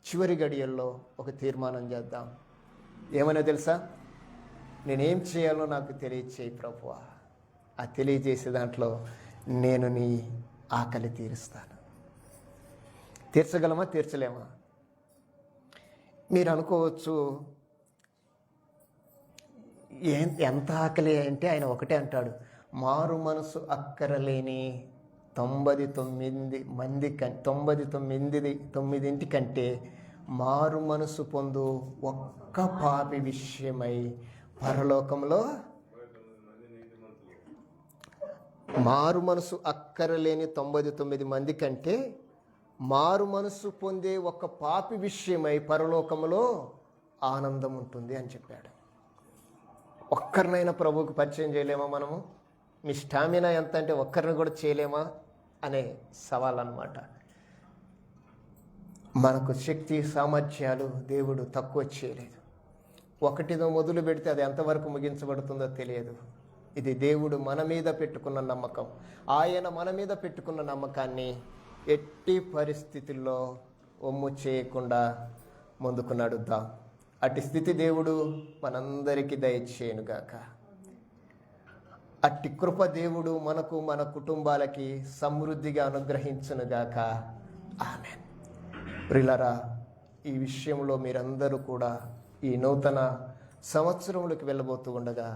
చివరి గడియల్లో ఒక తీర్మానం చేద్దాం. ఏమైనా తెలుసా? నేనేం చేయాలో నాకు తెలియచేయి ప్రభువా. ఆ తెలియజేసే దాంట్లో నేను నీ ఆకలి తీరుస్తాను. తీర్చగలమా, తీర్చలేమా? మీరు అనుకోవచ్చు, ఎంత ఆకలి అంటే ఆయన ఒకటే అంటాడు, మారు మనసు అక్కరలేని 99 కంటే మారు మనసు పొందు ఒక్క పాపి విషయమై పరలోకంలో. మారు మనసు అక్కరలేని 99 మంది కంటే మారు మనసు పొందే ఒక పాపి విషయమై పరలోకంలో ఆనందం ఉంటుంది అని చెప్పాడు. ఒక్కరినైనా ప్రభువుకు పరిచయం చేయలేమా మనము? మీ స్టామినా ఎంత అంటే ఒక్కరిని కూడా చేయలేమా అనే సవాల్ అన్నమాట. మనకు శక్తి సామర్థ్యాలు దేవుడు తక్కువ చేయలేదు. ఒకటితో మొదలు పెడితే అది ఎంతవరకు ముగించబడుతుందో తెలియదు. ఇది దేవుడు మన మీద పెట్టుకున్న నమ్మకం. ఆయన మన మీద పెట్టుకున్న నమ్మకాన్ని ఎట్టి పరిస్థితుల్లో ఒమ్ము చేయకుండా ముందుకు నడుద్దాం. అట్టి స్థితి దేవుడు మనందరికీ దయచేయునుగాక. అట్టి కృప దేవుడు మనకు, మన కుటుంబాలకి సమృద్ధిగా అనుగ్రహించునుగాక. ఆమేన్. ప్రియులారా, ఈ విషయంలో మీరందరూ కూడా ఈ నూతన సంవత్సరంలోకి వెళ్ళబోతూ ఉండగా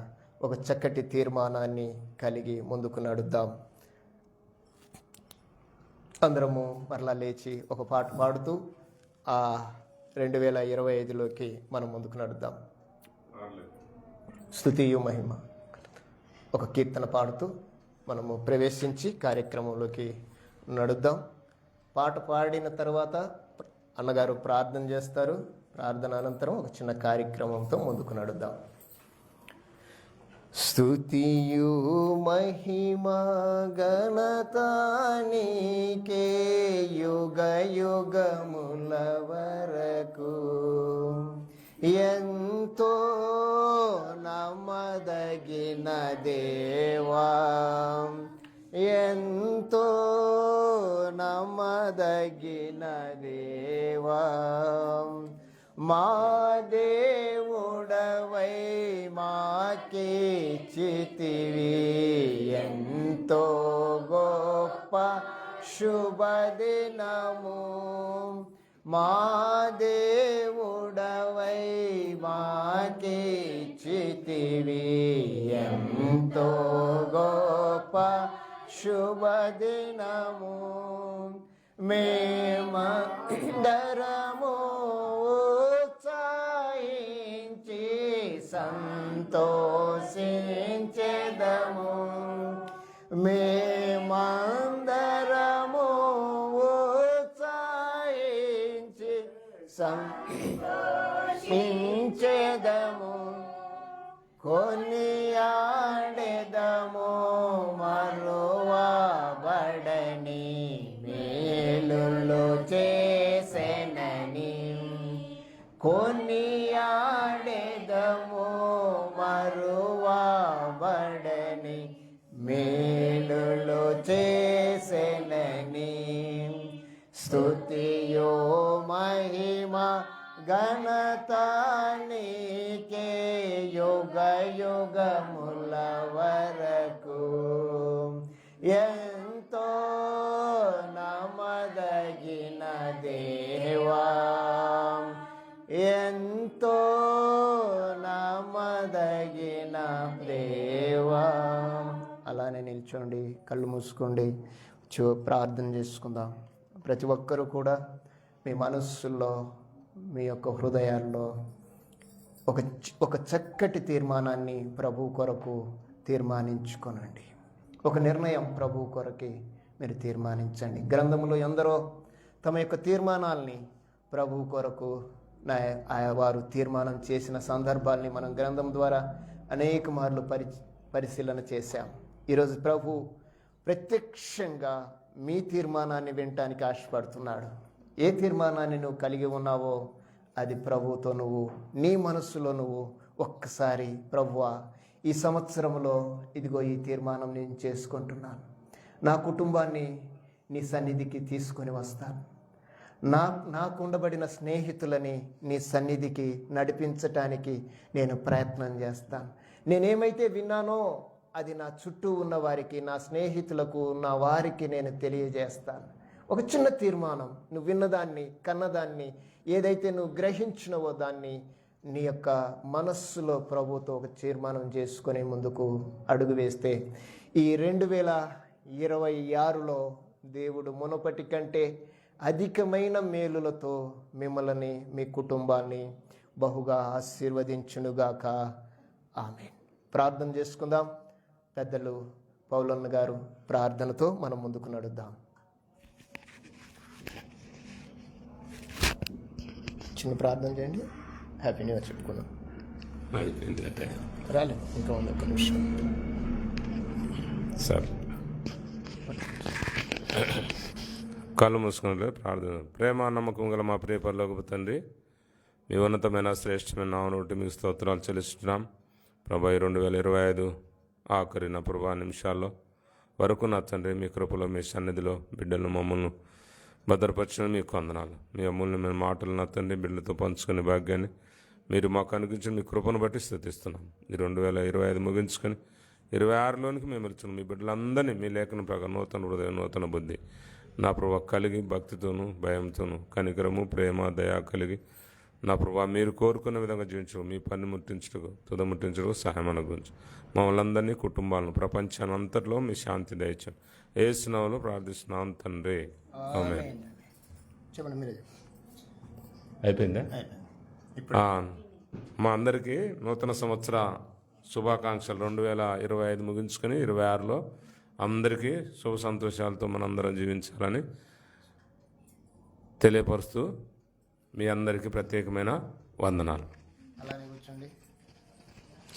ఒక చక్కటి తీర్మానాన్ని కలిగి ముందుకు నడుద్దాం. అందరము మరలా లేచి ఒక పాట పాడుతూ ఆ 2025లోకి మనం ముందుకు నడుద్దాం. స్తుతియు మహిమ ఒక కీర్తన పాడుతూ మనము ప్రవేశించి కార్యక్రమంలోకి నడుద్దాం. పాట పాడిన తర్వాత అన్నగారు ప్రార్థన చేస్తారు. ప్రార్థన అనంతరం ఒక చిన్న కార్యక్రమంతో ముందుకు నడుద్దాం. స్తుతియు మహిమ ఘనత నీకే యుగ యుగముల వరకు. ఎంతో నమ్మదగిన దేవా, ఎంతో నమ్మదగిన దేవా, మా దేవుడవై మాకిచ్చితివి ఎంతో గొప్ప శుభదినము. మా దేవుడవై మాకిచ్చితివి ఎంతో గొప్ప శుభదినము. మేమందరము ఉత్సాహించి సంతోషించెదము. మేమందరము ఉత్సాహించి సంతోషించెదము. కొనియాడెదము మరువబడని మేలులు చేసెనని. కొనియాడెదము మరువబడని మేలులు చేసెనని. స్తుతియో మహిమ ఘనత నీకే యుగ యుగముల వరకు. ఎంతో నమ్మదగిన దేవా, ఎంతో నమ్మదగిన దేవా. అలానే నిల్చోండి, కళ్ళు మూసుకోండి, ప్రార్థన చేసుకుందాం. ప్రతి ఒక్కరూ కూడా మీ మనస్సుల్లో, మీ యొక్క హృదయాల్లో ఒక చక్కటి తీర్మానాన్ని ప్రభు కొరకు తీర్మానించుకోనండి. ఒక నిర్ణయం ప్రభు కొరకి మీరు తీర్మానించండి. గ్రంథంలో ఎందరో తమ యొక్క తీర్మానాల్ని ప్రభు కొరకు వారు తీర్మానం చేసిన సందర్భాల్ని మనం గ్రంథం ద్వారా అనేక మార్లు పరిశీలన చేశాం. ఈరోజు ప్రభు ప్రత్యక్షంగా మీ తీర్మానాన్ని వినటానికి ఆశపడుతున్నాడు. ఏ తీర్మానాన్ని నువ్వు కలిగి ఉన్నావో అది ప్రభువుతో నువ్వు నీ మనస్సులో నువ్వు ఒక్కసారి, ప్రభువా ఈ సంవత్సరంలో ఇదిగో ఈ తీర్మానం నేను చేసుకుంటున్నాను. నా కుటుంబాన్ని నీ సన్నిధికి తీసుకొని వస్తాను. నాకు ఉండబడిన స్నేహితులని నీ సన్నిధికి నడిపించటానికి నేను ప్రయత్నం చేస్తాను. నేనేమైతే విన్నానో అది నా చుట్టూ ఉన్న వారికి, నా స్నేహితులకు, నా వారికి నేను తెలియజేస్తాను. ఒక చిన్న తీర్మానం, నువ్వు విన్నదాన్ని, కన్నదాన్ని, ఏదైతే నువ్వు గ్రహించినవో దాన్ని నీ యొక్క మనస్సులో ప్రభుతో ఒక తీర్మానం చేసుకొని ముందుకు అడుగు వేస్తే ఈ 2026లో దేవుడు మునుపటి కంటే అధికమైన మేలులతో మిమ్మల్ని, మీ కుటుంబాన్ని బహుగా ఆశీర్వదించునుగాక. ఆమేన్. ప్రార్థన చేసుకుందాం. పెద్దలు పౌలన్న గారు ప్రార్థనతో మనం ముందుకు నడుద్దాం. చిన్న ప్రార్థన చేయండి. హ్యాపీ న్యూ ఇయర్ చెప్పుకుందాం. రాలేదు ఇంకా ఉంది, ఒక్క నిమిషం
సార్. కళ్ళు మూసుకున్నట్లే ప్రార్థన. ప్రేమ నమ్మకం గల మా ప్రియ పరలోకపు తండ్రి, మీ ఉన్నతమైన శ్రేష్టమైన నామమును బట్టి మీకు స్తోత్రాలు చెల్లిస్తున్నాం ప్రభా. 2025 ఆఖరి నా ప్రభా నిమిషాల్లో వరకు నా తండ్రి మీ కృపలో మీ సన్నిధిలో బిడ్డలను మమ్మల్ని భద్రపరిచిన మీకు వందనాలు. మీ అమూల్యమైన మాటలు నా తండ్రి బిడ్డలతో పంచుకునే భాగ్యాన్ని మీరు మాకు అనుగ్రహించిన మీ కృపను బట్టి స్తుతిస్తున్నాం. ఈ 2025 ముగించుకొని 26లోనికి మేము వెళ్తున్నాం. మీ బిడ్డలందరినీ మీ లేఖన ప్రకారం నూతన హృదయం నూతన బుద్ధి నా ప్రభా కలిగి భక్తితోనూ భయంతోనూ కనికరము ప్రేమ దయ కలిగి నా ప్రభా మీరు కోరుకున్న విధంగా జీవించడం మీ పని ముట్టించడం తుద ముట్టించడం సహాయం అనుగురించి మమ్మల్ని అందరినీ కుటుంబాలను ప్రపంచాన్ని అంతట్లో మీ శాంతి దయచండి. యేసు నామములో ప్రార్థిస్తున్నాం తండ్రి, ఆమేన్.
చెప్పండి మీరే.
అయిపోయిందా?
ఇప్పుడు
మా అందరికీ నూతన సంవత్సర శుభాకాంక్షలు. 2025 ముగించుకొని 26లో అందరికీ శుభ సంతోషాలతో మనందరం జీవించాలని తెలియపరుస్తూ మీ అందరికీ ప్రత్యేకమైన వందనాలు.
అలానే కూర్చోండి.